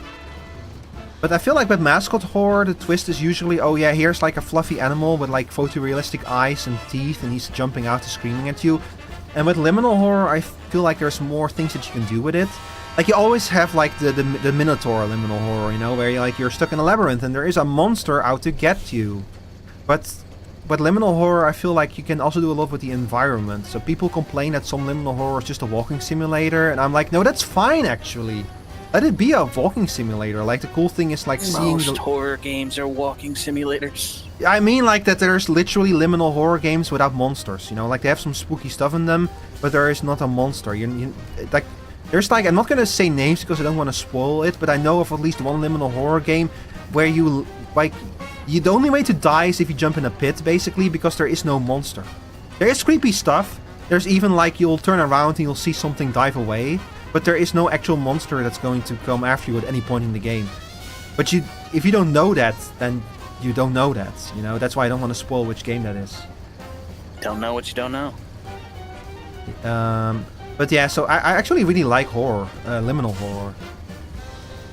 But I feel like with mascot horror, the twist is usually, oh yeah, here's like a fluffy animal with like photorealistic eyes and teeth, and he's jumping out and screaming at you. And with liminal horror, I feel like there's more things that you can do with it. Like, you always have, like, the Minotaur liminal horror, you know, where you're stuck in a labyrinth and there is a monster out to get you. But liminal horror, I feel like you can also do a lot with the environment. So people complain that some liminal horror is just a walking simulator, and I'm like, no, that's fine, actually. Let it be a walking simulator. Like, the cool thing is, like, seeing Most horror games are walking simulators. I mean, like, that there's literally liminal horror games without monsters, you know? Like, they have some spooky stuff in them, but there is not a monster. Like, there's, like, I'm not gonna say names because I don't want to spoil it, but I know of at least one liminal horror game where you, like, the only way to die is if you jump in a pit, basically, because there is no monster. There is creepy stuff. There's even, like, you'll turn around and you'll see something dive away, but there is no actual monster that's going to come after you at any point in the game. But if you don't know that, then you don't know that, you know? That's why I don't want to spoil which game that is. Don't know what you don't know. But yeah, so I actually really like horror, liminal horror.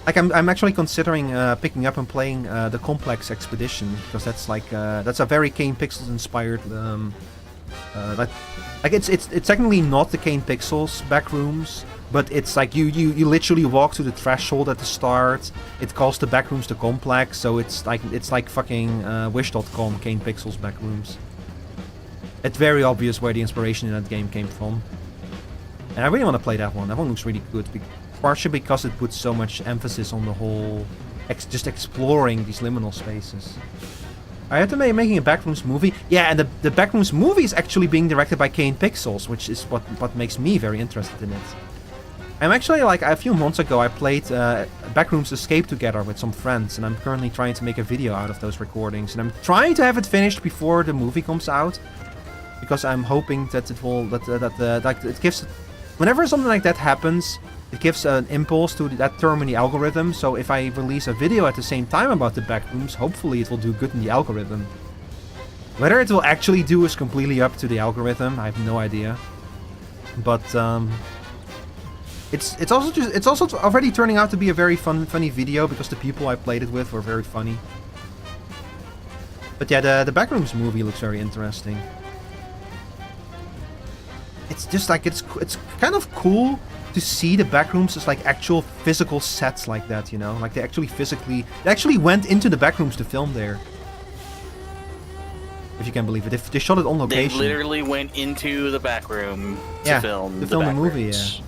Like, I'm actually considering picking up and playing the Complex Expedition, because that's like that's a very Kane Pixels inspired. Like it's technically not the Kane Pixels backrooms, but it's like you literally walk through the threshold at the start. It calls the backrooms the Complex, so it's like fucking Wish.com Kane Pixels backrooms. It's very obvious where the inspiration in that game came from. And I really want to play that one. That one looks really good. Partially because it puts so much emphasis on the whole... just exploring these liminal spaces. I had to making a Backrooms movie. Yeah, and the Backrooms movie is actually being directed by Kane Pixels, which is what makes me very interested in it. I'm actually, like, a few months ago I played Backrooms Escape together with some friends, and I'm currently trying to make a video out of those recordings. And I'm trying to have it finished before the movie comes out, because I'm hoping that it will... like, it gives... Whenever something like that happens, it gives an impulse to that term in the algorithm, so if I release a video at the same time about the backrooms, hopefully it will do good in the algorithm. Whether it will actually do is completely up to the algorithm, I have no idea. But it's also already turning out to be a very funny video, because the people I played it with were very funny. But yeah, the Backrooms movie looks very interesting. It's just like, it's kind of cool to see the backrooms as like actual physical sets like that, you know? Like they actually went into the backrooms to film there. If you can believe it. They shot it on location. They literally went into the back room to film the movie, yeah.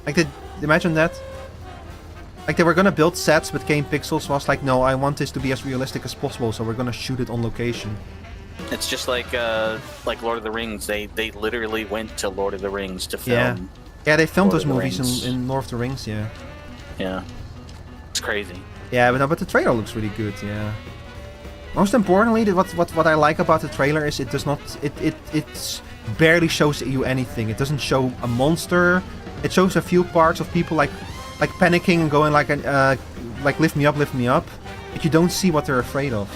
Like, imagine that. Like, they were gonna build sets, but Kane Pixels was like, no, I want this to be as realistic as possible, so we're gonna shoot it on location. It's just like Lord of the Rings. They literally went to Lord of the Rings to film. Yeah, they filmed those movies in Lord of the Rings, yeah. Yeah. It's crazy. Yeah, but the trailer looks really good, yeah. Most importantly, what I like about the trailer is it does not... It barely shows you anything. It doesn't show a monster. It shows a few parts of people like panicking and going like lift me up, but you don't see what they're afraid of.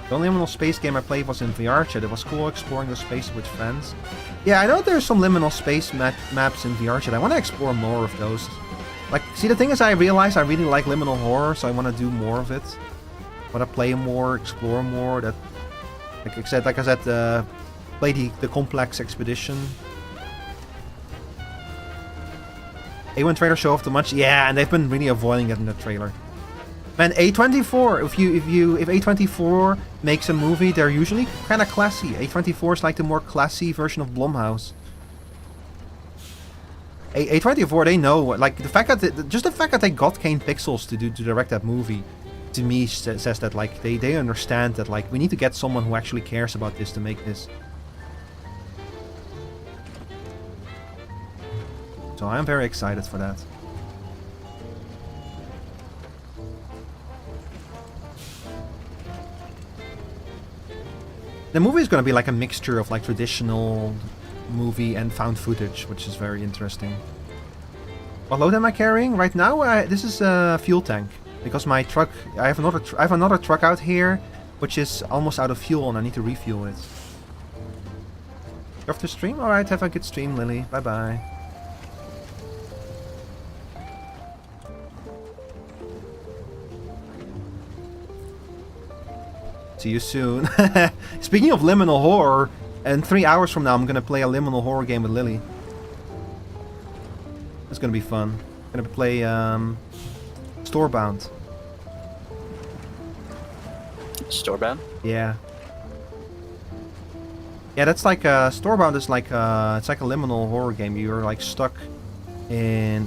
The only liminal space game I played was in VR chat. It was cool exploring the space with friends. Yeah, I know there's some liminal space maps in VR chat. I want to explore more of those. Like, see, the thing is, I realize I really like liminal horror, so I want to do more of it. I want to play more, explore more. That, like I said, play the Complex Expedition. A1 trailer show off too much? Yeah, and they've been really avoiding it in the trailer. Man, A24, if A24 makes a movie, they're usually kind of classy. A24 is like the more classy version of Blumhouse. A24, they know, like, the fact that just the fact that they got Kane Pixels to direct that movie, to me says that, like, they understand that, like, we need to get someone who actually cares about this to make this. So I'm very excited for that. The movie is going to be like a mixture of like traditional movie and found footage, which is very interesting. What load am I carrying right now? This is a fuel tank, because my truck. I have another truck out here, which is almost out of fuel, and I need to refuel it. You off the stream? All right, have a good stream, Lily. Bye bye. See you soon. Speaking of liminal horror, And 3 hours from now, I'm gonna play a liminal horror game with Lily. It's gonna be fun. I'm gonna play Storebound. Storebound? Yeah. Yeah, that's like Storebound is like it's like a liminal horror game. You're like stuck in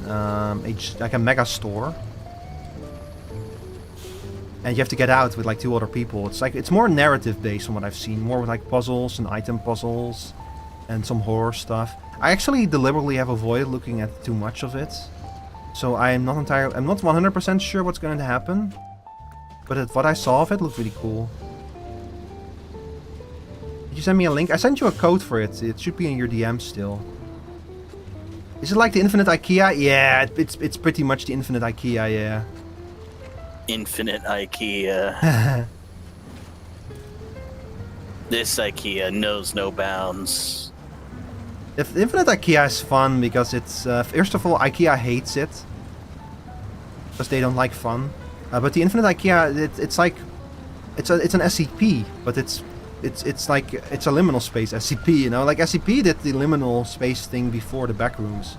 like a mega store, and you have to get out with like 2 other people. It's more narrative based from what I've seen, more with like puzzles and item puzzles, and some horror stuff. I actually deliberately have avoided looking at too much of it, so I'm not 100% sure what's going to happen. But what I saw of it looked really cool. Did you send me a link? I sent you a code for it. It should be in your DM still. Is it like the Infinite IKEA? Yeah, it's pretty much the Infinite IKEA, yeah. Infinite IKEA. This IKEA knows no bounds. If Infinite IKEA is fun because it's first of all, IKEA hates it because they don't like fun. But the Infinite IKEA, it's like it's an SCP, but it's like it's a liminal space SCP. You know, like SCP did the liminal space thing before the backrooms.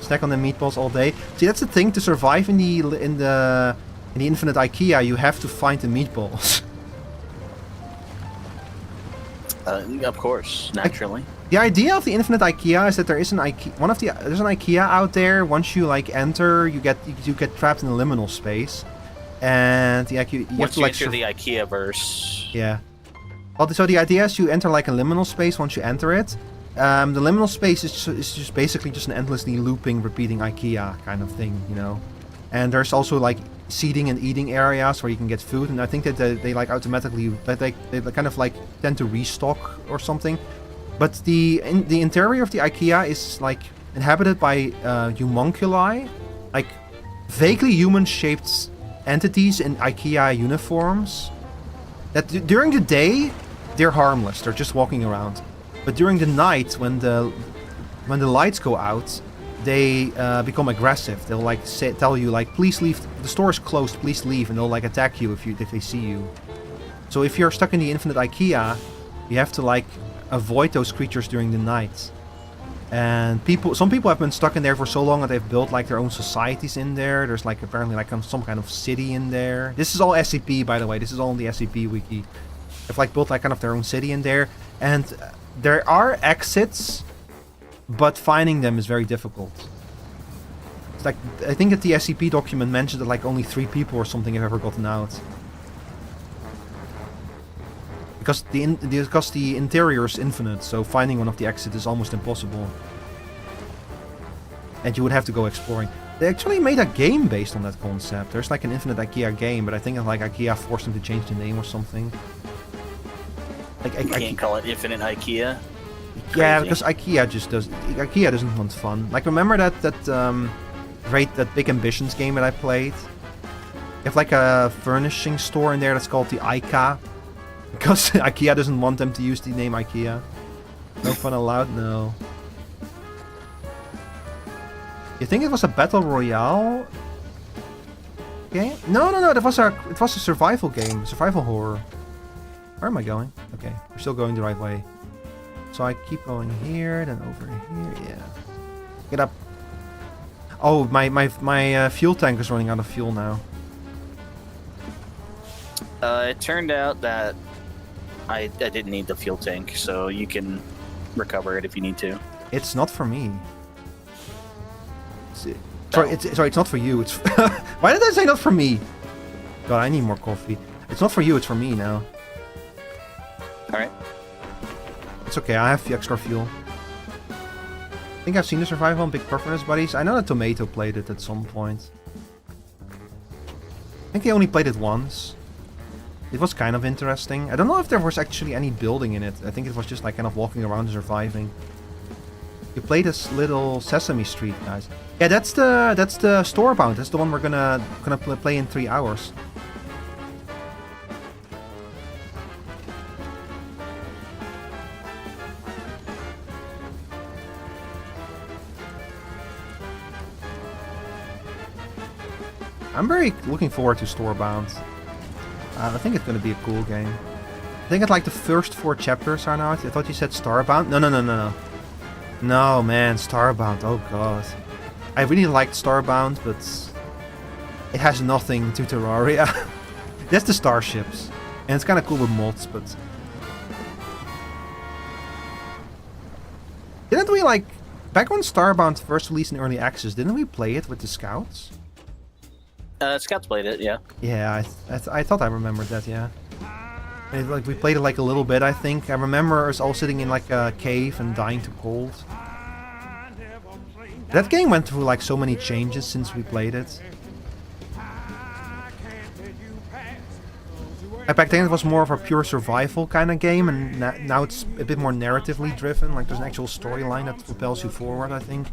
Snack on the meatballs all day. See, that's the thing, to survive in the Infinite IKEA, you have to find the meatballs. Of course, naturally. The idea of the Infinite IKEA is that there is an IKEA, there's an IKEA out there. Once you like enter, you get trapped in a liminal space, and the IKEA. Once you enter the IKEA verse. Yeah. Well, so the idea is you enter like a liminal space once you enter it. The liminal space is just basically just an endlessly looping, repeating IKEA kind of thing, you know. And there's also like seating and eating areas where you can get food, and I think that they like automatically they kind of like tend to restock or something. But the interior of the IKEA is like inhabited by homunculi, like vaguely human-shaped entities in IKEA uniforms. That during the day they're harmless, they're just walking around. But during the night, when the lights go out, they become aggressive. They'll like tell you like, please leave. The store is closed. Please leave, and they'll like attack you if they see you. So if you're stuck in the Infinite IKEA, you have to like avoid those creatures during the night. And some people have been stuck in there for so long that they've built like their own societies in there. There's like apparently like some kind of city in there. This is all SCP, by the way. This is all in the SCP wiki. They've like built like kind of their own city in there, and there are exits, but finding them is very difficult. It's like, I think that the SCP document mentioned that like only 3 people or something have ever gotten out. Because the interior is infinite, so finding one of the exits is almost impossible. And you would have to go exploring. They actually made a game based on that concept. There's like an Infinite IKEA game, but I think like IKEA forced them to change the name or something. Like, You can't call it Infinite IKEA. Yeah, Crazy. because IKEA doesn't want fun. Like, remember that Big Ambitions game that I played? You have like a furnishing store in there that's called the IKEA. Because IKEA doesn't want them to use the name IKEA. No fun allowed? No. You think it was a battle royale game? No. It was a survival game, survival horror. Where am I going? Okay, we're still going the right way. So I keep going here, then over here. Yeah. Get up. Oh, my fuel tank is running out of fuel now. It turned out that I didn't need the fuel tank, so you can recover it if you need to. It's not for me. Sorry, it's not for you. It's why did I say not for me? God, I need more coffee. It's not for you. It's for me now. All right. It's okay. I have the extra fuel. I think I've seen the survival on Big Performance Buddies. I know that Tomato played it at some point. I think he only played it once. It was kind of interesting. I don't know if there was actually any building in it. I think it was just like kind of walking around and surviving. You play this little Sesame Street, guys. Yeah, that's the Storebound. That's the one we're gonna play in 3 hours. I'm very looking forward to Storebound. I think it's going to be a cool game. I think it's like the first 4 chapters are now. I thought you said Starbound. No. No, man, Starbound. Oh god. I really liked Starbound, but it has nothing to Terraria. That's the starships. And it's kind of cool with mods, but... Didn't we like... Back when Starbound first released in Early Access, didn't we play it with the Scouts? Scouts played it, yeah. Yeah, I thought I remembered that, yeah. And like we played it like a little bit, I think. I remember us all sitting in like a cave and dying to cold. That game went through like so many changes since we played it. Back then it was more of a pure survival kind of game, and now it's a bit more narratively driven. Like there's an actual storyline that propels you forward, I think.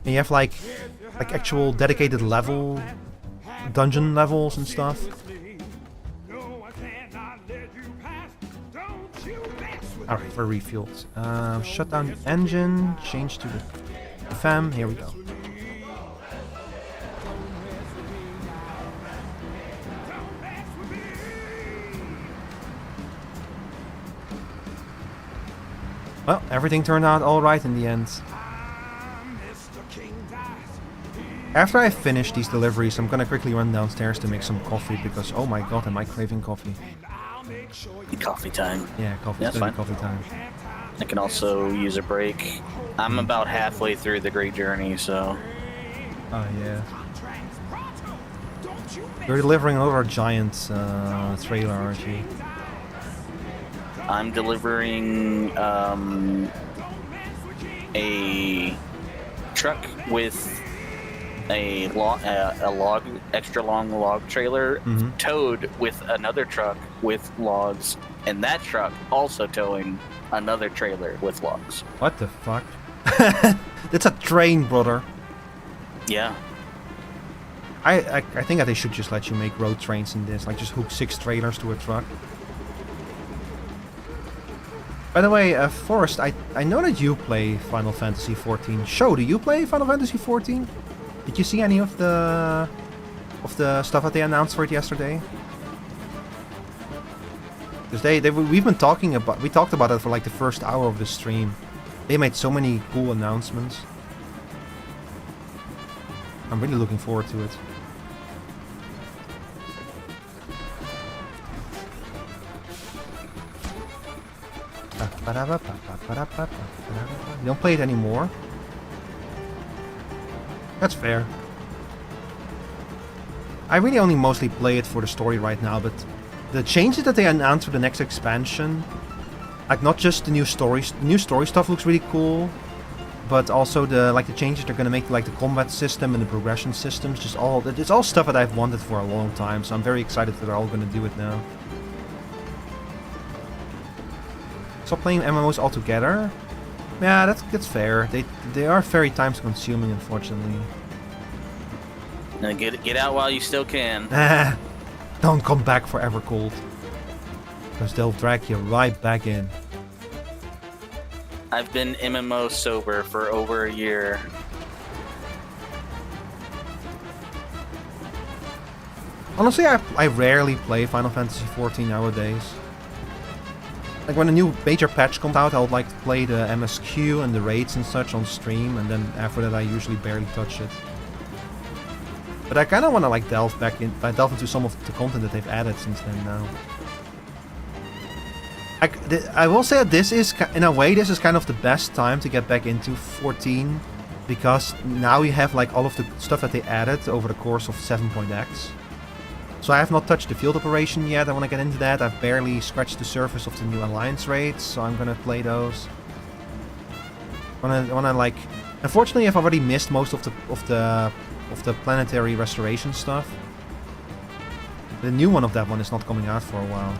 And you have like actual dedicated dungeon levels and stuff. Alright, we're refueled. Shut down the engine, change to the FAM, here we go. Well, everything turned out alright in the end. After I finish these deliveries, I'm gonna quickly run downstairs to make some coffee because, oh my god, am I craving coffee. Coffee time. Yeah, coffee. That's fine. Coffee time. I can also use a break. I'm about halfway through the Great Journey, so... Oh, yeah. You're delivering another giant trailer, aren't you? I'm delivering a truck with a extra long log trailer towed with another truck with logs, and that truck also towing another trailer with logs. What the fuck? That's a train, brother. Yeah. I think that they should just let you make road trains in this, like just hook 6 trailers to a truck. By the way, Forrest, I know that you play Final Fantasy XIV. Show, do you play Final Fantasy XIV? Did you see any of the stuff that they announced for it yesterday? Because we talked about it for like the first hour of the stream. They made so many cool announcements. I'm really looking forward to it. You don't play it anymore? That's fair. I really only mostly play it for the story right now, but the changes that they announced for the next expansion, like not just the new stories, the new story stuff looks really cool, but also the changes they're gonna make to like the combat system and the progression systems, it's all stuff that I've wanted for a long time, so I'm very excited that they're all gonna do it now. Stop playing MMOs altogether? Yeah, that's fair. They are very time consuming, unfortunately. Now get out while you still can. Don't come back forever cold. Because they'll drag you right back in. I've been MMO sober for over a year. Honestly, I rarely play Final Fantasy XIV nowadays. Like when a new major patch comes out, I'll like play the MSQ and the raids and such on stream, and then after that I usually barely touch it. But I kind of want to like delve into some of the content that they've added since then now. I will say that this is, in a way, this is kind of the best time to get back into 14, because now you have like all of the stuff that they added over the course of 7.x. So I have not touched the field operation yet. I want to get into that. I've barely scratched the surface of the new alliance raids, so I'm gonna play those. Wanna like, unfortunately, I've already missed most of the planetary restoration stuff. The new one of that one is not coming out for a while.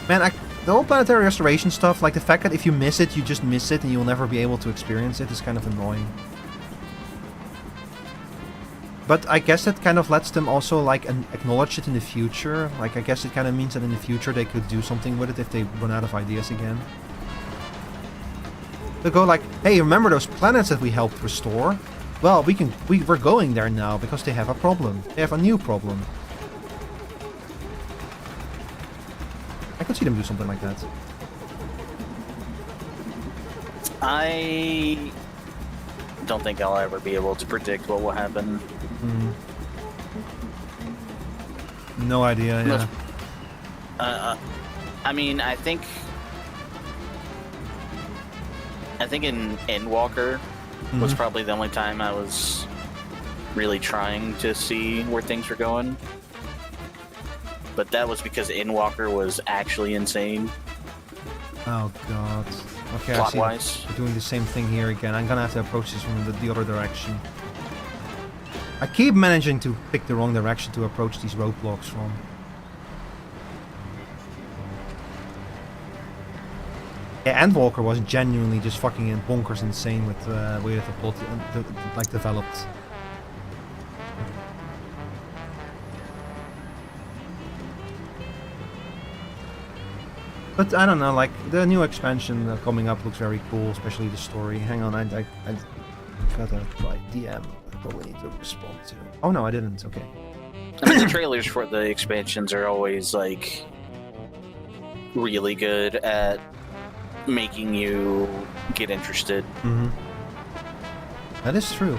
Man, the whole planetary restoration stuff, like the fact that if you miss it, you just miss it and you'll never be able to experience it, is kind of annoying. But I guess that kind of lets them also like acknowledge it in the future. Like I guess it kind of means that in the future they could do something with it if they run out of ideas again. They'll go like, hey, remember those planets that we helped restore? Well, we're going there now because they have a problem. They have a new problem. could see them do something like that. I don't think I'll ever be able to predict what will happen. No idea, yeah. I mean, I think in Endwalker was probably the only time I was really trying to see where things were going. But that was because Endwalker was actually insane. Oh god. Okay, Plot-wise. I see. We're doing the same thing here again. I'm gonna have to approach this from the other direction. I keep managing to pick the wrong direction to approach these roadblocks from. Yeah, Endwalker was genuinely just fucking bonkers insane with the way that the plot like developed. But I don't know, like the new expansion coming up looks very cool, especially the story. Hang on, I got a right DM. I probably need to respond to. Oh no, I didn't. Okay. I mean, the trailers for the expansions are always like really good at making you get interested. That is true.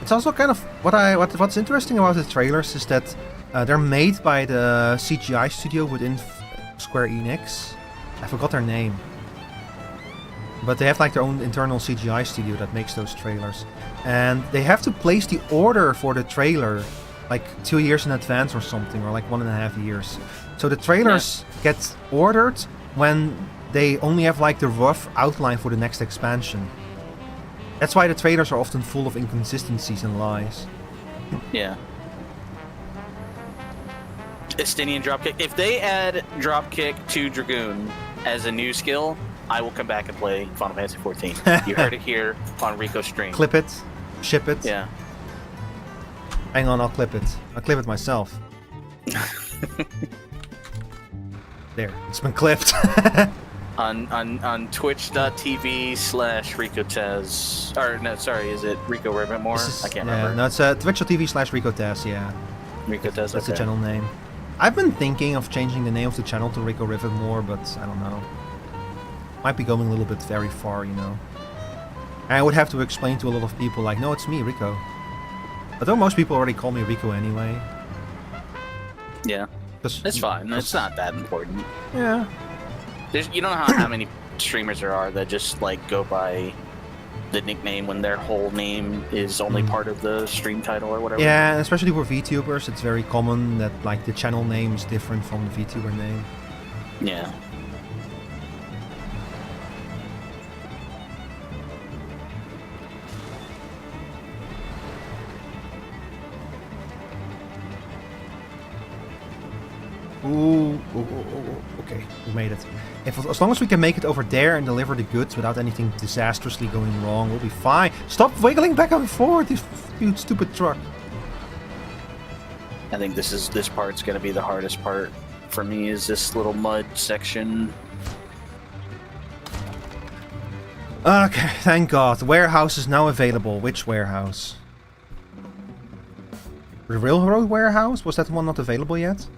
It's also kind of what's interesting about the trailers is that they're made by the CGI studio within Square Enix. I forgot their name, but they have like their own internal CGI studio that makes those trailers, and they have to place the order for the trailer like 2 years in advance or something, or like 1.5 years. So the trailers get ordered when they only have like the rough outline for the next expansion. That's why the trailers are often full of inconsistencies and lies. Yeah. Estinian dropkick. If they add dropkick to Dragoon as a new skill, I will come back and play Final Fantasy 14. You heard it here on Rico's stream. Clip it, ship it. Yeah. Hang on, I'll clip it. I'll clip it myself. There, it's been clipped. on twitch.tv/RicoTez. Or no, sorry, is it Rico Ribbitmore? I can't remember. No, it's twitch.tv/RicoTez, yeah. RicoTez, That's the channel name. I've been thinking of changing the name of the channel to Rico Ribbitmore, but I don't know. Might be going a little bit very far, you know. And I would have to explain to a lot of people, like, no, it's me, Rico. Although most people already call me Rico anyway. Yeah. It's fine. It's not that important. Yeah. You don't know how many streamers there are that just like go by the nickname when their whole name is only part of the stream title or whatever. Yeah, especially for VTubers, it's very common that like the channel name is different from the VTuber name. Yeah. Ooh, okay, we made it. As long as we can make it over there and deliver the goods without anything disastrously going wrong, we'll be fine. Stop wiggling back and forth, you stupid truck. I think this part's gonna be the hardest part for me, is this little mud section. Okay, thank God. The warehouse is now available. Which warehouse? The railroad warehouse? Was that one not available yet?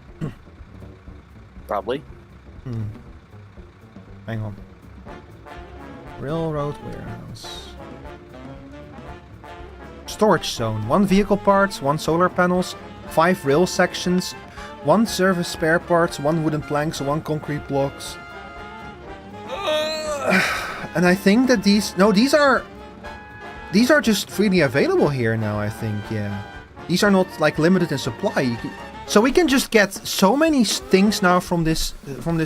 Probably. Hang on. Railroad warehouse. Storage zone. 1 vehicle parts, 1 solar panels, 5 rail sections, 1 service spare parts, 1 wooden planks, 1 concrete blocks. And I think that these are just freely available here now, I think, yeah. These are not like limited in supply. So we can just get so many things now from this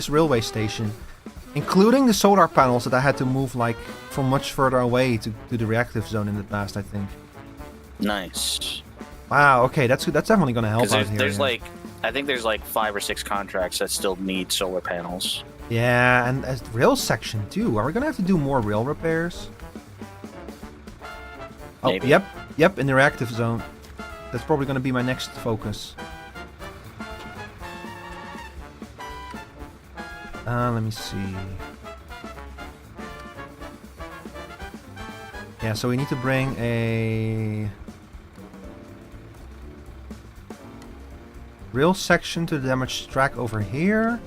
railway station, including the solar panels that I had to move like from much further away to the reactive zone in the past, I think. Nice. Wow. Okay, that's definitely gonna help out here. There's like, I think there's like 5 or 6 contracts that still need solar panels. Yeah, and a rail section too. Are we gonna have to do more rail repairs? Maybe. Oh, yep, in the reactive zone. That's probably gonna be my next focus. Let me see. Yeah, so we need to bring a Rail section to the damaged track over here.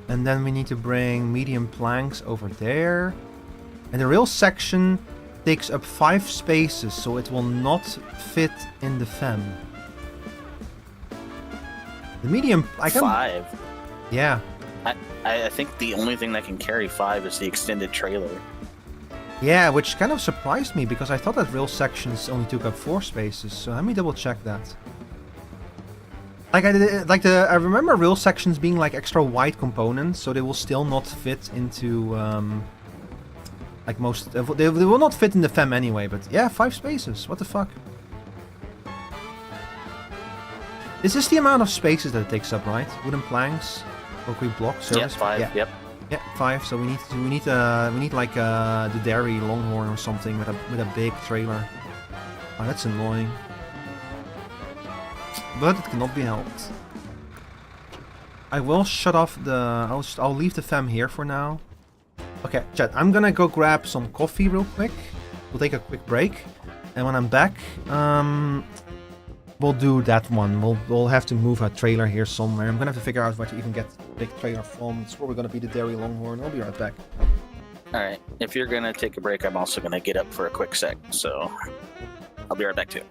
And then we need to bring medium planks over there. And the rail section takes up 5 spaces, so it will not fit in the fem. The medium... I can... 5? Yeah. I think the only thing that can carry 5 is the extended trailer. Yeah, which kind of surprised me, because I thought that rail sections only took up 4 spaces, so let me double check that. Like I remember rail sections being like extra wide components, so they will still not fit into like most. They will not fit in the fem anyway. But yeah, 5 spaces. What the fuck? Is this the amount of spaces that it takes up, right? Wooden planks, concrete blocks, service. Yeah, 5. Yeah. Yep. Yeah, 5. So we need like the dairy longhorn or something with a big trailer. Oh, that's annoying. But it cannot be helped. I will shut off the... I'll leave the fam here for now. Okay, chat, I'm gonna go grab some coffee real quick. We'll take a quick break. And when I'm back, we'll do that one. We'll have to move a trailer here somewhere. I'm gonna have to figure out where to even get a big trailer from. It's probably gonna be the Dairy Longhorn. I'll be right back. Alright, if you're gonna take a break, I'm also gonna get up for a quick sec, so I'll be right back too.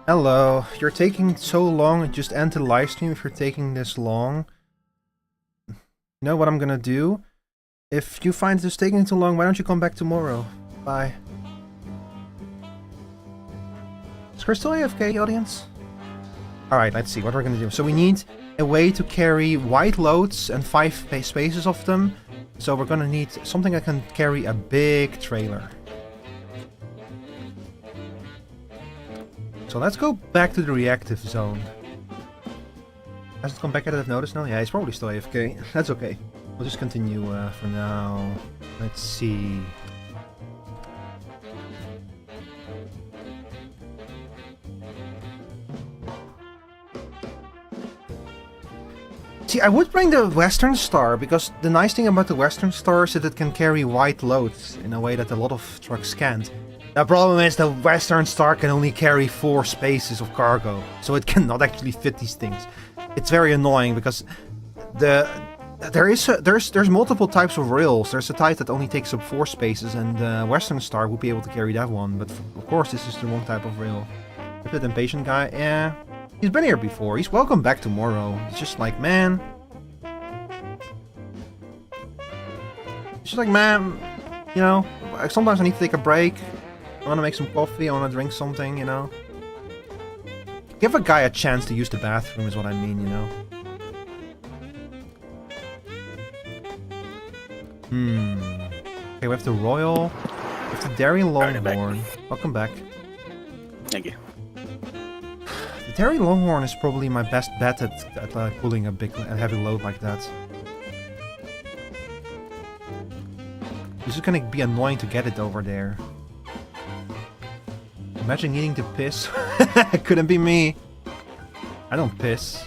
Hello, you're taking so long, just end the live stream if you're taking this long. You know what I'm gonna do? If you find this taking too long, why don't you come back tomorrow? Bye. Is Crystal AFK, audience? Alright, let's see what we're gonna do. So we need a way to carry white loads and 5 spaces of them. So we're gonna need something that can carry a big trailer. So let's go back to the reactive zone. Has it come back yet? I've noticed now? Yeah, he's probably still AFK. That's okay. We'll just continue for now. Let's see. See, I would bring the Western Star, because the nice thing about the Western Star is that it can carry white loads in a way that a lot of trucks can't. The problem is the Western Star can only carry 4 spaces of cargo, so it cannot actually fit these things. It's very annoying because there's multiple types of rails. There's a type that only takes up 4 spaces, and Western Star would be able to carry that one. But of course, this is the wrong type of rail. Look at that impatient guy. Yeah, he's been here before. He's welcome back tomorrow. It's just like, man. It's just like, man. You know, sometimes I need to take a break. I want to make some coffee. I want to drink something. You know. Give a guy a chance to use the bathroom is what I mean. You know. Okay, we have the Royal. We have the Dairy Longhorn. Welcome back. Thank you. The Dairy Longhorn is probably my best bet at pulling a heavy load like that. This is gonna be annoying to get it over there. Imagine needing to piss. Couldn't be me. I don't piss.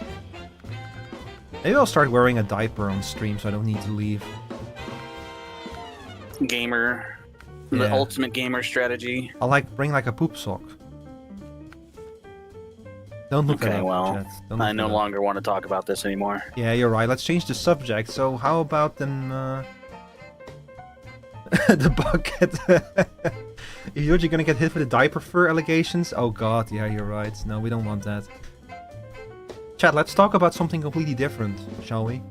Maybe I'll start wearing a diaper on stream so I don't need to leave. Gamer. The ultimate gamer strategy. I'll bring a poop sock. Don't look at it. Well, Chat. I no longer want to talk about this anymore. Yeah, you're right. Let's change the subject. So how about then the bucket? You're gonna get hit with the diaper fur allegations? Oh god, yeah, you're right. No, we don't want that. Chat, let's talk about something completely different, shall we?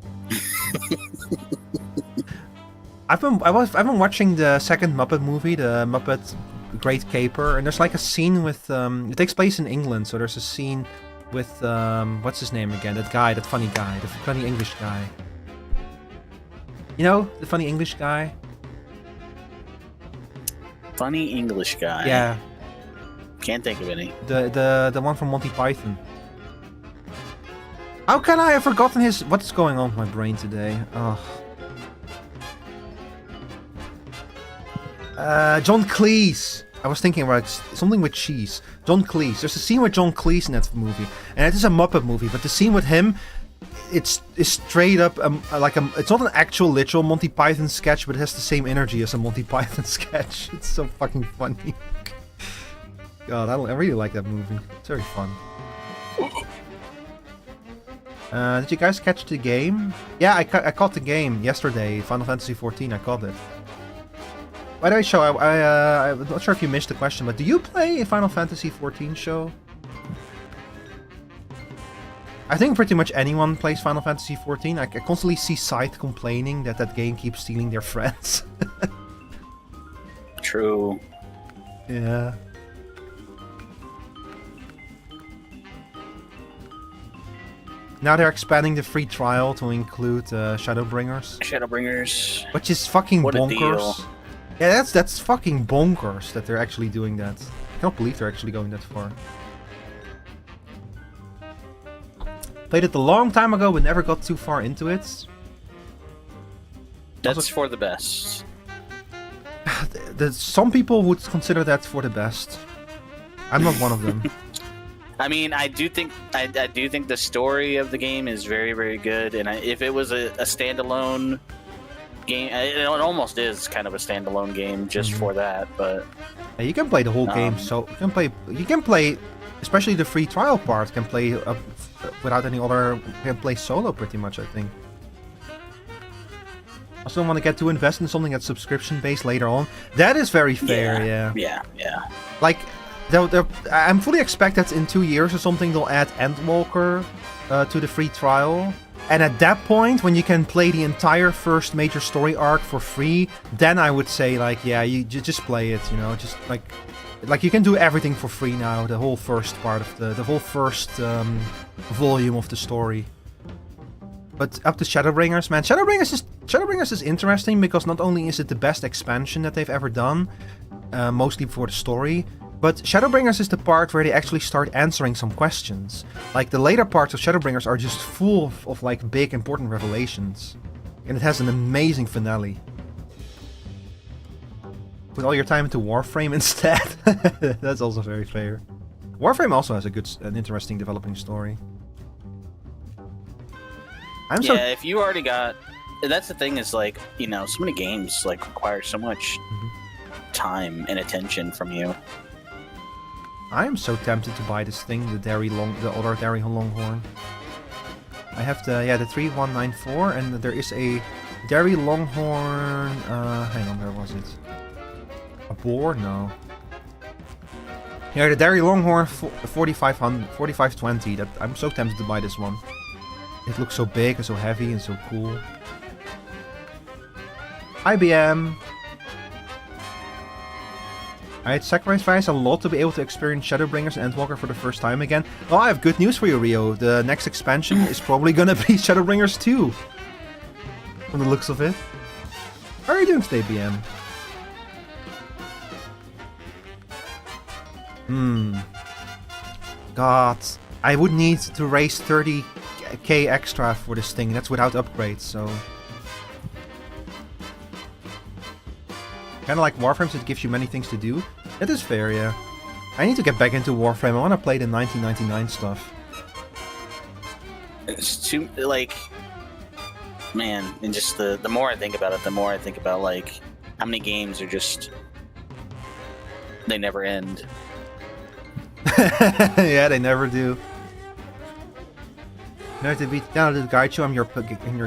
I've been watching the second Muppet movie, the Muppet Great Caper, and there's like a scene with it takes place in England, so there's a scene with what's his name again? That funny guy, the funny English guy. You know, the funny English guy? Funny English guy. Yeah. Can't think of any. The one from Monty Python. How can I have forgotten his... What's going on with my brain today? Ugh. John Cleese. I was thinking about something with cheese. John Cleese. There's a scene with John Cleese in that movie. And it is a Muppet movie, but the scene with him... It's straight up it's not an actual literal Monty Python sketch, but it has the same energy as a Monty Python sketch. It's so fucking funny. God, I really like that movie. It's very fun. Did you guys catch the game? Yeah, I caught the game yesterday, Final Fantasy XIV. I caught it. By the way, Show, I'm not sure if you missed the question, but do you play Final Fantasy XIV, Show? I think pretty much anyone plays Final Fantasy XIV. I constantly see Scythe complaining that that game keeps stealing their friends. True. Yeah. Now they're expanding the free trial to include Shadowbringers. Shadowbringers. Which is fucking what bonkers. A deal. Yeah, that's fucking bonkers that they're actually doing that. I can't believe they're actually going that far. Played it a long time ago, but never got too far into it. That's for the best. Some people would consider that for the best. I'm not one of them. I mean, I do think the story of the game is very, very good, and if it was a standalone game, it almost is kind of a standalone game just for that. But yeah, you can play the whole game. So you can play, especially the free trial part. Can play without any other. Can play solo pretty much, I think. I also don't want to get too invested in something that's subscription based later on. That is very fair. Yeah. Like. I'm fully expect that in 2 years or something they'll add Endwalker to the free trial. And at that point, when you can play the entire first major story arc for free, then I would say, like, yeah, you just play it, you know, just like you can do everything for free now, the whole first part of the whole first volume of the story. But up to Shadowbringers, man, Shadowbringers is interesting because not only is it the best expansion that they've ever done, mostly for the story, but Shadowbringers is the part where they actually start answering some questions. Like, the later parts of Shadowbringers are just full of like, big, important revelations. And it has an amazing finale. Put all your time into Warframe instead. That's also very fair. Warframe also has an interesting developing story. Yeah, if you already got... That's the thing is, like, you know, so many games, like, require so much... time and attention from you. I am so tempted to buy this thing, the other Dairy Longhorn. I have the 3194, and there is a Dairy Longhorn. Hang on, where was it? A boar? No. Yeah, the Dairy Longhorn 4520. That I'm so tempted to buy this one. It looks so big and so heavy and so cool. IBM. I had sacrificed a lot to be able to experience Shadowbringers and Endwalker for the first time again. Well, I have good news for you, Rio. The next expansion is probably gonna be Shadowbringers 2. From the looks of it. How are you doing today, BM? God, I would need to raise 30k extra for this thing. That's without upgrades, so... Kinda like Warframes, it gives you many things to do. That is fair, yeah. I need to get back into Warframe. I want to play the 1999 stuff. It's too, like... Man, and just the more I think about it, the more I think about, like, how many games are just... They never end. Yeah, they never do. No, to be down to guide you, I'm your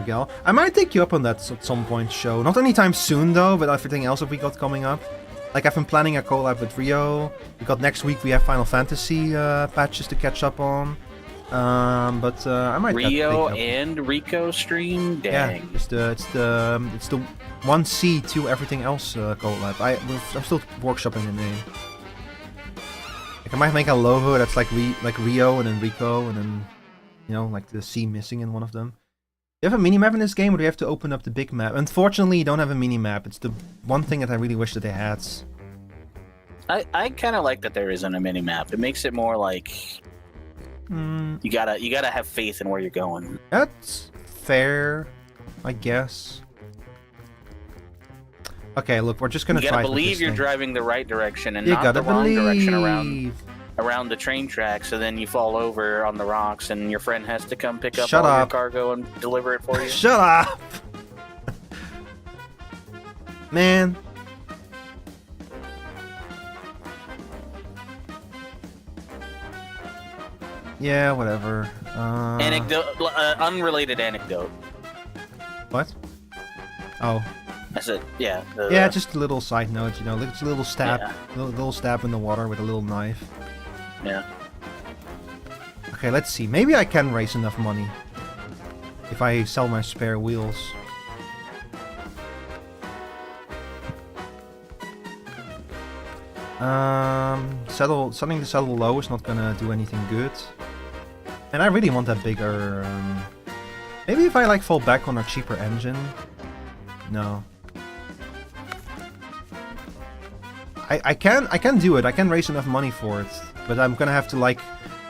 gal. I might take you up on that at some point, show. Not anytime soon though, but everything else that we got coming up. Like I've been planning a collab with Rio. We got next week. We have Final Fantasy patches to catch up on. But I might Rio and Rico stream. Dang. Yeah, it's the 1C to everything else collab. I'm still workshopping the name. Like I might make a logo that's like Rio and then Rico and then. You know, like the C missing in one of them. Do you have a mini-map in this game, or do you have to open up the big map? Unfortunately, you don't have a mini-map. It's the one thing that I really wish that they had. I kind of like that there isn't a mini-map. It makes it more like... You gotta have faith in where you're going. That's fair, I guess. Okay, look, we're just gonna try. You gotta believe you're driving the right direction and you not the wrong direction believe. around the train track, so then you fall over on the rocks and your friend has to come pick up Shut all up. your cargo and deliver it for you. Shut up! Man. Yeah, whatever. Unrelated anecdote. What? Oh. I said, yeah. Yeah, just a little side note, you know, it's a little stab, Yeah. little stab in the water with a little knife. Yeah. Okay, let's see. Maybe I can raise enough money if I sell my spare wheels. Selling the saddle low is not gonna do anything good. And I really want that bigger... maybe if I like fall back on a cheaper engine? No. I can do it. I can raise enough money for it. But I'm gonna have to like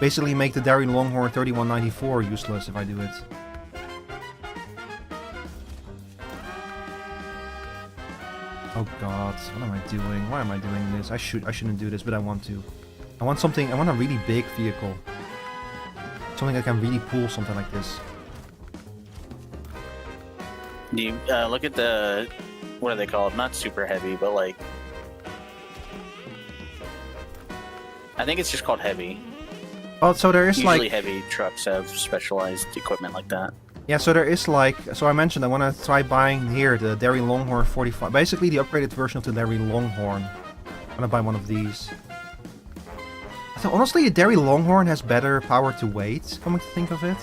basically make the Dairy Longhorn 3194 useless if I do it. Oh god, what am I doing? Why am I doing this? I shouldn't do this, but I want to. I want a really big vehicle. Something that can really pull something like this. You look at the, what are they called? Not super heavy, but like, I think it's just called heavy. Oh, so there is Usually like... heavy trucks have specialized equipment like that. Yeah, so there is like... So I mentioned I want to try buying here the Dairy Longhorn 45. Basically the upgraded version of the Dairy Longhorn. I'm gonna buy one of these. So honestly, the Dairy Longhorn has better power to weight, coming to think of it.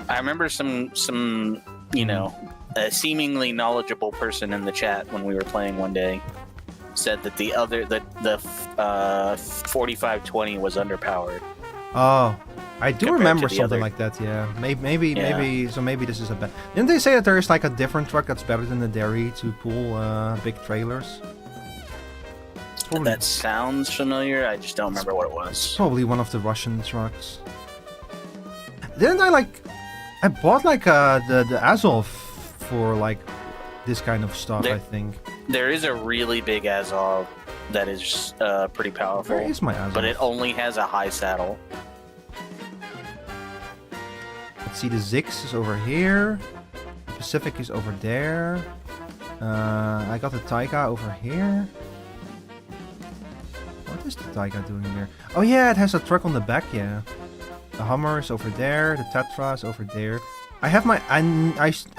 I remember some you know, a seemingly knowledgeable person in the chat when we were playing one day said that the 4520 was underpowered. Oh, I do remember something other. like that. Yeah, maybe. So maybe this is a bad. Didn't they say that there is like a different truck that's better than the Dairy to pull big trailers? That sounds familiar. I just don't remember what it was. Probably one of the Russian trucks. Didn't I like? I bought like the Azov for like this kind of stuff. I think there is a really big Azov that is pretty powerful. Where is my Azov? But it only has a high saddle. Let's see, the Zix is over here. The Pacific is over there. I got the Taiga over here. What is the Taiga doing there? Oh yeah, it has a truck on the back, yeah. The Hummer is over there, the Tetra is over there. I have my... I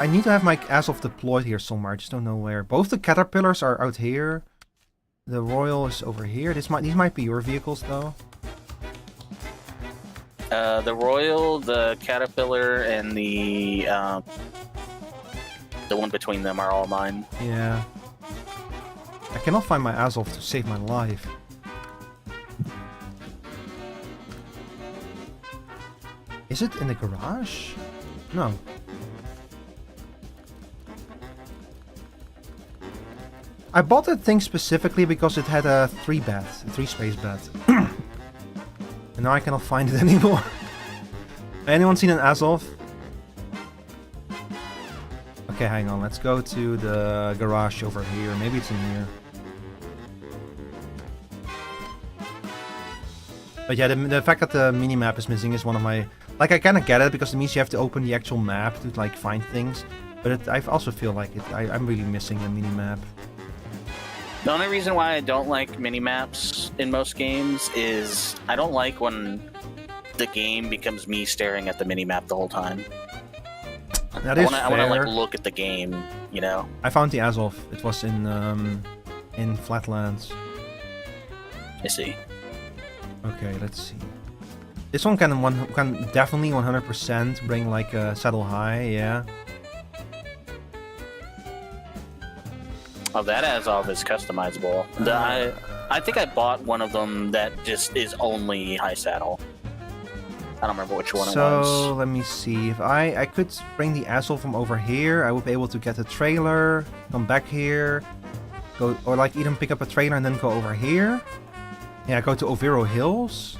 need to have my Azov deployed here somewhere, I just don't know where. Both the Caterpillars are out here. The Royal is over here. These might be your vehicles, though. The Royal, the Caterpillar, and the one between them are all mine. Yeah. I cannot find my Azov to save my life. Is it in the garage? No. I bought that thing specifically because it had a 3-space bed. And now I cannot find it anymore. Anyone seen an Azov? Okay, hang on. Let's go to the garage over here. Maybe it's in here. But yeah, the fact that the minimap is missing is one of my... Like, I kind of get it, because it means you have to open the actual map to, like, find things. But I also feel like I'm really missing the minimap. The only reason why I don't like minimaps in most games is I don't like when the game becomes me staring at the minimap the whole time. That is fair. I want to like look at the game, you know. I found the Azov. It was in Flatlands. I see. Okay, let's see. This one can definitely 100% bring like a saddle high, yeah. Oh, that Azov is customizable. I think I bought one of them that just is only high saddle. I don't remember which one it was. So, let me see. If I could bring the Azov from over here, I would be able to get a trailer, come back here, go, or like even pick up a trailer and then go over here. Yeah, go to Overo Hills.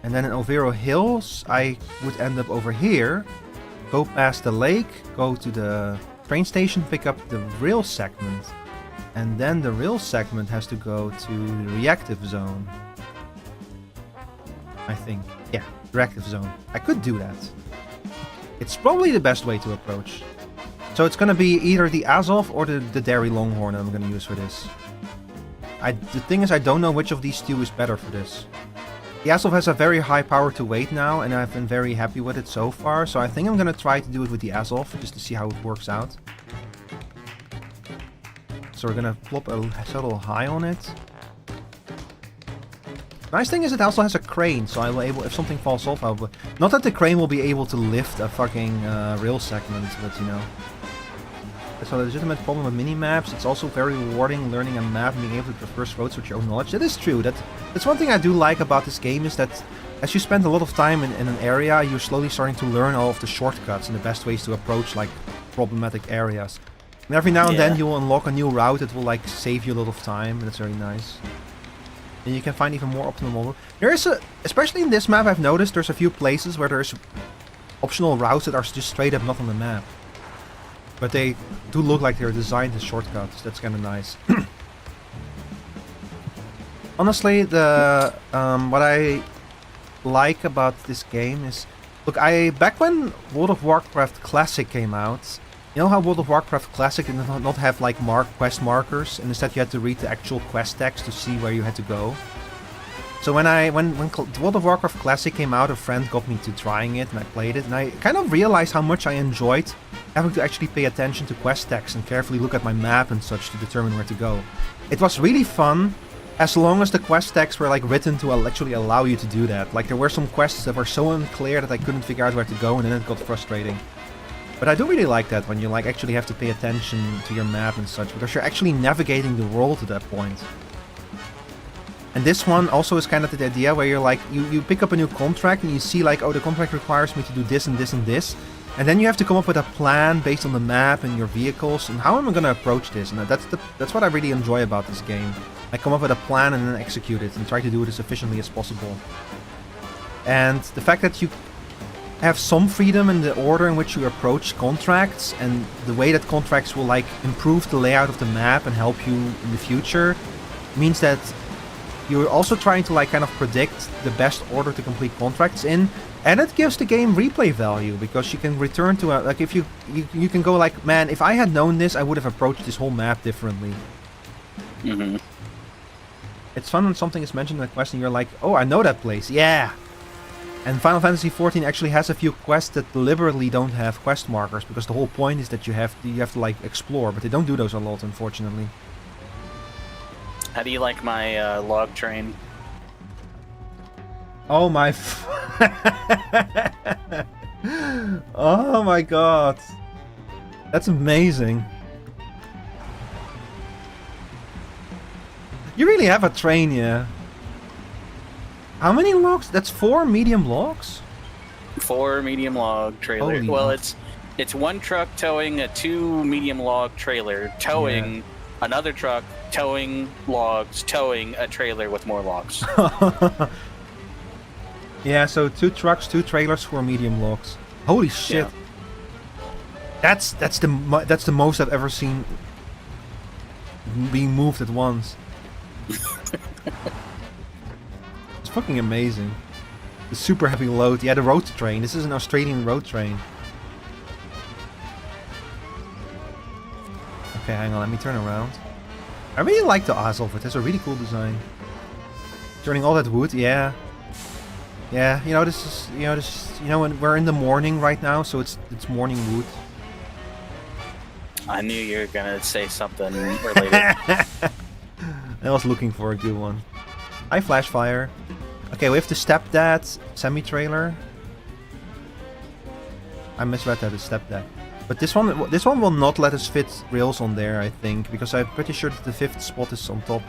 And then in Overo Hills, I would end up over here, go past the lake, go to the train station, pick up the rail segment. And then the rail segment has to go to the reactive zone. I think. Yeah, reactive zone. I could do that. It's probably the best way to approach. So it's gonna be either the Azov or the Dairy Longhorn that I'm gonna use for this. The thing is, I don't know which of these two is better for this. The Azov has a very high power to weight now, and I've been very happy with it so far, so I think I'm gonna try to do it with the Azov, just to see how it works out. So we're gonna plop a subtle high on it. Nice thing is it also has a crane, so I will able, if something falls off, not that the crane will be able to lift a fucking rail segment, but you know. That's a legitimate problem with mini-maps. It's also very rewarding learning a map and being able to traverse roads with your own knowledge. That is true. That's one thing I do like about this game, is that as you spend a lot of time in an area, you're slowly starting to learn all of the shortcuts and the best ways to approach like problematic areas. And every now and then you'll unlock a new route that will like save you a lot of time, and it's very nice. And you can find even more optimal. There is especially in this map, I've noticed there's a few places where there's optional routes that are just straight up not on the map. But they do look like they're designed as shortcuts. That's kind of nice. Honestly, what I like about this game is, look, back when World of Warcraft Classic came out, you know how World of Warcraft Classic did not have like quest markers, and instead you had to read the actual quest text to see where you had to go. So when World of Warcraft Classic came out, a friend got me to trying it, and I played it, and I kind of realized how much I enjoyed having to actually pay attention to quest text and carefully look at my map and such to determine where to go. It was really fun, as long as the quest texts were like written to actually allow you to do that. Like there were some quests that were so unclear that I couldn't figure out where to go, and then it got frustrating. But I do really like that, when you like actually have to pay attention to your map and such, because you're actually navigating the world at that point. And this one also is kind of the idea where you're like, you pick up a new contract and you see like, oh, the contract requires me to do this and this and this. And then you have to come up with a plan based on the map and your vehicles and how am I going to approach this. And that's what I really enjoy about this game. I come up with a plan and then execute it and try to do it as efficiently as possible. And the fact that you have some freedom in the order in which you approach contracts and the way that contracts will like improve the layout of the map and help you in the future means that you're also trying to like kind of predict the best order to complete contracts in, and it gives the game replay value because you can return to like if you can go like, man, if I had known this, I would have approached this whole map differently. It's fun when something is mentioned in a quest and you're like, oh, I know that place. Yeah. And Final Fantasy XIV actually has a few quests that deliberately don't have quest markers because the whole point is that you have to like explore, but they don't do those a lot, unfortunately. How do you like my log train? Oh my! Oh my god, that's amazing. You really have a train, yeah. How many logs? That's 4 medium logs? 4 medium log trailer. Holy well, God. it's one truck towing a 2 medium log trailer, towing another truck, towing logs, towing a trailer with more logs. Yeah, so 2 trucks, 2 trailers, 4 medium logs. Holy shit! Yeah. That's the most I've ever seen being moved at once. It's fucking amazing. The super heavy load. Yeah, the road train. This is an Australian road train. Okay, hang on. Let me turn around. I really like the Azov. It has a really cool design. Turning all that wood. Yeah. Yeah. You know, this is. When we're in the morning right now, so it's morning wood. I knew you were gonna say something related. I was looking for a good one. Hi, Flashfire. Okay, we have the stepdad semi-trailer. I misread that as stepdad. But this one will not let us fit rails on there, I think, because I'm pretty sure that the 5th spot is on top.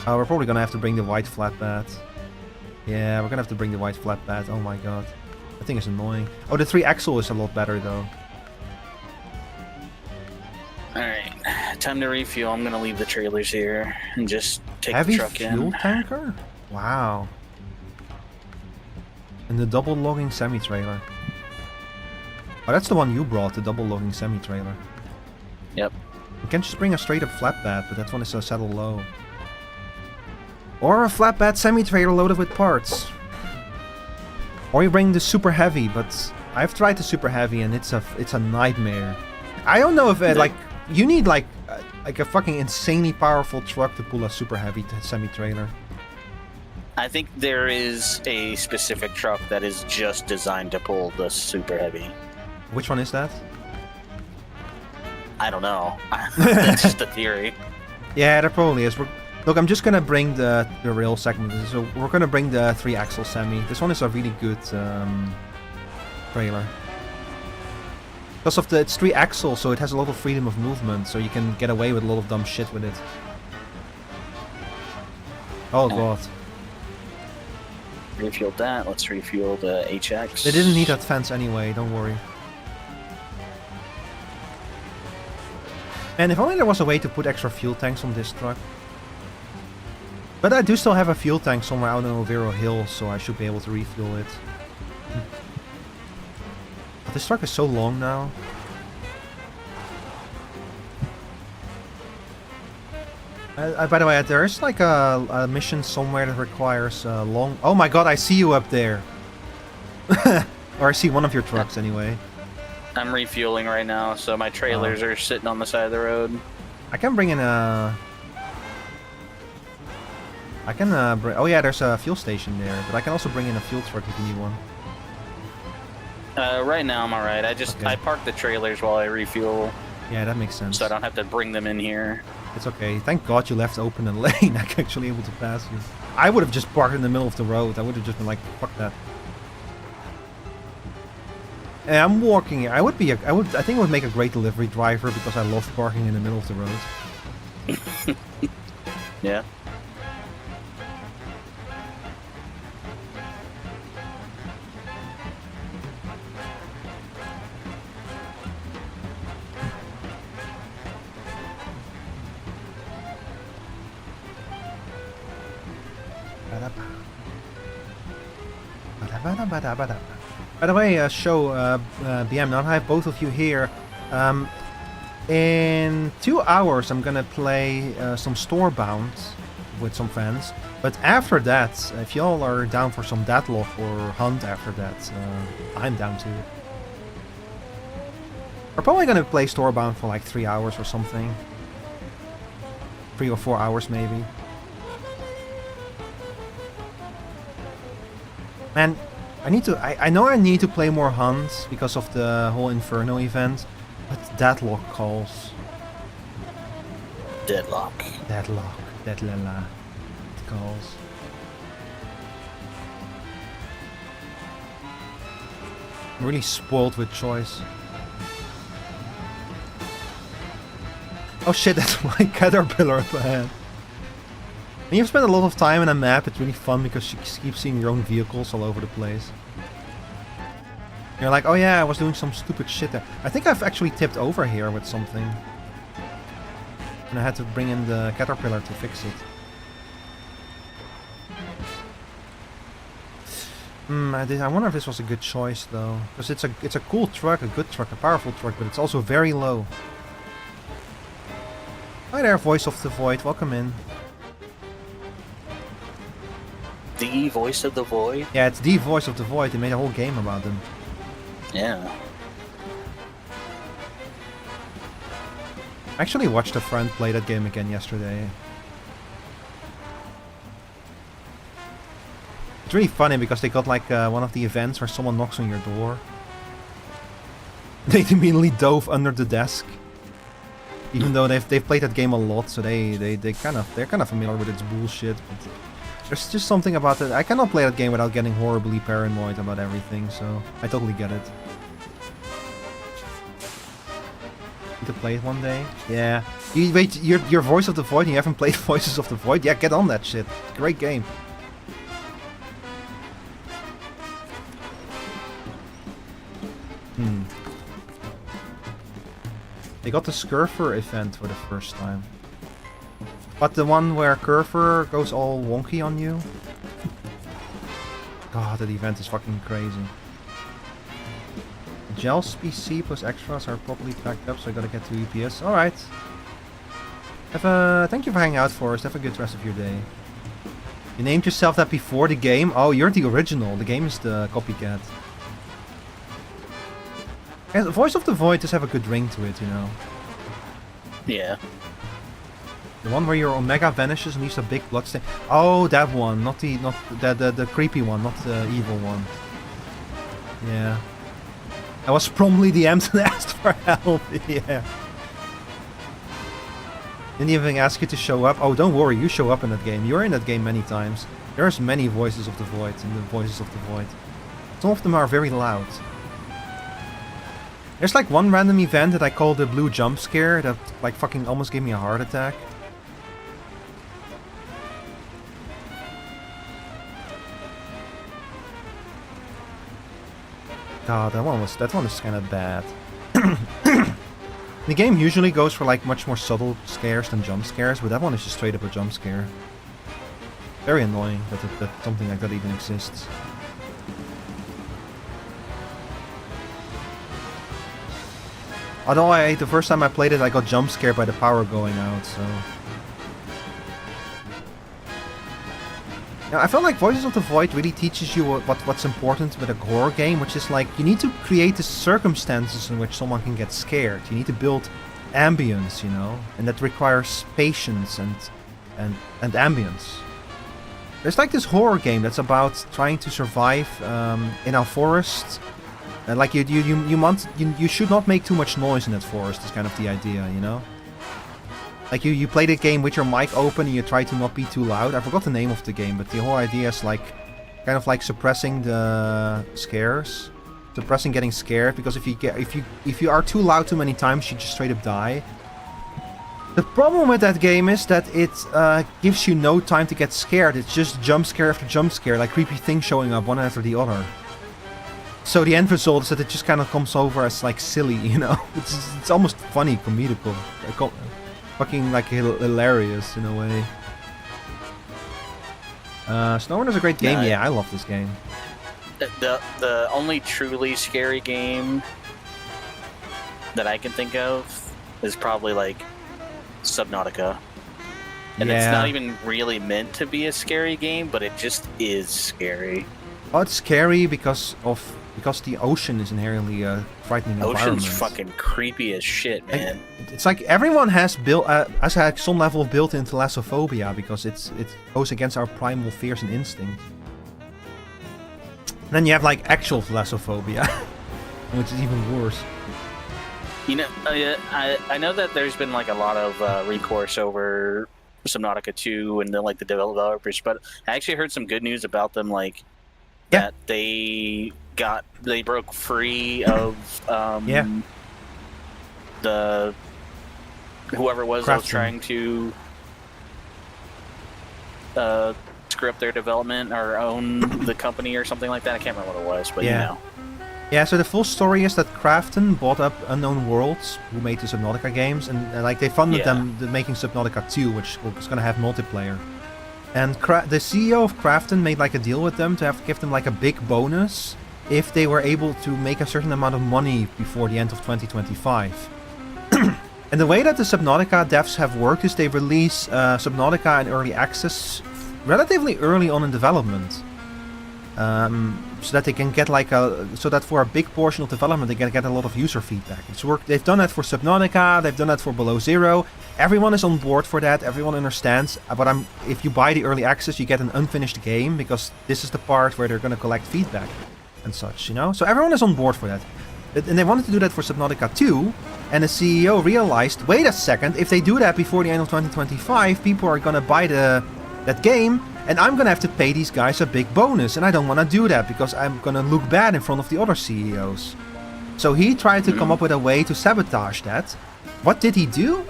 We're probably gonna have to bring the white flatbed. Yeah, we're gonna have to bring the white flatbed. Oh my god. That thing is annoying. Oh, the 3-axle is a lot better, though. Alright, time to refuel. I'm gonna leave the trailers here and just take Heavy the truck in. fuel tanker? Wow. And the double logging semi-trailer. Oh, that's the one you brought, the double logging semi-trailer. Yep. You can just bring a straight up flatbed, but that one is a saddle low. Or a flatbed semi-trailer loaded with parts. Or you bring the super heavy, but I've tried the super heavy and it's a nightmare. I don't know if like you need like a fucking insanely powerful truck to pull a super heavy semi-trailer. I think there is a specific truck that is just designed to pull the super heavy. Which one is that? I don't know. That's just a theory. Yeah, there probably is. Look, I'm just gonna bring the rail segment. So we're gonna bring the 3-axle semi. This one is a really good trailer. Because of it's 3-axle, so it has a lot of freedom of movement, so you can get away with a lot of dumb shit with it. Oh god. Refueled that. Let's refuel the HX. They didn't need that fence anyway, don't worry. And if only there was a way to put extra fuel tanks on this truck. But I do still have a fuel tank somewhere out on Overo Hill, so I should be able to refuel it. But this truck is so long now. By the way, there is like a mission somewhere that requires long... Oh my god, I see you up there! Or I see one of your trucks anyway. I'm refueling right now, so my trailers are sitting on the side of the road. I can bring in a... I can bring... Oh yeah, there's a fuel station there, but I can also bring in a fuel truck if you need one. Right now I'm alright. I park the trailers while I refuel. Yeah, that makes sense. So I don't have to bring them in here. It's okay. Thank God you left open a lane. I'm actually able to pass you. I would have just parked in the middle of the road. I would have just been like, fuck that. And I'm walking here. I think I would make a great delivery driver because I love parking in the middle of the road. Yeah. By the way, BM, now I have both of you here. In 2 hours, I'm gonna play some Storebound with some friends. But after that, if y'all are down for some deadlock or hunt after that, I'm down too. We're probably gonna play Storebound for like 3 hours or something. 3 or 4 hours maybe. Man, I know I need to play more hunts because of the whole Inferno event, but Deadlock calls. Deadlock. Deadlala. It calls. I'm really spoiled with choice. Oh shit, that's my caterpillar up ahead. When you've spent a lot of time in a map, it's really fun because you keep seeing your own vehicles all over the place. You're like, oh yeah, I was doing some stupid shit there. I think I've actually tipped over here with something. And I had to bring in the caterpillar to fix it. I wonder if this was a good choice though. Because it's a cool truck, a good truck, a powerful truck, but it's also very low. Hi there, Voice of the Void, welcome in. The Voice of the Void? Yeah, it's the Voice of the Void. They made a whole game about them. Yeah. I actually watched a friend play that game again yesterday. It's really funny because they got like one of the events where someone knocks on your door. They immediately dove under the desk. Even though they've played that game a lot, so they're kind of familiar with its bullshit. But there's just something about it. I cannot play that game without getting horribly paranoid about everything, so I totally get it. Need to play it one day? Yeah. Wait, you're Voice of the Void and you haven't played Voices of the Void? Yeah, get on that shit. Great game. They got the Scurfer event for the first time. But the one where Curver goes all wonky on you? God, that event is fucking crazy. Gels PC plus extras are properly packed up, so I gotta get to EPS. Alright. Thank you for hanging out for us. Have a good rest of your day. You named yourself that before the game? Oh, you're the original. The game is the copycat. And the Voice of the Void does have a good ring to it, you know. Yeah. The one where your Omega vanishes and leaves a big bloodstain. Oh, that one, not the creepy one, not the evil one. Yeah. I was promptly DM'd and asked for help. Yeah. Didn't even ask you to show up. Oh, don't worry, you show up in that game. You're in that game many times. There's many Voices of the Void in the Voices of the Void. Some of them are very loud. There's like one random event that I call the blue jump scare that like fucking almost gave me a heart attack. God, that one is kind of bad. The game usually goes for like much more subtle scares than jump scares, but that one is just straight up a jump scare. Very annoying that something like that even exists. Although the first time I played it, I got jump scared by the power going out, so... Now, I felt like Voices of the Void really teaches you what's important with a horror game, which is like, you need to create the circumstances in which someone can get scared. You need to build ambience, you know? And that requires patience and ambience. There's like this horror game that's about trying to survive in a forest. Like you should not make too much noise in that forest is kind of the idea, you know? Like you play the game with your mic open and you try to not be too loud. I forgot the name of the game, but the whole idea is like kind of like suppressing the scares. Suppressing getting scared, because if you are too loud too many times, you just straight up die. The problem with that game is that it gives you no time to get scared. It's just jump scare after jump scare, like creepy things showing up one after the other. So the end result is that it just kind of comes over as like silly, you know? It's almost funny, comedical. Fucking like hilarious in a way. Snowrunner is a great game. Yeah, I love this game. The only truly scary game that I can think of is probably like Subnautica. And it's not even really meant to be a scary game, but it just is scary. Oh, it's scary because of because the ocean is inherently a frightening environment. Ocean's fucking creepy as shit, man. It's like everyone has built has had some level of built-in thalassophobia because it goes against our primal fears and instincts. And then you have like actual thalassophobia, which is even worse. You know, I know that there's been like a lot of recourse over Subnautica 2 and then like the developers, but I actually heard some good news about them, like that they broke free of the whoever it was that was trying to screw up their development or own the company or something like that. I can't remember what it was, but you know. Yeah, so the full story is that Krafton bought up Unknown Worlds, who made the Subnautica games, and like they funded them making Subnautica 2, which was going to have multiplayer. And the CEO of Krafton made like a deal with them to have to give them like a big bonus if they were able to make a certain amount of money before the end of 2025. And the way that the Subnautica devs have worked is they release Subnautica in early access relatively early on in development. So that they can get like so that for a big portion of development they can get a lot of user feedback. It's worked. They've done that for Subnautica. They've done that for Below Zero. Everyone is on board for that. Everyone understands. But if you buy the early access, you get an unfinished game because this is the part where they're going to collect feedback and such. You know. So everyone is on board for that. And they wanted to do that for Subnautica 2. And the CEO realized, wait a second, if they do that before the end of 2025, people are going to buy that game. And I'm gonna have to pay these guys a big bonus, and I don't want to do that because I'm gonna look bad in front of the other CEOs. So he tried to come up with a way to sabotage that. What did he do?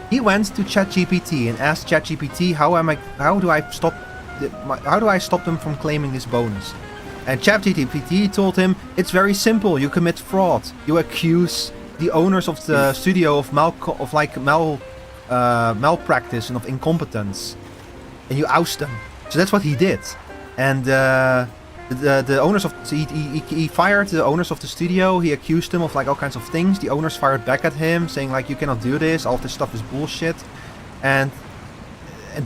He went to ChatGPT and asked ChatGPT, how do I stop them from claiming this bonus? And ChatGPT told him, it's very simple. You commit fraud. You accuse the owners of the studio of malpractice and of incompetence. And you oust them. So that's what he did. And the owners of he fired the owners of the studio. He accused them of like all kinds of things. The owners fired back at him, saying like, you cannot do this. All this stuff is bullshit. And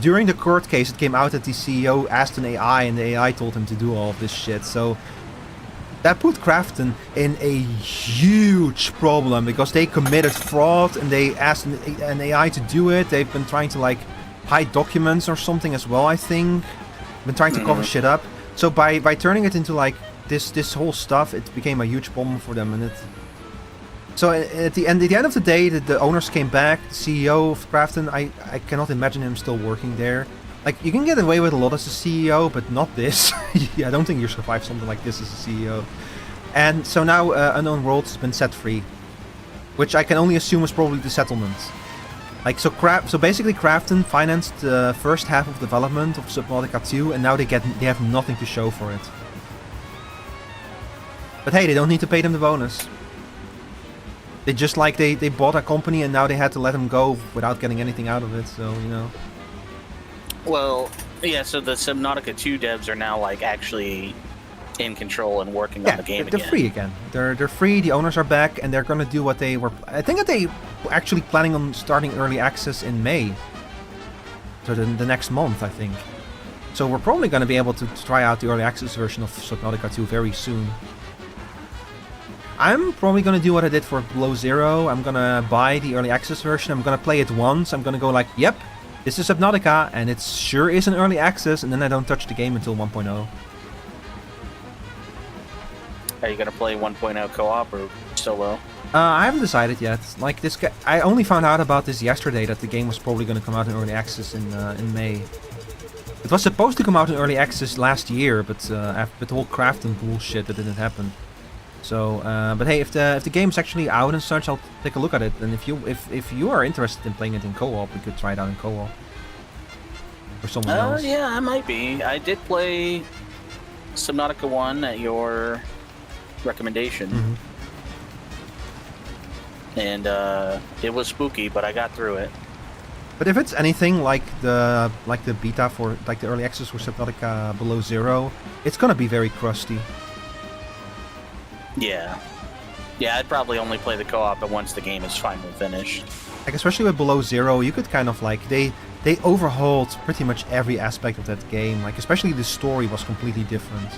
during the court case, it came out that the CEO asked an AI, and the AI told him to do all of this shit. So that put Krafton in a huge problem because they committed fraud and they asked an AI to do it. They've been trying to like hide documents or something as well, I think. Been trying to cover shit up. So by turning it into like this whole stuff, it became a huge problem for them. And so at the end of the day, the owners came back. The CEO of Krafton, I cannot imagine him still working there. Like, you can get away with a lot as a CEO, but not this. I don't think you survive something like this as a CEO. And so now Unknown Worlds has been set free, which I can only assume was probably the settlement. Like, so basically Krafton financed the first half of development of Subnautica 2, and now they have nothing to show for it. But hey, they don't need to pay them the bonus. They just like they bought a company and now they had to let them go without getting anything out of it, so you know. Well, yeah, so the Subnautica 2 devs are now like actually in control and working on the game again. They're free again. They're free, the owners are back, and they're gonna do what they were... I think that they were actually planning on starting early access in May. So the next month, I think. So we're probably gonna be able to try out the early access version of Subnautica 2 very soon. I'm probably gonna do what I did for Below Zero. I'm gonna buy the early access version, I'm gonna play it once, I'm gonna go like, yep, this is Subnautica, and it sure is an early access, and then I don't touch the game until 1.0. Are you gonna play 1.0 co-op or solo? I haven't decided yet. Like this, I only found out about this yesterday that the game was probably going to come out in early access in May. It was supposed to come out in early access last year, but after the whole Krafton bullshit, that didn't happen. So, but hey, if the game's actually out and such, I'll take a look at it. And if you are interested in playing it in co-op, we could try it out in co-op. Or someone else. Yeah, I might be. I did play Subnautica 1 at your recommendation. Mm-hmm. And it was spooky, but I got through it. But if it's anything like the beta for like the early access for Subnautica Below Zero, it's gonna be very crusty. Yeah. Yeah, I'd probably only play the co-op once the game is finally finished. Like especially with Below Zero, you could kind of like they overhauled pretty much every aspect of that game. Like especially the story was completely different.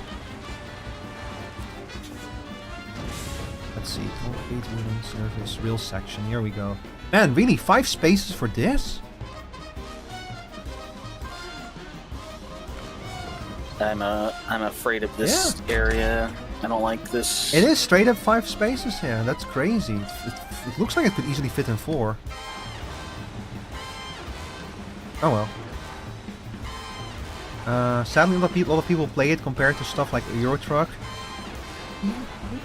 Let's see, complete wooden surface, real section, here we go. Man, really, 5 spaces for this? I'm afraid of this area. I don't like this. It is straight up 5 spaces here, that's crazy. It looks like it could easily fit in 4. Oh well. Sadly, a lot of people play it compared to stuff like Euro Truck.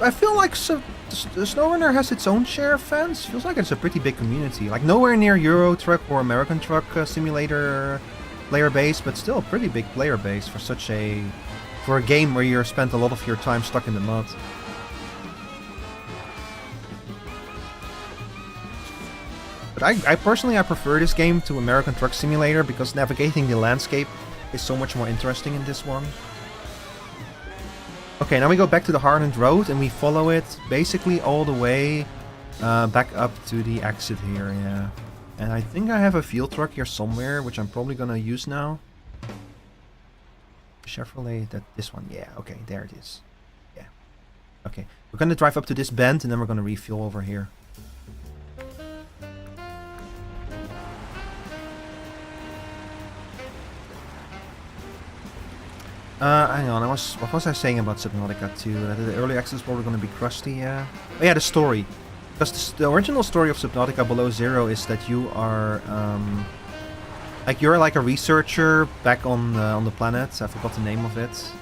I feel like the Snowrunner has its own share of fans. Feels like it's a pretty big community. Like nowhere near Euro Truck or American Truck Simulator player base, but still a pretty big player base for for a game where you spent a lot of your time stuck in the mud. But I personally prefer this game to American Truck Simulator because navigating the landscape is so much more interesting in this one. Okay, now we go back to the hardened road and we follow it basically all the way back up to the exit here, yeah. And I think I have a field truck here somewhere, which I'm probably gonna use now. Chevrolet, this one, yeah, okay, there it is. Yeah. Okay, we're gonna drive up to this bend and then we're gonna refuel over here. Hang on, what was I saying about Subnautica 2? That the early access is probably going to be crusty, yeah? Oh yeah, the story. Because the original story of Subnautica Below Zero is that you are, you're like a researcher back on the planet. I forgot the name of it.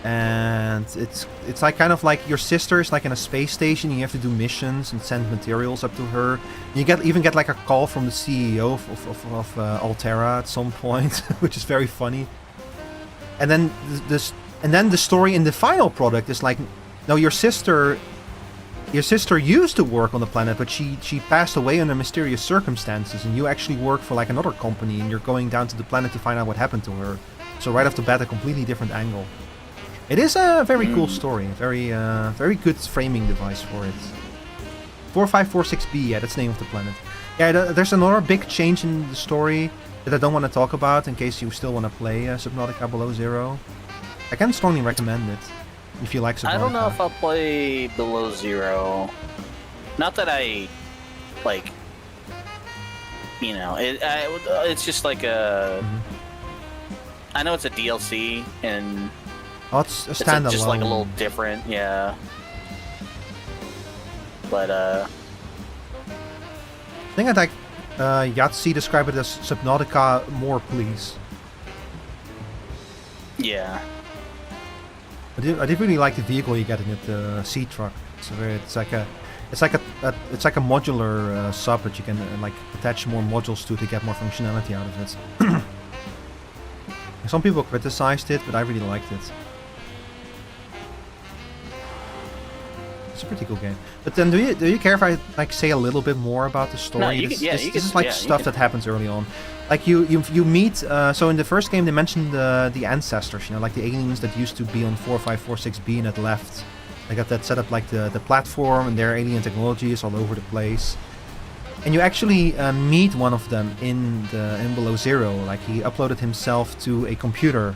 And it's like kind of like your sister is like in a space station. You have to do missions and send materials up to her. You even get like a call from the CEO of Altera at some point, which is very funny. And then the story in the final product is like, no, your sister used to work on the planet, but she passed away under mysterious circumstances, and you actually work for like another company, and you're going down to the planet to find out what happened to her. So right off the bat, a completely different angle. It is a very cool story, very good framing device for it. 4546b, yeah, that's the name of the planet. Yeah, there's another big change in the story that I don't want to talk about in case you still want to play Subnautica Below Zero. I can strongly recommend it if you like Subnautica. I don't know if I'll play Below Zero. Not that I, like, you know, it's just like a... I know it's a DLC, and... Oh, it's a standalone. It's just like a little different, yeah. But, I think I'd like Yahtzee describe it as Subnautica more, please. Yeah. I did really like the vehicle you get in it, the sea truck. It's like a modular sub that you can like attach more modules to get more functionality out of it. Some people criticized it, but I really liked it. It's a pretty cool game. But then, do you care if I like say a little bit more about the story? No, this is like stuff that happens early on. Like you meet. So in the first game, they mentioned the ancestors. You know, like the aliens that used to be on 4546b and that left. They got that set up like the platform, and their alien technology is all over the place. And you actually meet one of them in Below Zero. Like he uploaded himself to a computer.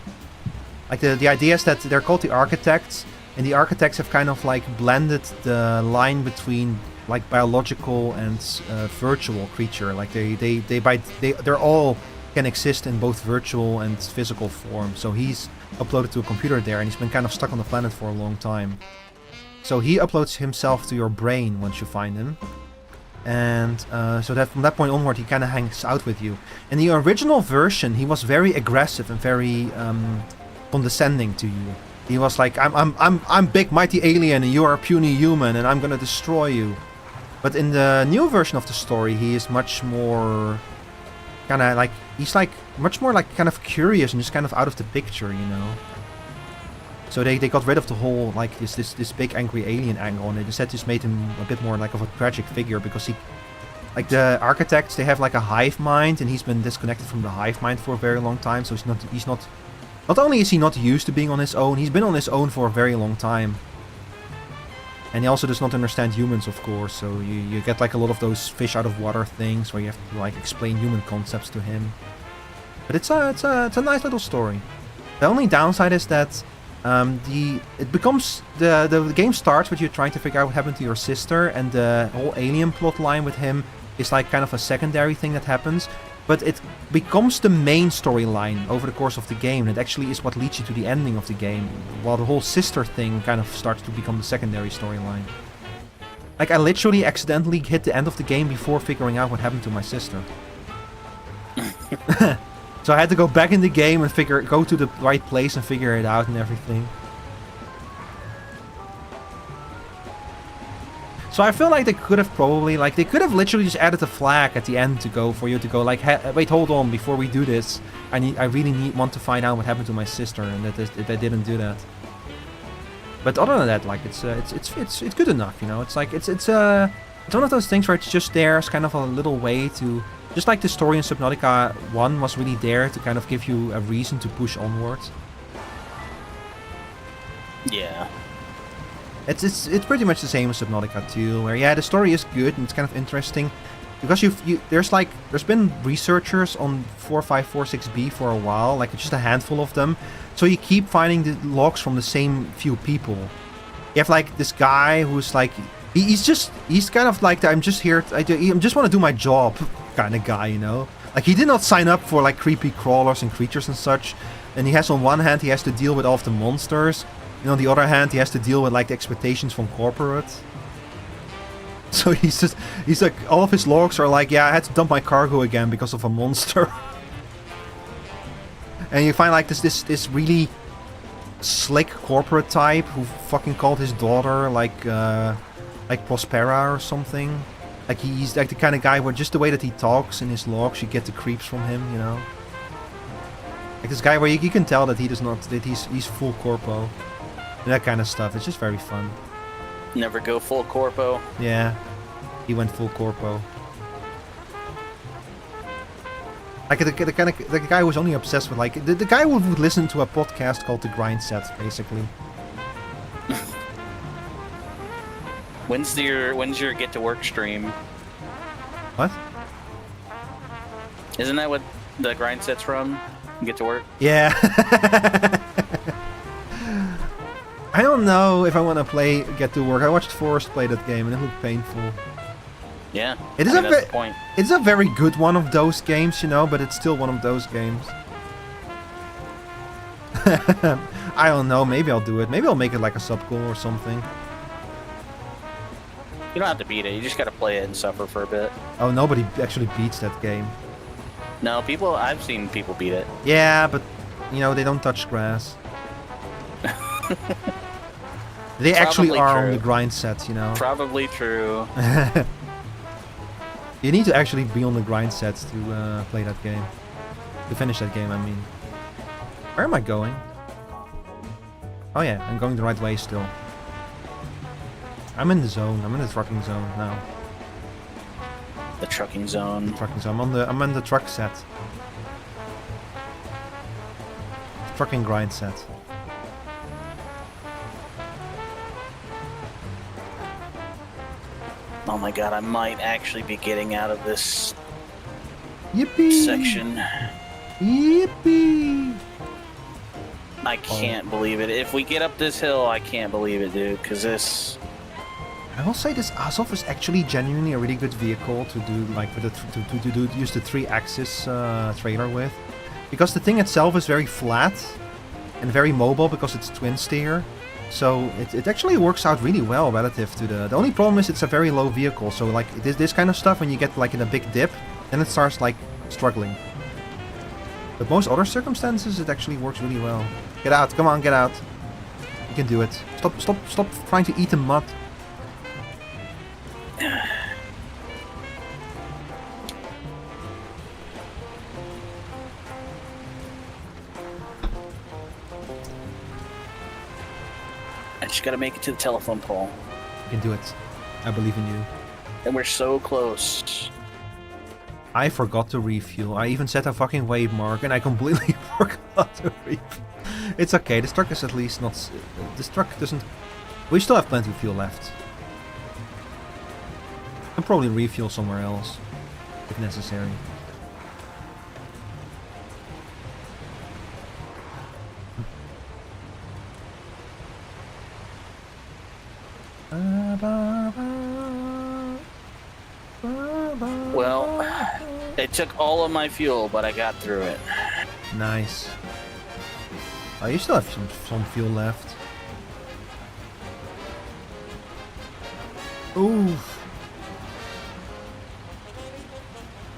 Like the idea is that they're called the architects. And the architects have kind of like blended the line between like biological and virtual creature. Like they're all can exist in both virtual and physical form. So he's uploaded to a computer there, and he's been kind of stuck on the planet for a long time. So he uploads himself to your brain once you find him, and so that from that point onward he kind of hangs out with you. In the original version, he was very aggressive and very condescending to you. He was like, I'm big mighty alien and you are a puny human and I'm gonna destroy you. But in the new version of the story, he is much more kind of like, he's like much more like kind of curious and just kind of out of the picture, you know. So they got rid of the whole like this big angry alien angle, and they just made him a bit more like of a tragic figure, because he, like the architects, they have like a hive mind, and he's been disconnected from the hive mind for a very long time. So not only is he not used to being on his own, he's been on his own for a very long time. And he also does not understand humans, of course, so you get like a lot of those fish out of water things where you have to like explain human concepts to him. But it's a nice little story. The only downside is that it becomes the game starts with you trying to figure out what happened to your sister, and the whole alien plot line with him is like kind of a secondary thing that happens. But it becomes the main storyline over the course of the game. It actually is what leads you to the ending of the game, while the whole sister thing kind of starts to become the secondary storyline. Like, I literally accidentally hit the end of the game before figuring out what happened to my sister. So I had to go back in the game and go to the right place and figure it out and everything. So I feel like they could have probably, like, they could have literally just added a flag at the end to go, for you to go, like, wait, hold on, before we do this, I really want to find out what happened to my sister, and that they didn't do that. But other than that, like, it's good enough, you know. It's like, it's one of those things where it's just there as kind of a little way to, just like the story in Subnautica 1 was really there to kind of give you a reason to push onwards. Yeah. It's pretty much the same as Subnautica 2, where yeah, the story is good and it's kind of interesting, because there's been researchers on 4546B for a while, like just a handful of them, so you keep finding the logs from the same few people. You have like this guy who's like, he's kind of like the, I'm just here, I just want to do my job kind of guy, you know. Like, he did not sign up for like creepy crawlers and creatures and such, and he has, on one hand he has to deal with all of the monsters. And on the other hand, he has to deal with like the expectations from corporate. So he's like, all of his logs are like, yeah, I had to dump my cargo again because of a monster. And you find like this really slick corporate type who fucking called his daughter like Prospera or something. Like, he's like the kind of guy where just the way that he talks in his logs, you get the creeps from him, you know. Like this guy where you can tell that he's full corpo. And that kind of stuff. It's just very fun. Never go full corpo. Yeah, he went full corpo. Like the guy who was only obsessed with like the guy who would listen to a podcast called The Grind Set, basically. When's your get to work stream? What? Isn't that what the Grind Set's from? Get to work? Yeah. I don't know if I want to play Get to Work. I watched Forrest play that game and it looked painful. Yeah, it is that's the point. It's a very good one of those games, you know, but it's still one of those games. I don't know, maybe I'll do it. Maybe I'll make it like a sub-goal or something. You don't have to beat it, you just gotta play it and suffer for a bit. Oh, nobody actually beats that game. No, I've seen people beat it. Yeah, but, you know, they don't touch grass. They actually are on the grind set, you know. Probably true. You need to actually be on the grind set to play that game. To finish that game, I mean. Where am I going? Oh yeah, I'm going the right way still. I'm in the zone. I'm in the trucking zone now. The trucking zone. The trucking zone. I'm on the truck set. Trucking grind set. Oh my god, I might actually be getting out of this Yippee! section. Yippee! I can't believe it. If we get up this hill, I can't believe it, dude, because this... I will say this Azov is actually genuinely a really good vehicle to do, like, for the use the 3-axis trailer with. Because the thing itself is very flat and very mobile because it's twin steer. So it actually works out really well relative to the only problem is it's a very low vehicle, so like this kind of stuff, when you get like in a big dip, then it starts like struggling. But most other circumstances it actually works really well. Get out, come on, get out. You can do it. Stop trying to eat the mud. I just gotta make it to the telephone pole. You can do it. I believe in you. And we're so close. I forgot to refuel. I even set a fucking wave mark and I completely forgot to refuel. It's okay, this truck is at least not... This truck doesn't... We still have plenty of fuel left. I'll probably refuel somewhere else, if necessary. Well, it took all of my fuel, but I got through it. Nice. Oh, you still have some fuel left. Ooh.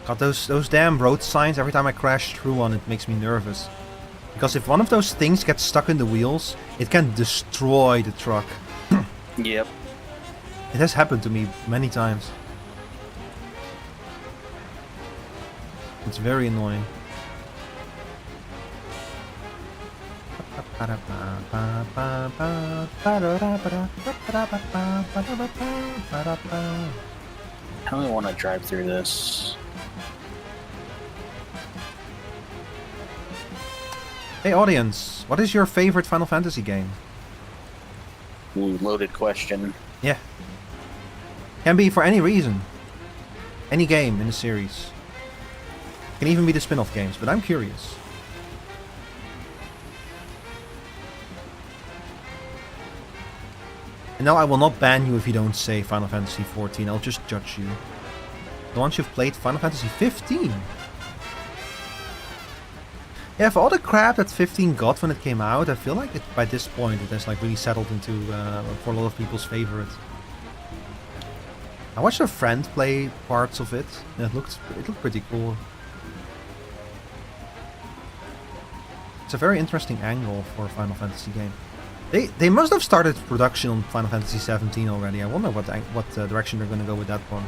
God, those damn road signs, every time I crash through one, it makes me nervous. Because if one of those things gets stuck in the wheels, it can destroy the truck. Yep. It has happened to me many times. It's very annoying. I only want to drive through this. Hey audience, what is your favorite Final Fantasy game? Ooh, loaded question. Yeah. Can be for any reason. Any game in the series. Can even be the spin-off games, but I'm curious. And now I will not ban you if you don't say Final Fantasy 14, I'll just judge you. The ones you've played Final Fantasy 15. Yeah, for all the crap that 15 got when it came out, I feel like by this point it has like really settled into, for a lot of people's favorite. I watched a friend play parts of it, and it looked pretty cool. It's a very interesting angle for a Final Fantasy game. They must have started production on Final Fantasy 17 already. I wonder what direction they're going to go with that one.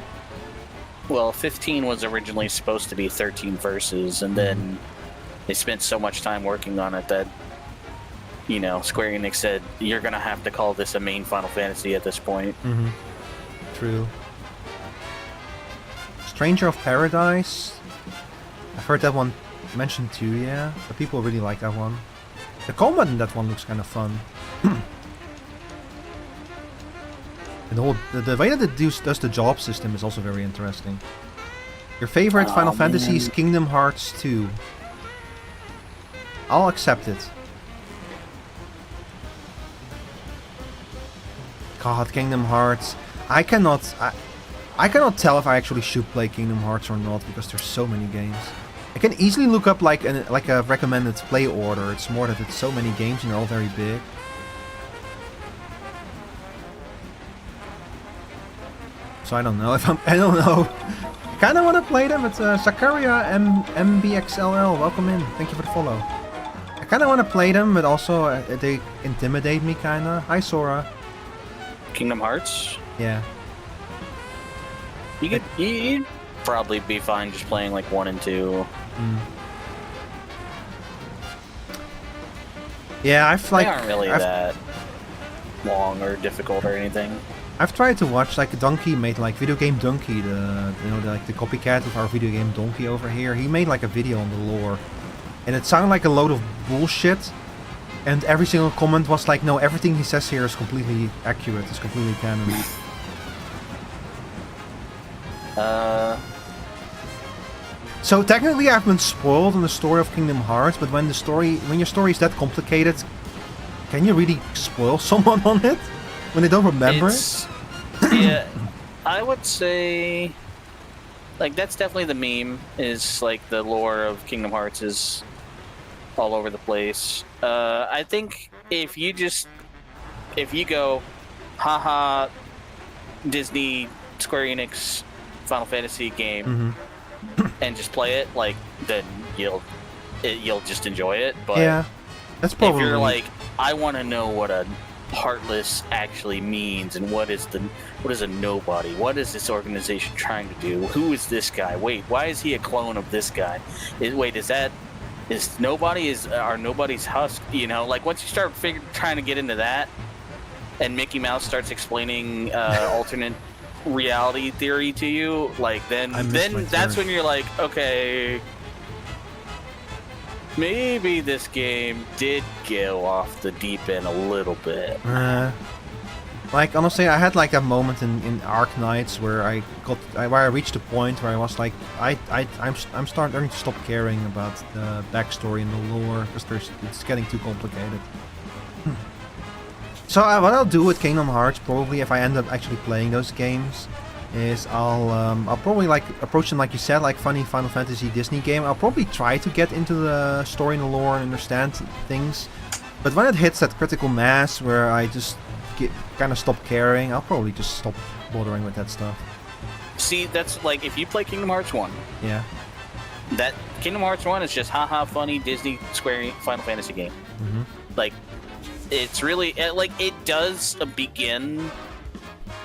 Well, 15 was originally supposed to be 13 verses, and then they spent so much time working on it that, you know, Square Enix said, you're going to have to call this a main Final Fantasy at this point. Mm-hmm. True. Stranger of Paradise. I've heard that one mentioned too, yeah. But people really like that one. The combat in that one looks kind of fun. And the way that it does the job system is also very interesting. Your favorite Final Fantasy is Kingdom Hearts 2. I'll accept it. God, Kingdom Hearts. I cannot tell if I actually should play Kingdom Hearts or not because there's so many games. I can easily look up like a recommended play order. It's more that it's so many games and they're all very big. So I don't know if I don't know. I kind of want to play them. It's Sakaria MBXLL. Welcome in. Thank you for the follow. I kind of want to play them, but also they intimidate me kind of. Hi Sora. Kingdom Hearts? Yeah. You'd probably be fine just playing like 1 and 2. Yeah, I've like. They aren't really that long or difficult or anything. I've tried to watch like Donkey made like Video Game Donkey, the copycat of our Video Game Donkey over here. He made like a video on the lore, and it sounded like a load of bullshit. And every single comment was like, no, everything he says here is completely accurate. It's completely canon. So technically, I've been spoiled on the story of Kingdom Hearts, but when your story is that complicated, can you really spoil someone on it? When they don't remember it? Yeah, I would say, like, that's definitely the meme, is, like, the lore of Kingdom Hearts is all over the place. I think if you go, haha, Disney, Square Enix, Final Fantasy game, and just play it, like, then you'll just enjoy it, but yeah, that's probably... if you're like, I want to know what a Heartless actually means, and what is a nobody? What is this organization trying to do? Who is this guy? Wait, why is he a clone of this guy? Is nobody's husk? You know, like once you start trying to get into that, and Mickey Mouse starts explaining alternate reality theory to you, like then that's when you're like, okay, maybe this game did go off the deep end a little bit. Like honestly, I had like a moment in Ark Knights where I reached a point where I was like, I'm starting to stop caring about the backstory and the lore because it's getting too complicated. So what I'll do with Kingdom Hearts, probably if I end up actually playing those games, is I'll probably like approach them like you said, like funny Final Fantasy Disney game. I'll probably try to get into the story and the lore and understand things, but when it hits that critical mass where I just kind of stop caring, I'll probably just stop bothering with that stuff. See, that's like if you play Kingdom Hearts 1. Yeah. That Kingdom Hearts 1 is just haha funny Disney Square Final Fantasy game. Mm-hmm. Like, it's really like it does begin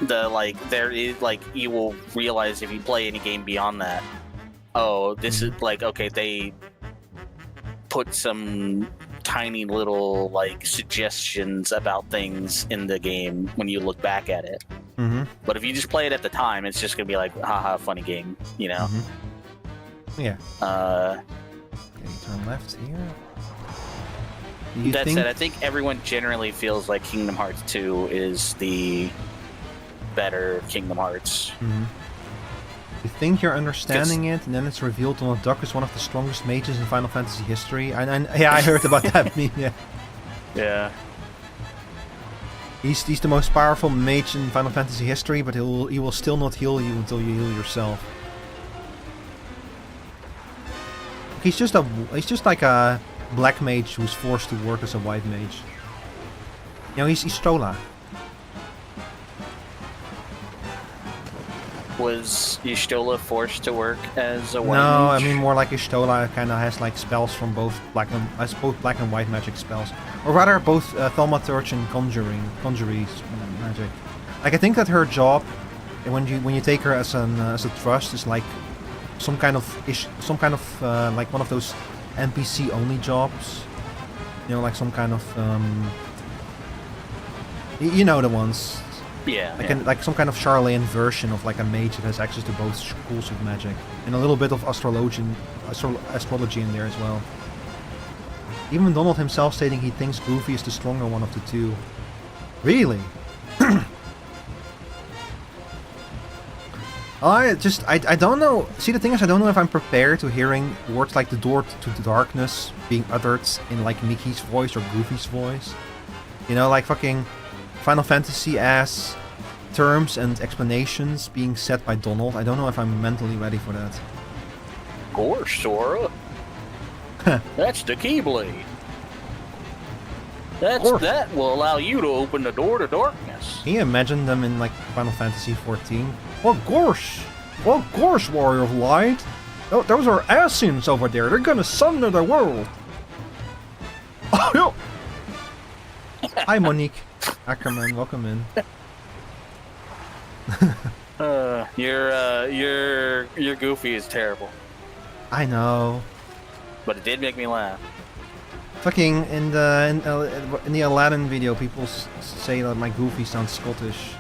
the like there is like you will realize if you play any game beyond that. Oh, this is like okay, they put some tiny little like suggestions about things in the game when you look back at it. Mm-hmm. But if you just play it at the time, it's just gonna be like haha funny game, you know. Mm-hmm. Yeah. Okay, turn left here. That said, I think everyone generally feels like Kingdom Hearts 2 is the better Kingdom Hearts. Mm-hmm. You think you're understanding it, and then it's revealed Donald Duck is one of the strongest mages in Final Fantasy history. Yeah, I heard about that meme. Yeah. Yeah. He's the most powerful mage in Final Fantasy history, but he will still not heal you until you heal yourself. He's just like a black mage who's forced to work as a white mage. You know, he's Stola. Was Y'shtola forced to work as a white No, mage? I mean more like Y'shtola kind of has like spells from both black and white magic spells, or rather both thaumaturge and conjuries magic. Like I think that her job, when you take her as a trust, is like some kind of like one of those NPC only jobs. You know, like some kind of you know the ones. Yeah. Like some kind of Charlatan version of like a mage that has access to both schools of magic. And a little bit of astrology in there as well. Even Donald himself stating he thinks Goofy is the stronger one of the two. Really? I don't know. See, the thing is, I don't know if I'm prepared to hearing words like the door to the darkness being uttered in like Mickey's voice or Goofy's voice. You know, like fucking Final Fantasy-ass terms and explanations being said by Donald. I don't know if I'm mentally ready for that. Of course, Sora. That's the Keyblade. That will allow you to open the door to darkness. Can you imagine them in like Final Fantasy 14? Of course, Warrior of Light. Oh, those are Assassins over there. They're gonna sunder the world. Oh, hi, Monique Ackerman. Welcome in. Your Goofy is terrible. I know. But it did make me laugh. Fucking in the Aladdin video, people say that my Goofy sounds Scottish,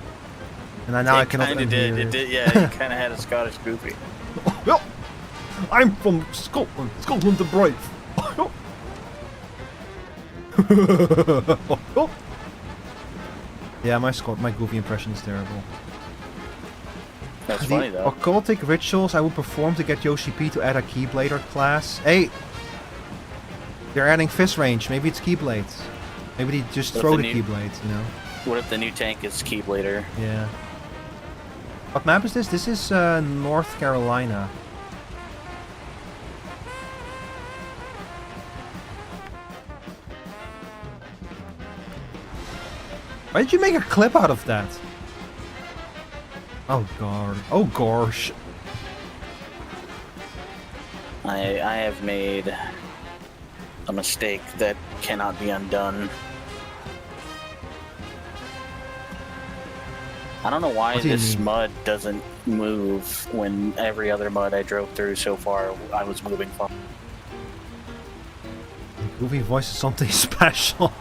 and I cannot kinda hear It did. Yeah, you kind of had a Scottish Goofy. Well, I'm from Scotland. Scotland the brave. Yeah, my Goofy impression is terrible. That's funny though. Occultic rituals I would perform to get Yoshi P to add a Keyblader class. Hey, they're adding fist range. Maybe it's Keyblades. Maybe they just throw the Keyblades, you know? What if the new tank is Keyblader? Yeah. What map is this? This is North Carolina. Why did you make a clip out of that? Oh god. Oh gosh. I have made a mistake that cannot be undone. I don't know why this mud doesn't move when every other mud I drove through so far I was moving from. Goofy voice is something special.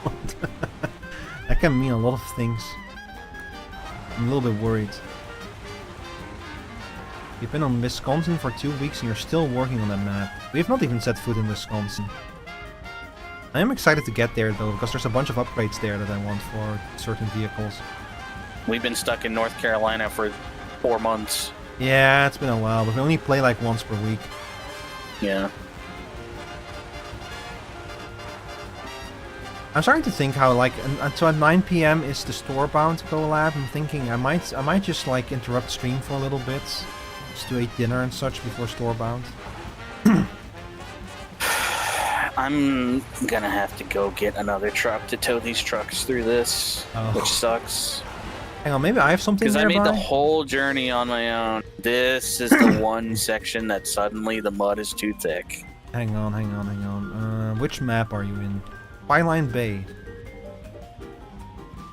That can mean a lot of things. I'm a little bit worried. You've been on Wisconsin for 2 weeks and you're still working on that map. We have not even set foot in Wisconsin. I am excited to get there though, because there's a bunch of upgrades there that I want for certain vehicles. We've been stuck in North Carolina for 4 months. Yeah, it's been a while, but we only play like once per week. Yeah. I'm starting to think how like so at 9 p.m. is the store-bound collab. I'm thinking I might just like interrupt stream for a little bit, just to eat dinner and such before store-bound. I'm gonna have to go get another truck to tow these trucks through this, which sucks. Hang on, maybe I have something nearby. Because I made the whole whole journey on my own. This is the one section that suddenly the mud is too thick. Hang on. Which map are you in? Byline Bay.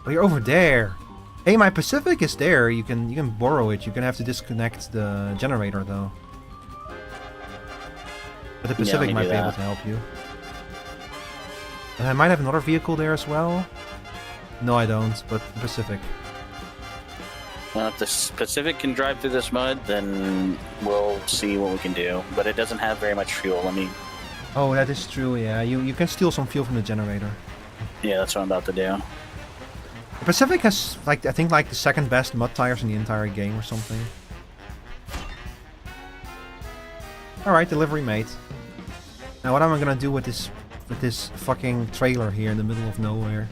Oh, you're over there. Hey, my Pacific is there. You can borrow it. You're gonna have to disconnect the generator though. But the Pacific might be able to help you. And I might have another vehicle there as well. No, I don't. But the Pacific. Well, if the Pacific can drive through this mud, then we'll see what we can do. But it doesn't have very much fuel. Let me... Oh, that is true, yeah. You can steal some fuel from the generator. Yeah, that's what I'm about to do. The Pacific has, like, I think, like, the second best mud tires in the entire game or something. Alright, delivery mate. Now, what am I gonna do with this fucking trailer here in the middle of nowhere?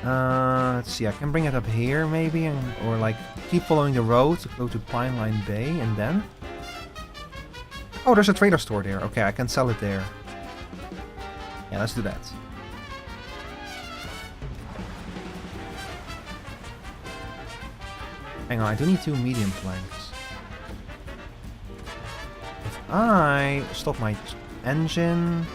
Let's see, I can bring it up here maybe, or like keep following the road to go to Pineline Bay and then... Oh, there's a trader store there. Okay, I can sell it there. Yeah, let's do that. Hang on, I do need 2 medium planks. If I stop my engine...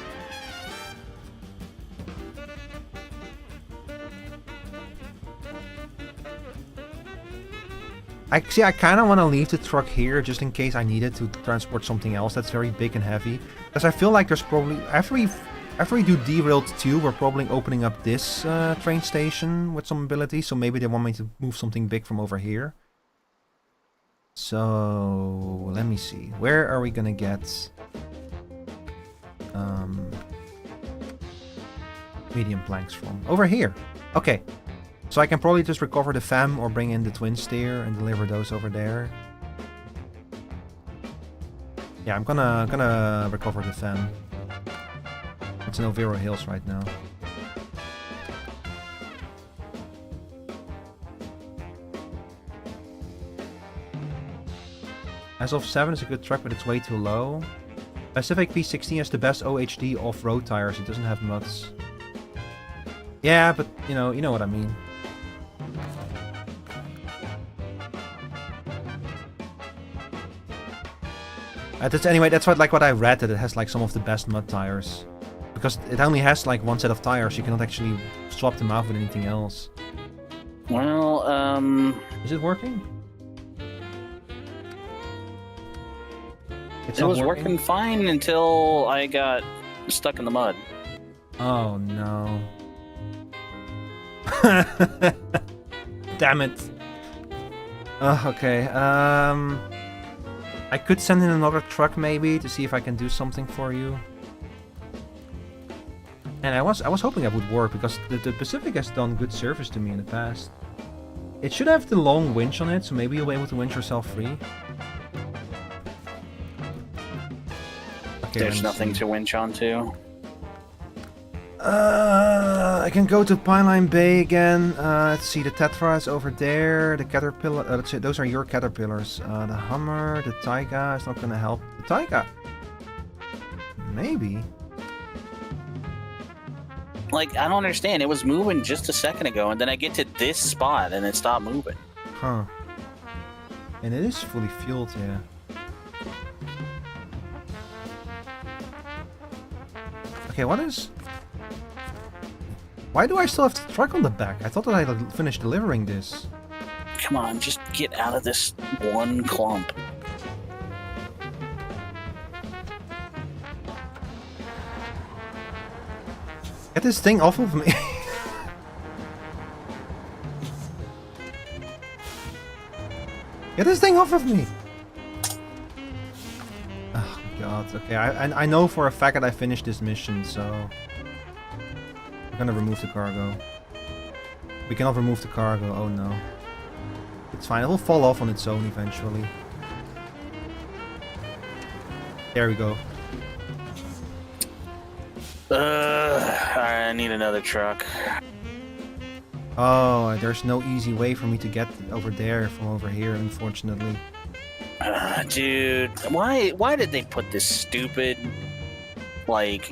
I kind of want to leave the truck here just in case I need it to transport something else that's very big and heavy. Because I feel like there's probably... After we do Derailed 2, we're probably opening up this train station with some ability. So maybe they want me to move something big from over here. So... let me see. Where are we going to get... medium planks from? Over here. Okay. So I can probably just recover the FAM or bring in the twin steer and deliver those over there. Yeah, I'm gonna recover the FAM. It's in Overo Hills right now. As of 7 is a good truck, but it's way too low. Pacific P16 has the best OHD off-road tires. It doesn't have muds. Yeah, but you know what I mean. Anyway, that's what I read, that it has like some of the best mud tires. Because it only has like one set of tires, you cannot actually swap them out with anything else. Well, Is it working? It was working fine until I got stuck in the mud. Oh no. Damn it. Okay, I could send in another truck maybe to see if I can do something for you. And I was hoping that would work because the Pacific has done good service to me in the past. It should have the long winch on it, so maybe you'll be able to winch yourself free. Okay, there's nothing to winch onto. I can go to Pineline Bay again. Let's see, the Tetra is over there. The Caterpillar, let's see, those are your Caterpillars. The Hummer, the Taiga is not gonna help. The Taiga, maybe. Like, I don't understand. It was moving just a second ago, and then I get to this spot, and it stopped moving. Huh. And it is fully fueled, yeah. Okay, what is... Why do I still have the truck on the back? I thought that I had finished delivering this. Come on, just get out of this one clump. Get this thing off of me. Get this thing off of me. Oh god, okay, I know for a fact that I finished this mission, so... I'm gonna remove the cargo. We cannot remove the cargo, oh no. It's fine, it will fall off on its own eventually. There we go. I need another truck. Oh, there's no easy way for me to get over there from over here, unfortunately. Dude, why did they put this stupid, like...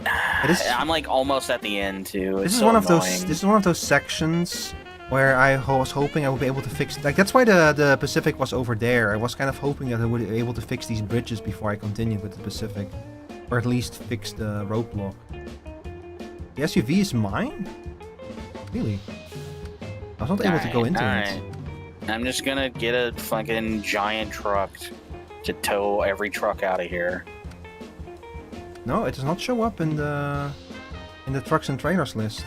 I'm like almost at the end too. This is one of those sections where I was hoping I would be able to fix. Like that's why the Pacific was over there. I was kind of hoping that I would be able to fix these bridges before I continued with the Pacific, or at least fix the roadblock. The SUV is mine? Really? I was not able to go into it. I'm just gonna get a fucking giant truck to tow every truck out of here. No, it does not show up in the trucks and trailers list.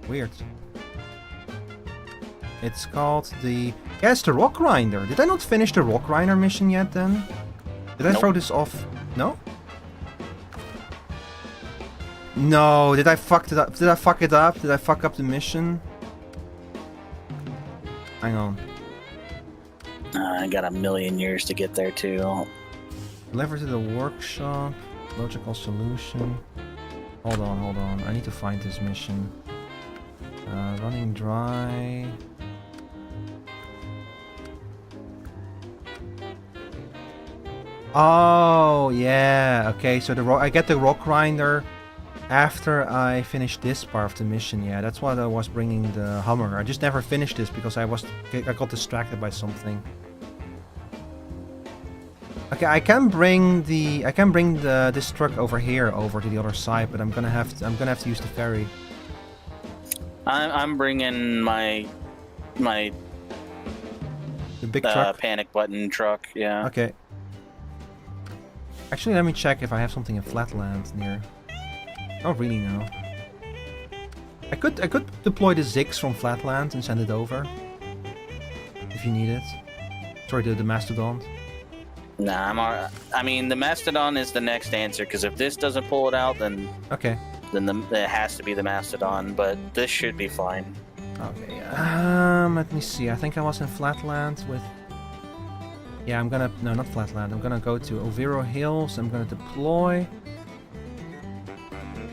Weird. It's called the... Yeah, it's the rock grinder. Did I not finish the rock grinder mission yet then? Did I throw this off? No? No, did I fuck it up? Did I fuck it up? Did I fuck up the mission? Hang on. I got a million years to get there too. Deliver to the workshop. Logical solution. Hold on. I need to find this mission. Running dry. Oh, yeah. Okay, so I get the rock grinder after I finish this part of the mission. Yeah, that's why I was bringing the Hummer. I just never finished this because I got distracted by something. Okay, I can bring this truck over here over to the other side, but I'm gonna have to use the ferry. I'm bringing the big truck, panic button truck. Yeah. Okay. Actually, let me check if I have something in Flatland near. Oh, really? No. I could deploy the Zix from Flatland and send it over if you need it. Sorry, the Mastodon. Nah, I'm alright. I mean, the Mastodon is the next answer, because if this doesn't pull it out, then... Okay. Then it has to be the Mastodon, but this should be fine. Okay, let me see. I think I was in Flatland with... Yeah, I'm gonna... No, not Flatland. I'm gonna go to Overo Hills. I'm gonna deploy...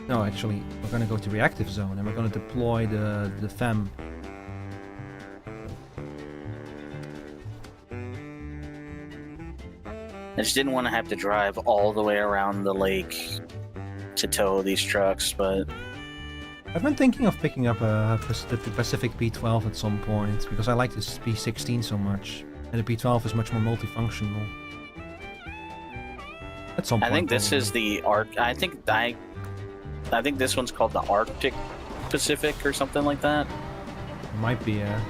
No, actually, we're gonna go to Reactive Zone, and we're gonna deploy the FEM. I just didn't want to have to drive all the way around the lake to tow these trucks, but... I've been thinking of picking up the Pacific P12 at some point, because I like this P16 so much, and the P12 is much more multifunctional. At some point. I think this is the I think this one's called the Arctic Pacific or something like that. It might be, yeah.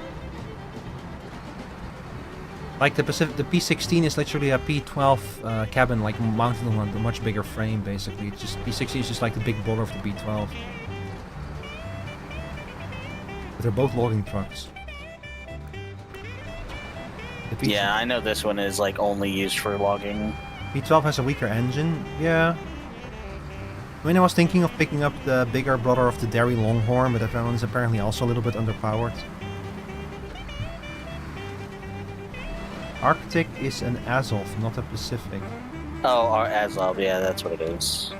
Like the P16 is literally a P12 cabin, like mounted on a much bigger frame, basically. It's just P16 is just like the big brother of the P12. But they're both logging trucks. Yeah, I know this one is like only used for logging. P12 has a weaker engine, yeah. I mean, I was thinking of picking up the bigger brother of the Dairy Longhorn, but that one is apparently also a little bit underpowered. Arctic is an Azov, not a Pacific. Oh, our Azov, yeah, that's what it is.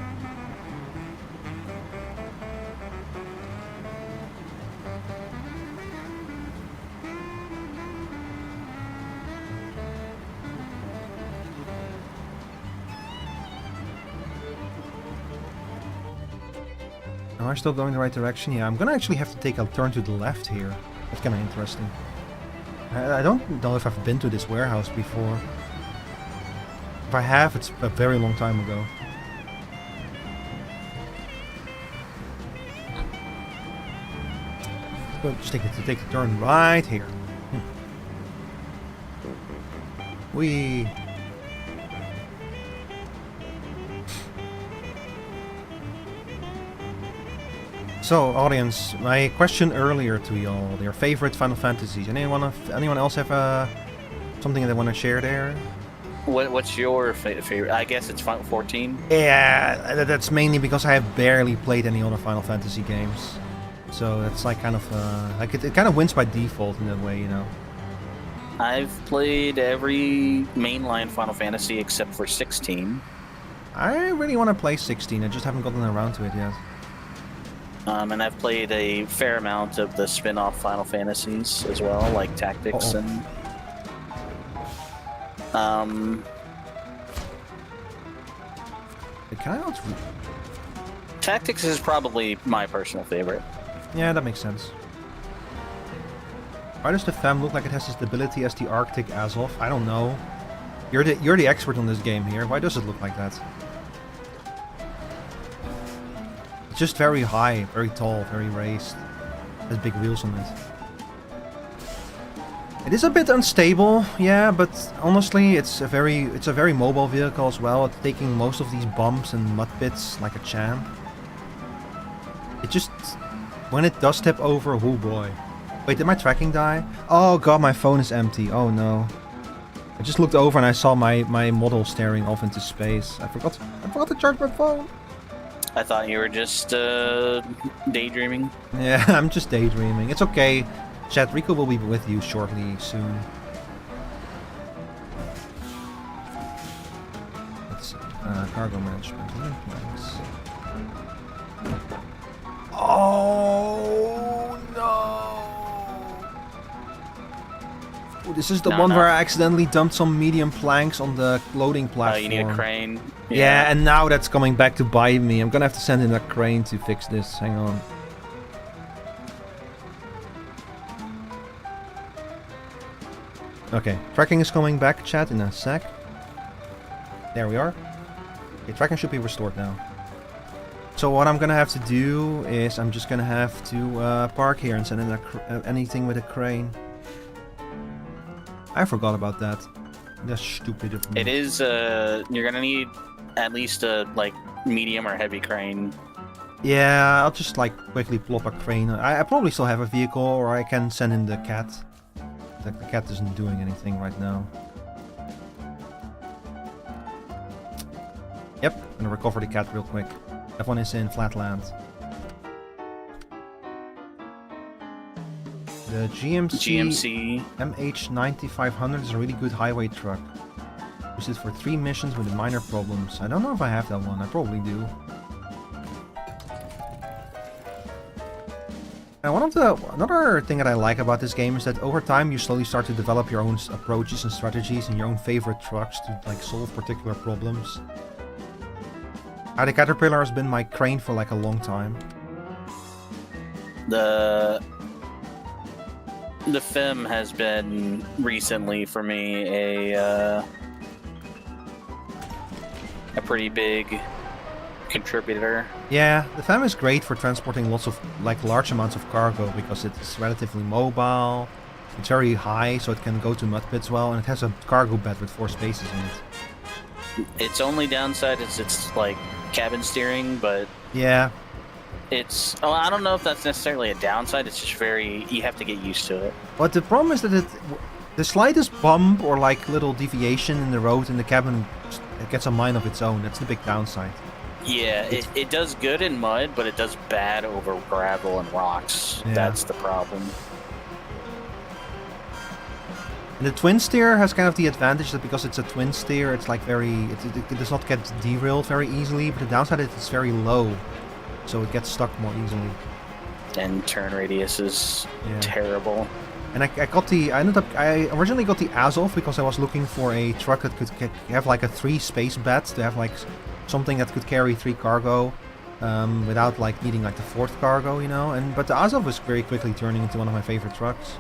Am I still going the right direction? Yeah, I'm gonna actually have to take a turn to the left here. That's kind of interesting. I don't know if I've been to this warehouse before. If I have, it's a very long time ago. Go just take the turn right here. Whee! So, audience, my question earlier to y'all, their favorite Final Fantasies. Anyone else have something they want to share there? What's your favorite? I guess it's Final 14? Yeah, that's mainly because I have barely played any other Final Fantasy games. So it's like kind of, like it kind of wins by default in that way, you know. I've played every mainline Final Fantasy except for 16. I really want to play 16. I just haven't gotten around to it yet. And I've played a fair amount of the spin-off Final Fantasies as well, like Tactics and... Can I not... Tactics is probably my personal favorite. Yeah, that makes sense. Why does the FEM look like it has the stability as the Arctic Azov? I don't know. You're the expert on this game here. Why does it look like that? It's just very high, very tall, very raised. Has big wheels on it. It is a bit unstable, yeah, but honestly, it's a very mobile vehicle as well. It's taking most of these bumps and mud pits like a champ. It just, when it does tip over, oh boy. Wait, did my tracking die? Oh god, my phone is empty. Oh no. I just looked over and I saw my model staring off into space. I forgot to charge my phone. I thought you were just daydreaming. Yeah, I'm just daydreaming. It's okay. Chat, Rico will be with you shortly, soon. Let's see. Cargo management. Planks. Oh no! Oh, this is the one where I accidentally dumped some medium planks on the loading platform. Oh, you need a crane. Yeah, and now that's coming back to bite me. I'm gonna have to send in a crane to fix this. Hang on. Okay, tracking is coming back, chat, in a sec. There we are. Okay, tracking should be restored now. So what I'm gonna have to do is I'm just gonna have to park here and send in anything with a crane. I forgot about that. That's stupid of me. It is, you're gonna need at least a, like, medium or heavy crane. Yeah, I'll just, like, quickly plop a crane. I probably still have a vehicle, or I can send in the cat. The cat isn't doing anything right now. Yep, I'm gonna recover the cat real quick. That one is in Flatland. The GMC MH9500 is a really good highway truck. Used it for 3 missions with minor problems. I don't know if I have that one. I probably do. And another thing that I like about this game is that over time you slowly start to develop your own approaches and strategies and your own favorite trucks to like solve particular problems. The Caterpillar has been my crane for like a long time. The FEM has been recently for me a pretty big contributor. Yeah, the FEM is great for transporting lots of large amounts of cargo because it's relatively mobile. It's very high, so it can go to mud pits well, and it has a cargo bed with 4 spaces in it. Its only downside is it's like cabin steering, but yeah, it's I don't know if that's necessarily a downside. It's just you have to get used to it. But the problem is that the slightest bump or like little deviation in the road in the cabin, it gets a mind of its own. That's the big downside. Yeah, it does good in mud, but it does bad over gravel and rocks. Yeah. That's the problem. And the twin steer has kind of the advantage that because it's a twin steer, it's like it does not get derailed very easily, but the downside is it's very low, so it gets stuck more easily. And turn radius is terrible. And I originally got the Azov because I was looking for a truck that could have like a 3 space bed to have like something that could carry 3 cargo without like needing like the 4th cargo, you know. But the Azov was very quickly turning into one of my favorite trucks,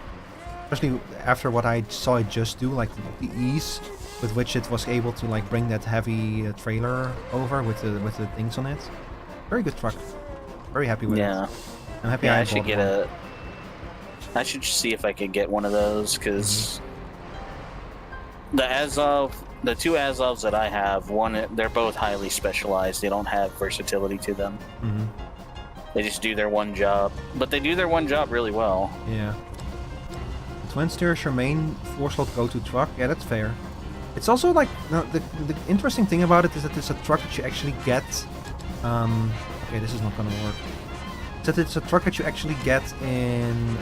especially after what I saw it just do, like the ease with which it was able to like bring that heavy trailer over with the things on it. Very good truck. Very happy with it. I'm happy. I should get one. I should see if I could get one of those because the 2 Azovs that I have, they're both highly specialized. They don't have versatility to them. They just do their one job, but they do their one job really well. Yeah. The twin steer is your main 4-slot go-to truck. Yeah, that's fair. It's also like the interesting thing about it is that it's a truck that you actually get. Okay, this is not gonna work. That it's a truck that you actually get in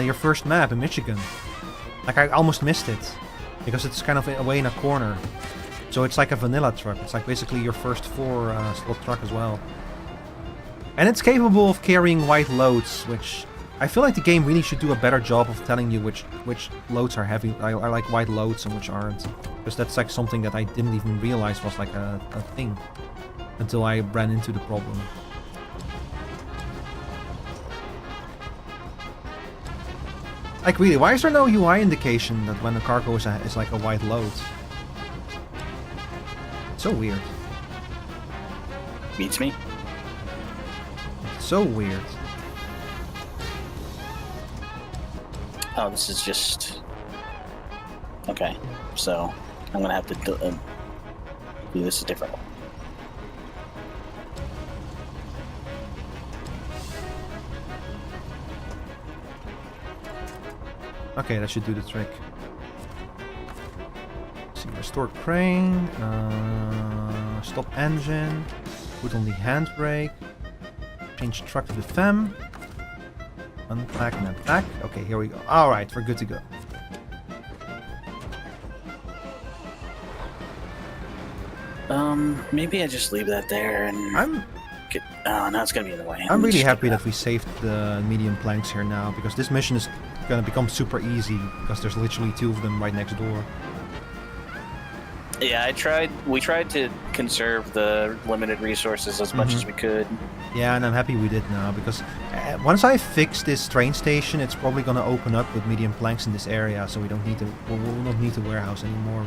your first map in Michigan. Like I almost missed it because it's kind of away in a corner. So it's like a vanilla truck. It's like basically your first 4-slot truck as well. And it's capable of carrying wide loads, which I feel like the game really should do a better job of telling you which loads are heavy, are like wide loads and which aren't. Because that's like something that I didn't even realize was like a thing until I ran into the problem. Like really, why is there no UI indication that when the cargo is like a wide load? So weird. Beats me. So weird. Oh, this is just... Okay, so I'm gonna have to do this a different one. Okay, that should do the trick. Let's see, restore crane, stop engine, put on the handbrake, change truck to the FEM, unpack and unpack. Okay, here we go. Alright, we're good to go. Maybe I just leave that there and get... Oh, now it's gonna be in the way. I'm really happy that we saved the medium planks here now, because this mission is gonna become super easy, because there's literally 2 of them right next door. Yeah, we tried to conserve the limited resources as much as we could. Yeah, and I'm happy we did now, because once I fix this train station, it's probably gonna open up with medium planks in this area, so we'll not need the warehouse anymore.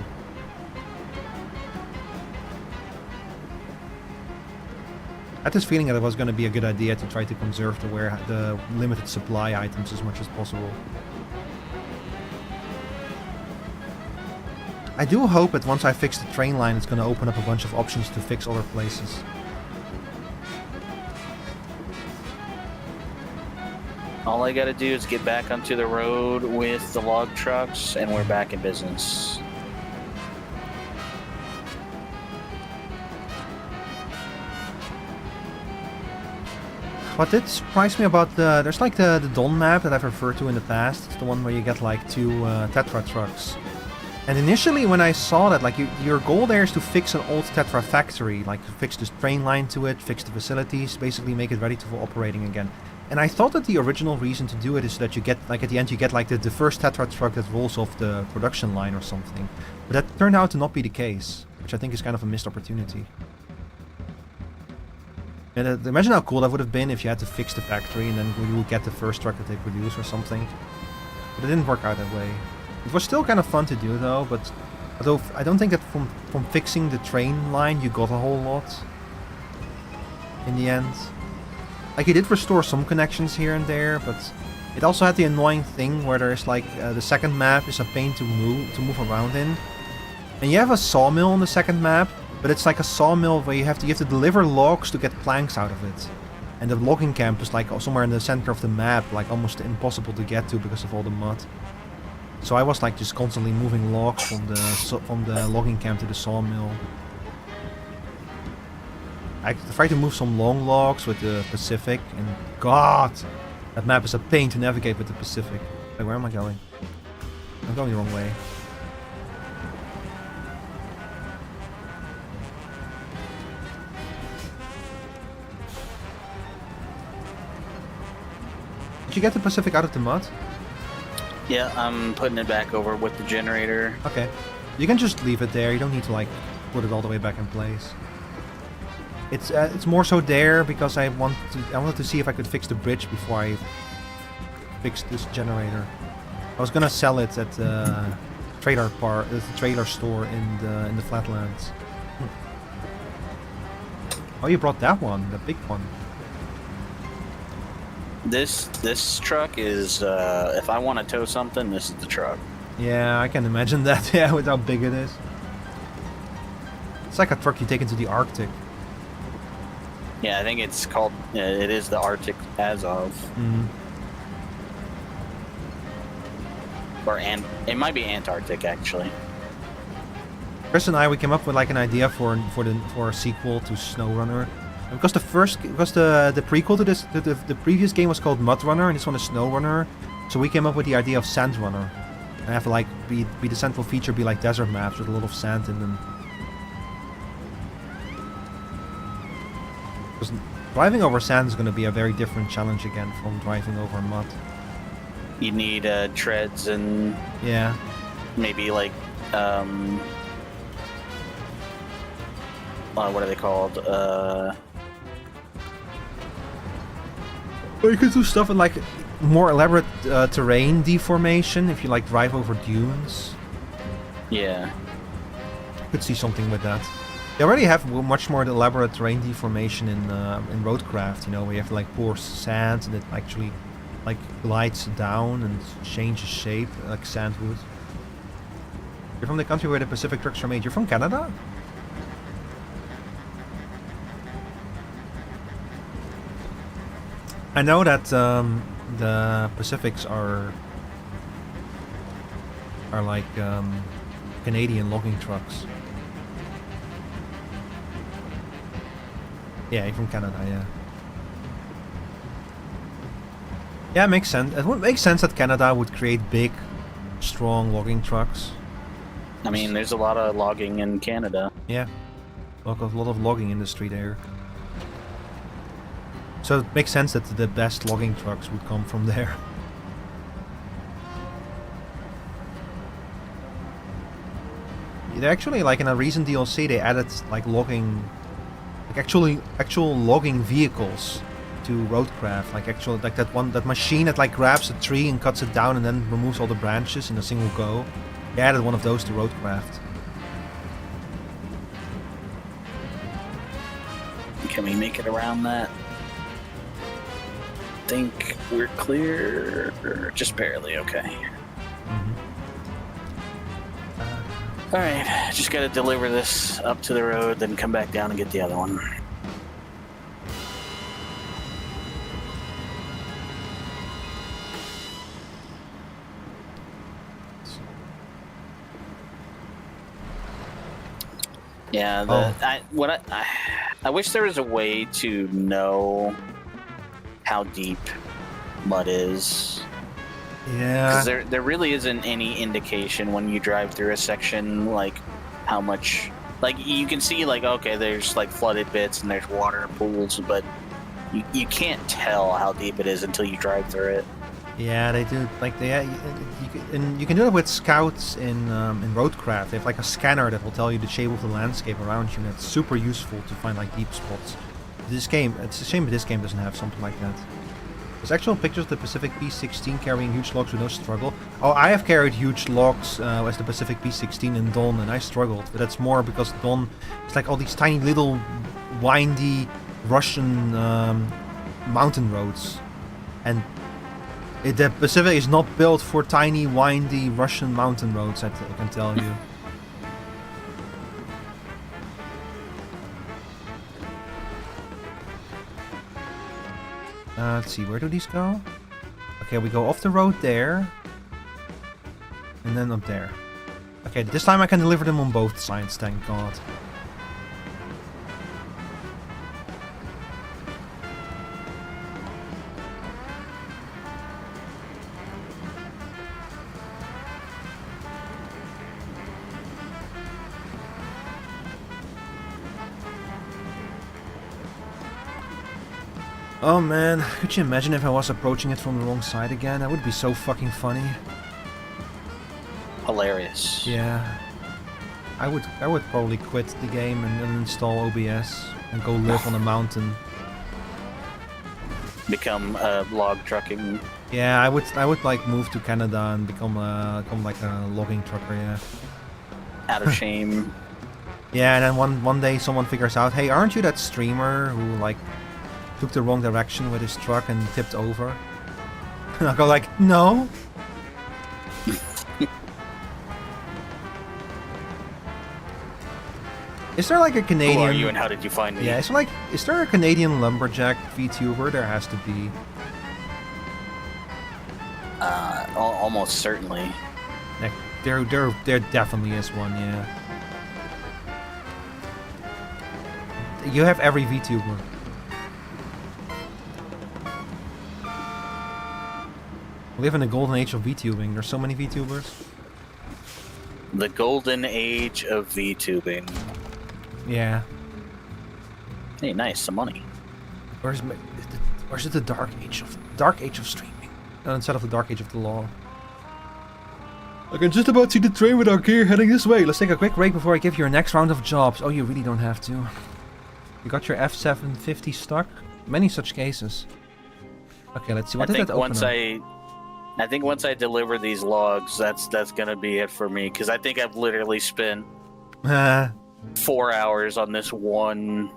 I had this feeling that it was going to be a good idea to try to conserve the limited supply items as much as possible. I do hope that once I fix the train line, it's going to open up a bunch of options to fix other places. All I gotta do is get back onto the road with the log trucks, and we're back in business. What did surprise me about there's like the Don map that I've referred to in the past. It's the one where you get like 2 Tetra trucks. And initially when I saw that, like your goal there is to fix an old Tetra factory, like fix this train line to it, fix the facilities, basically make it ready for operating again. And I thought that the original reason to do it is that you get, like at the end you get like the first Tetra truck that rolls off the production line or something. But that turned out to not be the case, which I think is kind of a missed opportunity. And imagine how cool that would have been if you had to fix the factory and then you would get the first truck that they produce or something. But it didn't work out that way. It was still kind of fun to do though, but although I don't think that from fixing the train line you got a whole lot in the end. Like it did restore some connections here and there, but it also had the annoying thing where there's like the second map is a pain to move around in. And you have a sawmill on the second map, but it's like a sawmill where you have to deliver logs to get planks out of it. And the logging camp is like somewhere in the center of the map, like almost impossible to get to because of all the mud. So I was like just constantly moving logs from the logging camp to the sawmill. I tried to move some long logs with the Pacific, and God, that map is a pain to navigate with the Pacific. Wait, where am I going? I'm going the wrong way. Did you get the Pacific out of the mud? Yeah, I'm putting it back over with the generator. Okay. You can just leave it there. You don't need to like put it all the way back in place. It's more so there because I wanted to see if I could fix the bridge before I fixed this generator. I was gonna sell it at the trailer store in the flatlands. Oh, you brought that one, the big one. This truck is if I want to tow something, this is the truck. Yeah, I can imagine that. Yeah, with how big it is. It's like a truck you take into the Arctic. Yeah, I think it's called. It is the Arctic Azov. Mm. Or it might be Antarctic actually. Chris and we came up with like an idea for a sequel to Snowrunner. And because the prequel to this, the previous game was called Mud Runner and this one is Snowrunner, so we came up with the idea of Sand Runner. And have like be the central feature be like desert maps with a lot of sand in them. Because driving over sand is going to be a very different challenge again from driving over mud. You need treads and Yeah. maybe like what are they called? Or you could do stuff with like more elaborate terrain deformation if you like drive over dunes. Yeah. Could see something with that. They already have much more elaborate terrain deformation in roadcraft. You know, where you have to like pour sand and it actually like glides down and changes shape like sand would. You're from the country where the Pacific trucks are made. You're from Canada? I know that the Pacifics are like Canadian logging trucks. Yeah, you're from Canada, yeah. Yeah, it makes sense. It would make sense that Canada would create big, strong logging trucks. I mean, there's a lot of logging in Canada. Yeah, a lot of logging industry there. So it makes sense that the best logging trucks would come from there. They actually, like in a recent DLC, they added like logging, like actual logging vehicles to roadcraft. Like that machine that like grabs a tree and cuts it down and then removes all the branches in a single go. They added one of those to roadcraft. Can we make it around that? Think we're clear, just barely. Okay. All right, just gotta deliver this up to the road, then come back down and get the other one. Yeah, I wish there was a way to know how deep mud is. Yeah. Because there really isn't any indication when you drive through a section, like, how much... Like, you can see, like, okay, there's, like, flooded bits and there's water pools, but you can't tell how deep it is until you drive through it. Yeah, they do. Like, you can do it with scouts in roadcraft. They have, like, a scanner that will tell you the shape of the landscape around you, and it's super useful to find, like, deep spots. This game, it's a shame this game doesn't have something like that. There's actual pictures of the Pacific P-16 carrying huge logs with no struggle. Oh, I have carried huge logs as the Pacific P-16 in Dawn, and I struggled. But that's more because Dawn is like all these tiny little windy Russian mountain roads. And the Pacific is not built for tiny, windy Russian mountain roads, I can tell you. Let's see, where do these go? Okay, we go off the road there. And then up there. Okay, this time I can deliver them on both sides, thank God. Oh man, could you imagine if I was approaching it from the wrong side again? That would be so fucking funny. Hilarious. Yeah. I would probably quit the game and uninstall OBS and go live on a mountain. Become log trucking. Yeah, I would like move to Canada and become like a logging trucker, yeah. Out of shame. Yeah, and then one day someone figures out, hey, aren't you that streamer who like took the wrong direction with his truck and tipped over? And I'll go like, no. Is there like a Canadian... Who are you and how did you find me? Yeah, is there a Canadian lumberjack VTuber? There has to be. Almost certainly. Like, there definitely is one, yeah. You have every VTuber. We live in the golden age of VTubing. There's so many VTubers. The golden age of V-tubing. Yeah. Hey, nice, some money. Or is it the dark age of streaming? Instead of the dark age of the law. I can just about see the train with our gear heading this way. Let's take a quick break before I give you your next round of jobs. Oh, you really don't have to. You got your F750 stuck? Many such cases. Okay, let's see. What did that open up? I think once I deliver these logs, that's gonna be it for me. Because I think I've literally spent 4 hours on this one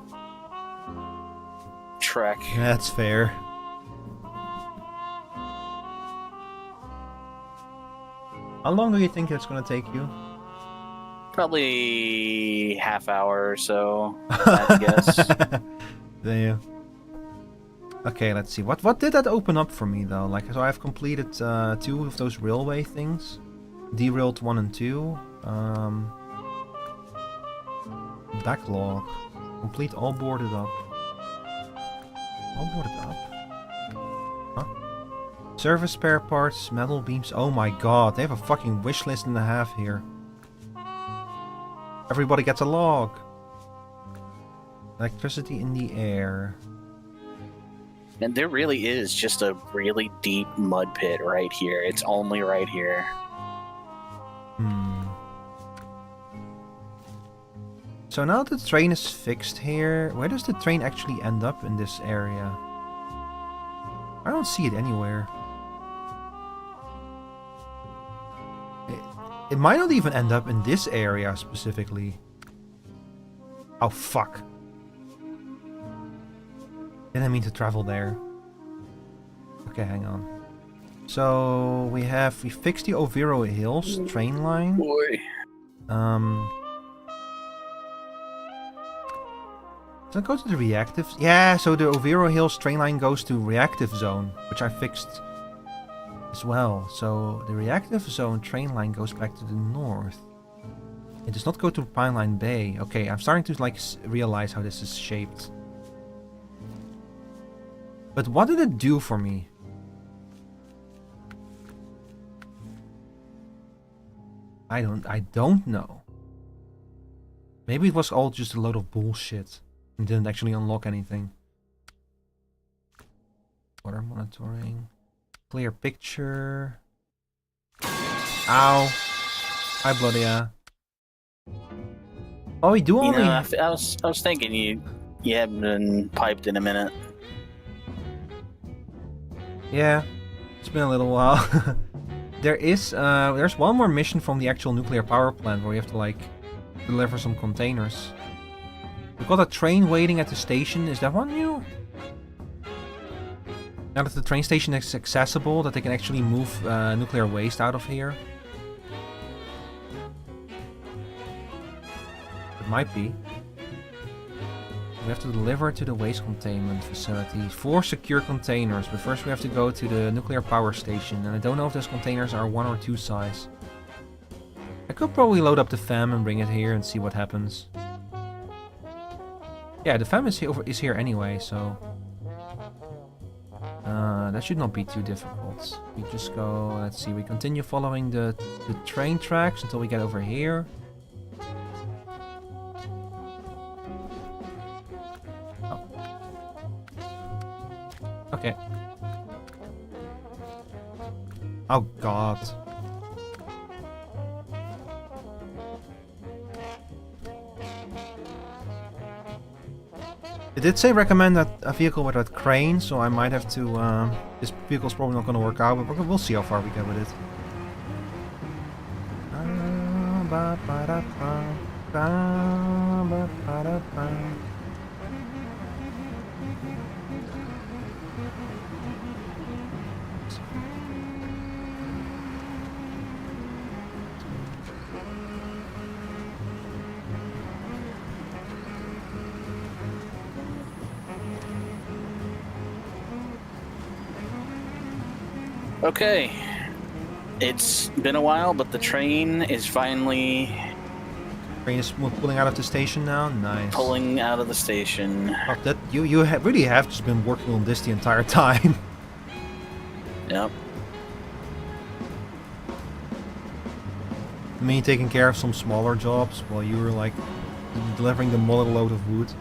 trek. That's fair. How long do you think it's gonna take you? Probably half hour or so, I guess. There. Okay, let's see. What did that open up for me though? Like, so I've completed 2 of those railway things. Derailed 1 and 2. Backlog. Complete all boarded up. All boarded up? Huh? Service spare parts, metal beams. Oh my god, they have a fucking wish list and a half here. Everybody gets a log. Electricity in the air. And there really is just a really deep mud pit right here. It's only right here. So now the train is fixed here. Where does the train actually end up in this area? I don't see it anywhere. It might not even end up in this area specifically. Oh fuck. Didn't mean to travel there. Okay, hang on. So we fixed the Overo Hills train line. Boy. Does it go to the reactive? Yeah, so the Overo Hills train line goes to reactive zone, which I fixed as well. So the reactive zone train line goes back to the north. It does not go to Pineline Bay. Okay, I'm starting to like realize how this is shaped. But what did it do for me? I don't know. Maybe it was all just a load of bullshit and didn't actually unlock anything. Water monitoring. Clear picture. Ow. Hi, Bloodia. Oh, we do only... I was thinking you haven't been piped in a minute. Yeah, it's been a little while. There's one more mission from the actual nuclear power plant where you have to like deliver some containers. We've got a train waiting at the station. Is that one new? Now that the train station is accessible, that they can actually move nuclear waste out of here. It might be. We have to deliver to the waste containment facility. 4 secure containers, but first we have to go to the nuclear power station. And I don't know if those containers are 1 or 2 size. I could probably load up the FAM and bring it here and see what happens. Yeah, the FAM is here anyway, so... that should not be too difficult. We just go, let's see, we continue following the train tracks until we get over here. Okay. Oh god. It did say recommend a vehicle with a crane, so I might have to... this vehicle's probably not going to work out, but we'll see how far we get with it. Okay. It's been a while, but the train is finally... Train is pulling out of the station now? Nice. Pulling out of the station. Oh, that, you really have just been working on this the entire time. Yep. Me taking care of some smaller jobs while you were like delivering the mullet load of wood.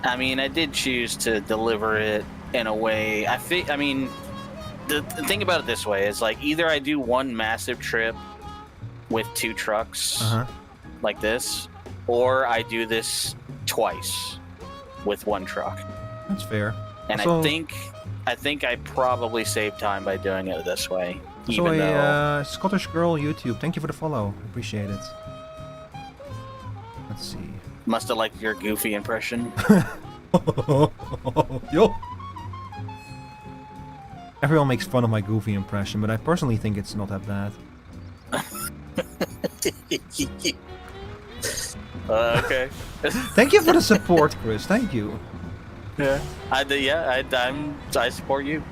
I mean, I did choose to deliver it in a way. I mean, the thing about it this way is like either I do one massive trip with 2 trucks like this, or I do this twice with 1 truck. That's fair. And also, I think I probably saved time by doing it this way. So Even though Scottish Girl YouTube, thank you for the follow. Appreciate it. Let's see. must have liked your goofy impression. Yo. Everyone makes fun of my goofy impression, but I personally think it's not that bad. Okay. Thank you for the support, Chris. Thank you. Yeah. I support you.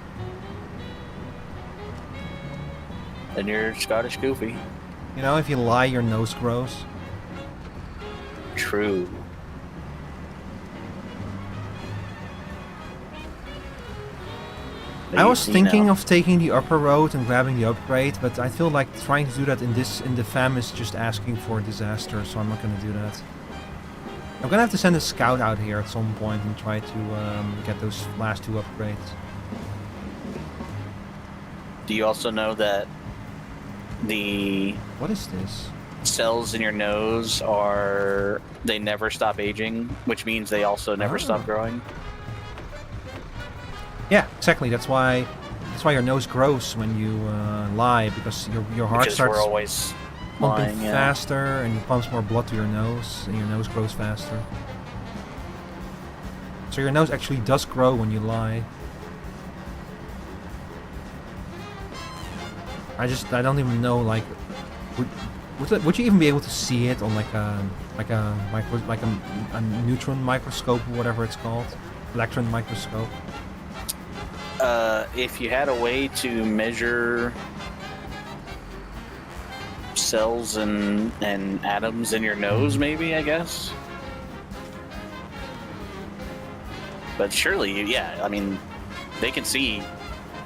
And you're Scottish goofy. You know, if you lie, your nose grows. True. I was thinking of taking the upper road and grabbing the upgrade, but I feel like trying to do that in the fam is just asking for disaster, so I'm not gonna do that. I'm gonna have to send a scout out here at some point and try to get those last 2 upgrades. Do you also know that the What is this? cells in your nose they never stop aging, which means they also never stop growing? Yeah, exactly. That's why your nose grows when you lie, because your heart Because starts we're always pumping lying, yeah. faster, and it pumps more blood to your nose, and your nose grows faster. So your nose actually does grow when you lie. I don't even know, like, would you even be able to see it on like a neutron microscope or whatever it's called, electron microscope? If you had a way to measure cells and atoms in your nose, maybe, I guess. But surely, yeah, I mean, they can see.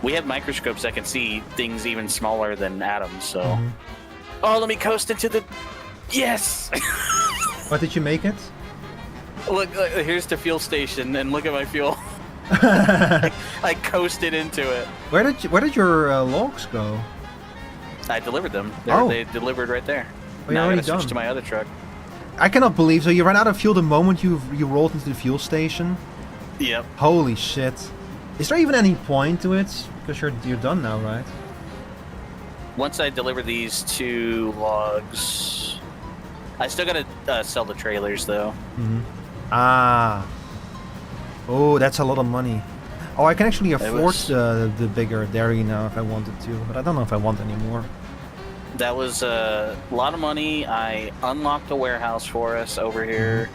We have microscopes that can see things even smaller than atoms, so... Oh, let me coast into the... Yes! What, did you make it? Look, here's the fuel station, and look at my fuel. I coasted into it. Where did your logs go? I delivered them. Oh. They delivered right there. you're Now I already gotta switch done. to my other truck. I cannot believe, so you ran out of fuel the moment you rolled into the fuel station? Yep. Holy shit. Is there even any point to it? Because you're done now, right? Once I deliver these 2 logs, I still gotta sell the trailers though. Ah. Oh, that's a lot of money. Oh, I can actually afford was- the bigger dairy now if I wanted to, but I don't know if I want anymore. That was a lot of money. I unlocked a warehouse for us over here,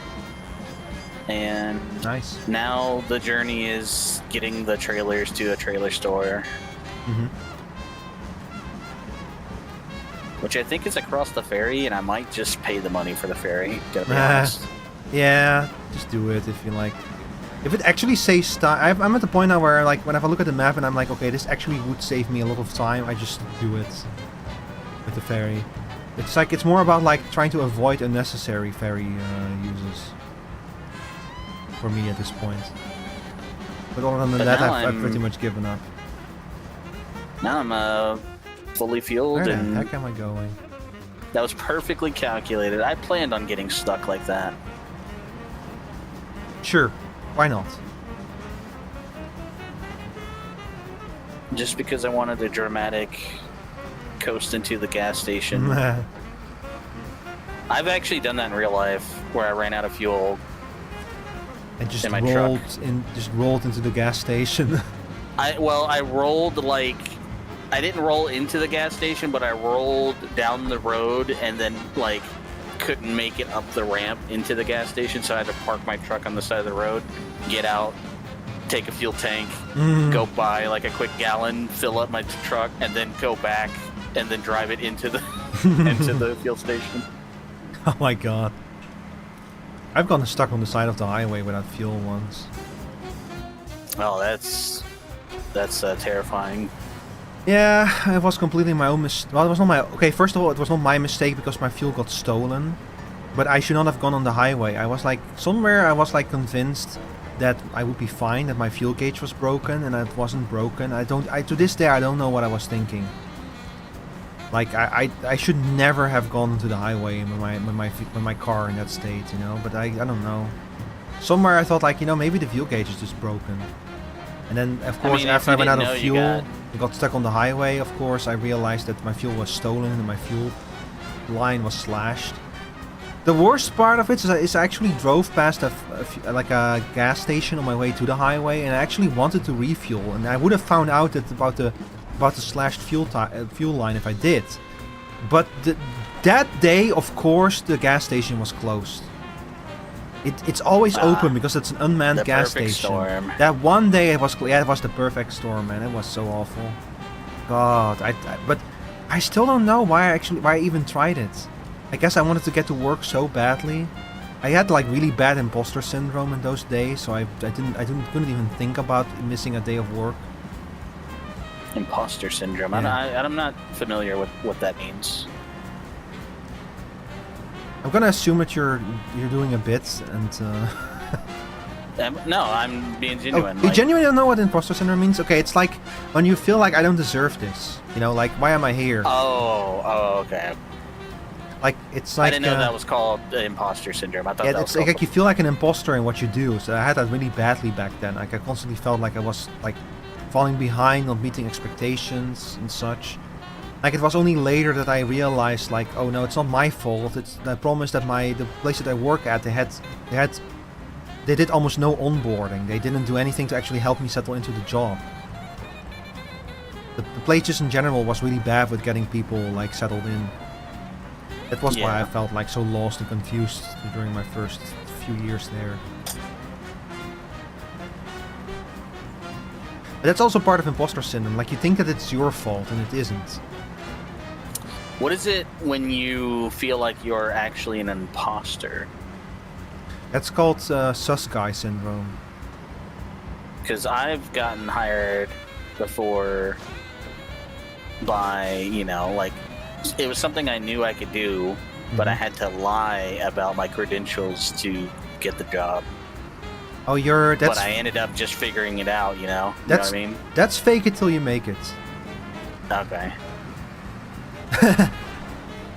and Nice. now the journey is getting the trailers to a trailer store, which I think is across the ferry, and I might just pay the money for the ferry, to be honest. Yeah, just do it if you like. If it actually saves time, I'm at the point now where, like, when I look at the map and I'm like, okay, this actually would save me a lot of time, I just do it with the ferry. It's like, it's more about like trying to avoid unnecessary ferry uses for me at this point. But other than But that, now I've pretty much given up. Now I'm fully fueled, Where the and heck am I going? that was perfectly calculated. I planned on getting stuck like that. Sure, why not? Just because I wanted a dramatic coast into the gas station. I've actually done that in real life, where I ran out of fuel. And just In my rolled into the gas station. I rolled like, I didn't roll into the gas station, but I rolled down the road and then like couldn't make it up the ramp into the gas station, so I had to park my truck on the side of the road, get out, take a fuel tank, go buy like a quick gallon, fill up my truck, and then go back and then drive it into the into the fuel station. Oh my god. I've gotten stuck on the side of the highway without fuel once. Oh, that's terrifying. Yeah, it was completely my own mistake. Well, it was not my... Okay, first of all, it was not my mistake because my fuel got stolen. But I should not have gone on the highway. I was like... Somewhere I was like convinced that I would be fine, that my fuel gauge was broken, and it wasn't broken. To this day, I don't know what I was thinking. Like, I should never have gone to the highway with my car in that state, you know? But I don't know. Somewhere I thought, like, you know, maybe the fuel gauge is just broken. And then, of course, after I ran out of fuel, I got stuck on the highway, of course, I realized that my fuel was stolen and my fuel line was slashed. The worst part of it is I actually drove past a gas station on my way to the highway, and I actually wanted to refuel, and I would have found out that about the slashed fuel line if I did. But that day, of course, the gas station was closed. It's always open because it's an unmanned gas station. Storm. That one day it was the perfect storm, man. It was so awful. God, but I still don't know why I even tried it. I guess I wanted to get to work so badly. I had like really bad imposter syndrome in those days, so I couldn't even think about missing a day of work. Imposter syndrome. Yeah. I'm not familiar with what that means. I'm gonna assume that you're doing a bit, and no, I'm being genuine. You genuinely don't know what imposter syndrome means? Okay, it's like when you feel like I don't deserve this. You know, like why am I here? Oh, okay. Like it's like I didn't know that was called imposter syndrome. I thought that was like you feel like an imposter in what you do. So I had that really badly back then. Like I constantly felt like I was like falling behind, not meeting expectations and such. Like it was only later that I realized, like, oh no, it's not my fault. It's the problem is that the place that I work at, they did almost no onboarding. They didn't do anything to actually help me settle into the job. The place just in general was really bad with getting people like settled in. That was why I felt like so lost and confused during my first few years there. But that's also part of imposter syndrome. Like you think that it's your fault and it isn't. What is it when you feel like you're actually an imposter? That's called sus guy syndrome. Because I've gotten hired before by, you know, like, it was something I knew I could do, but I had to lie about my credentials to get the job. Oh, but I ended up just figuring it out, you know? You know what I mean? That's fake it till you make it. Okay.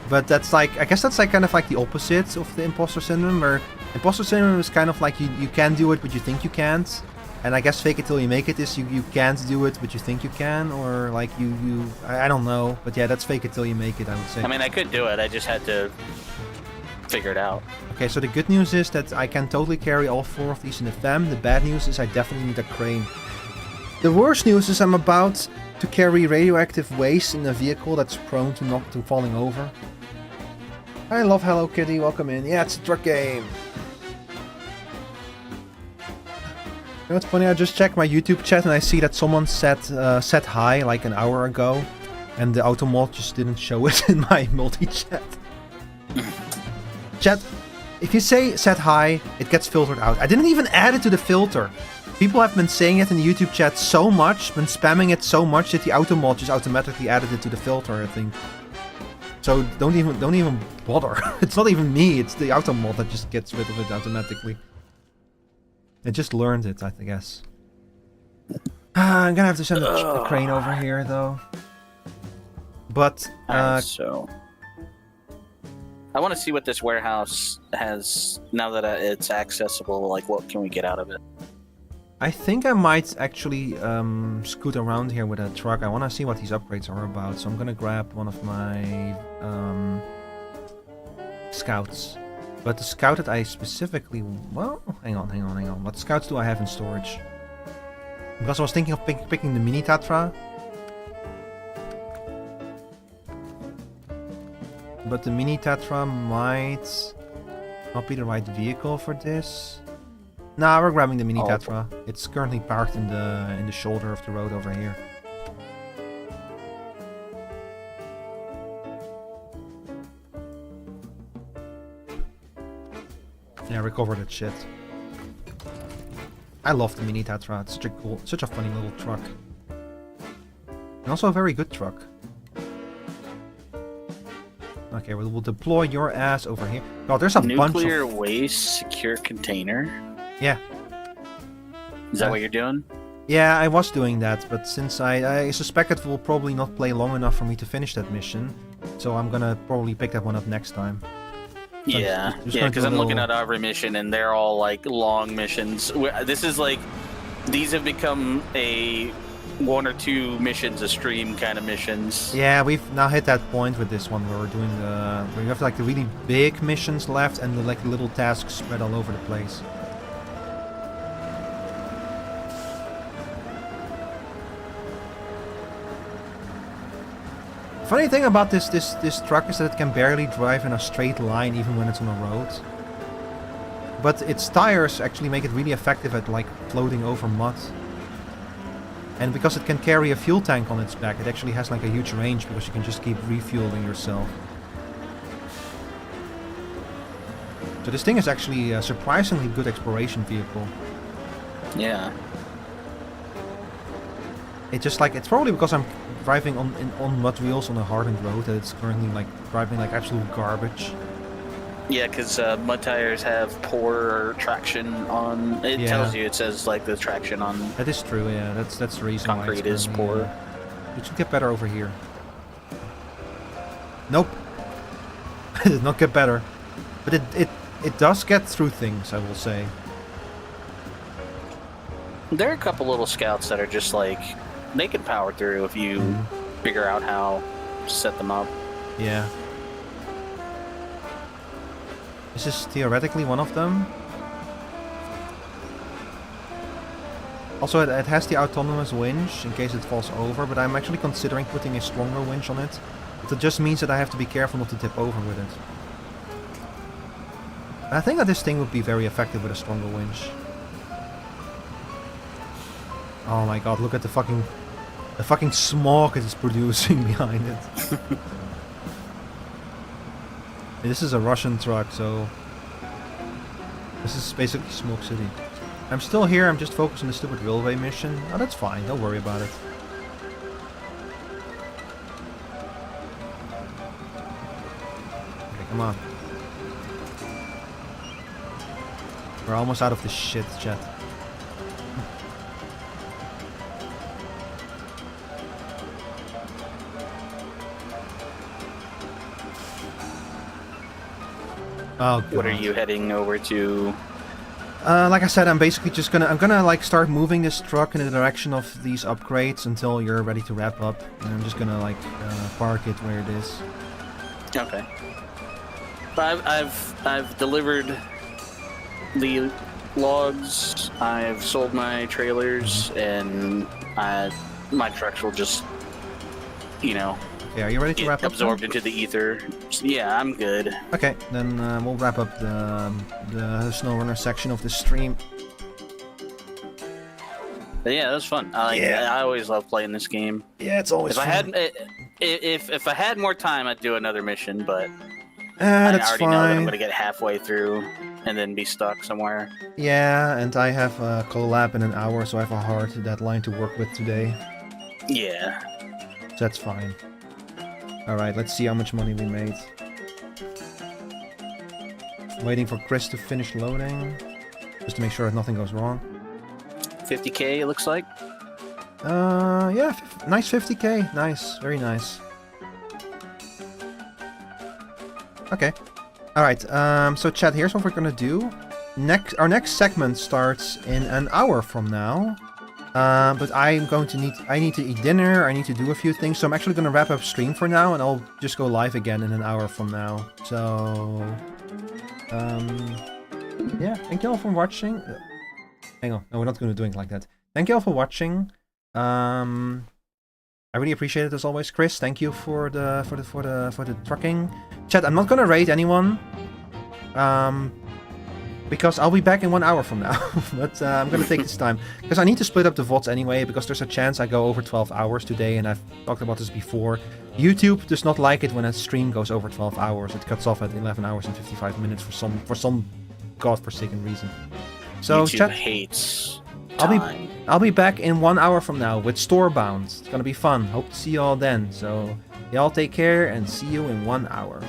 But that's like, I guess that's like kind of like the opposite of the imposter syndrome, where imposter syndrome is kind of like you can do it but you think you can't, and I guess fake it till you make it is you can't do it but you think you can, or like I don't know, but yeah, that's fake it till you make it, I would say. I mean, I could do it, I just had to figure it out. Okay, so the good news is that I can totally carry all 4 of these in the fam. The bad news is I definitely need a crane. The worst news is I'm about to carry radioactive waste in a vehicle that's prone to falling over. I love Hello Kitty, welcome in. Yeah, it's a truck game. You know what's funny? I just checked my YouTube chat and I see that someone said hi like an hour ago, and the automod just didn't show it in my multi-chat. Chat, if you say set hi, it gets filtered out. I didn't even add it to the filter. People have been saying it in the YouTube chat so much, been spamming it so much that the automod just automatically added it to the filter, I think. So don't even bother. It's not even me, it's the automod that just gets rid of it automatically. It just learned it, I guess. I'm gonna have to send a crane over here, though. But, so I want to see what this warehouse has, now that it's accessible, like what can we get out of it? I think I might actually scoot around here with a truck. I want to see what these upgrades are about, so I'm gonna grab one of my scouts. But the scout that I specifically... Well, hang on. What scouts do I have in storage? Because I was thinking of picking the Mini Tatra. But the Mini Tatra might not be the right vehicle for this. Nah, we're grabbing the Mini Tatra. It's currently parked in the shoulder of the road over here. Yeah, recover that shit. I love the Mini Tatra. It's such a funny little truck. And also a very good truck. Okay, we'll deploy your ass over here. God, there's a bunch of... Nuclear waste secure container? Yeah. Is that what you're doing? Yeah, I was doing that, but since I suspect it will probably not play long enough for me to finish that mission, so I'm gonna probably pick that one up next time. Yeah, because I'm looking at every mission and they're all like long missions. This is like, these have become a 1 or 2 missions a stream kind of missions. Yeah, we've now hit that point with this one where we're doing where you have like the really big missions left and the like little tasks spread all over the place. Funny thing about this truck is that it can barely drive in a straight line even when it's on a road. But its tires actually make it really effective at like floating over mud. And because it can carry a fuel tank on its back, it actually has like a huge range because you can just keep refueling yourself. So this thing is actually a surprisingly good exploration vehicle. Yeah. It's just like, it's probably because I'm driving on mud wheels on a hardened road that it's currently like driving like absolute garbage. Yeah, because mud tires have poor traction on. It tells you. It says like the traction on. That is true. Yeah, that's the reason why concrete is poor. It should get better over here. Nope. It did not get better, but it does get through things, I will say. There are a couple little scouts that are just like, they can power through if you figure out how to set them up. Yeah. This is theoretically one of them. Also, it has the autonomous winch in case it falls over, but I'm actually considering putting a stronger winch on it. But it just means that I have to be careful not to tip over with it. And I think that this thing would be very effective with a stronger winch. Oh my god, look at the fucking smog it is producing behind it. This is a Russian truck, so this is basically Smoke City. I'm still here, I'm just focused on the stupid railway mission. Oh, that's fine, don't worry about it. Okay, come on. We're almost out of this shit, chat. Oh, God. What are you heading over to? Like I said, I'm basically just I'm gonna like start moving this truck in the direction of these upgrades until you're ready to wrap up. And I'm just gonna like park it where it is. Okay. I've delivered the logs. I've sold my trailers, and my trucks will just, you know. Okay, are you ready to wrap up? Absorbed into the ether. Yeah, I'm good. Okay, then we'll wrap up the Snowrunner section of the stream. But yeah, that was fun. I always love playing this game. Yeah, it's always fun. If I had more time, I'd do another mission, but that's I already fine. know that I'm gonna get halfway through and then be stuck somewhere. Yeah, and I have a collab in an hour, so I have a hard deadline to work with today. Yeah. So that's fine. Alright, let's see how much money we made. Waiting for Chris to finish loading, just to make sure that nothing goes wrong. 50k, it looks like. Yeah, nice 50k. Nice, very nice. Okay. Alright, so chat, here's what we're gonna do. Our next segment starts in an hour from now. But I need to eat dinner, I need to do a few things, so I'm actually gonna wrap up stream for now, and I'll just go live again in an hour from now. So, yeah, thank you all for watching. Hang on, no, we're not gonna do it like that. Thank you all for watching. I really appreciate it as always. Chris, thank you for the trucking. Chat, I'm not gonna raid anyone. Because I'll be back in 1 hour from now, but I'm gonna take this time. Because I need to split up the VODs anyway, because there's a chance I go over 12 hours today, and I've talked about this before. YouTube does not like it when a stream goes over 12 hours. It cuts off at 11 hours and 55 minutes for some godforsaken reason. So YouTube chat, hates time. I'll be back in 1 hour from now with Storebound. It's gonna be fun. Hope to see you all then. So y'all take care and see you in 1 hour.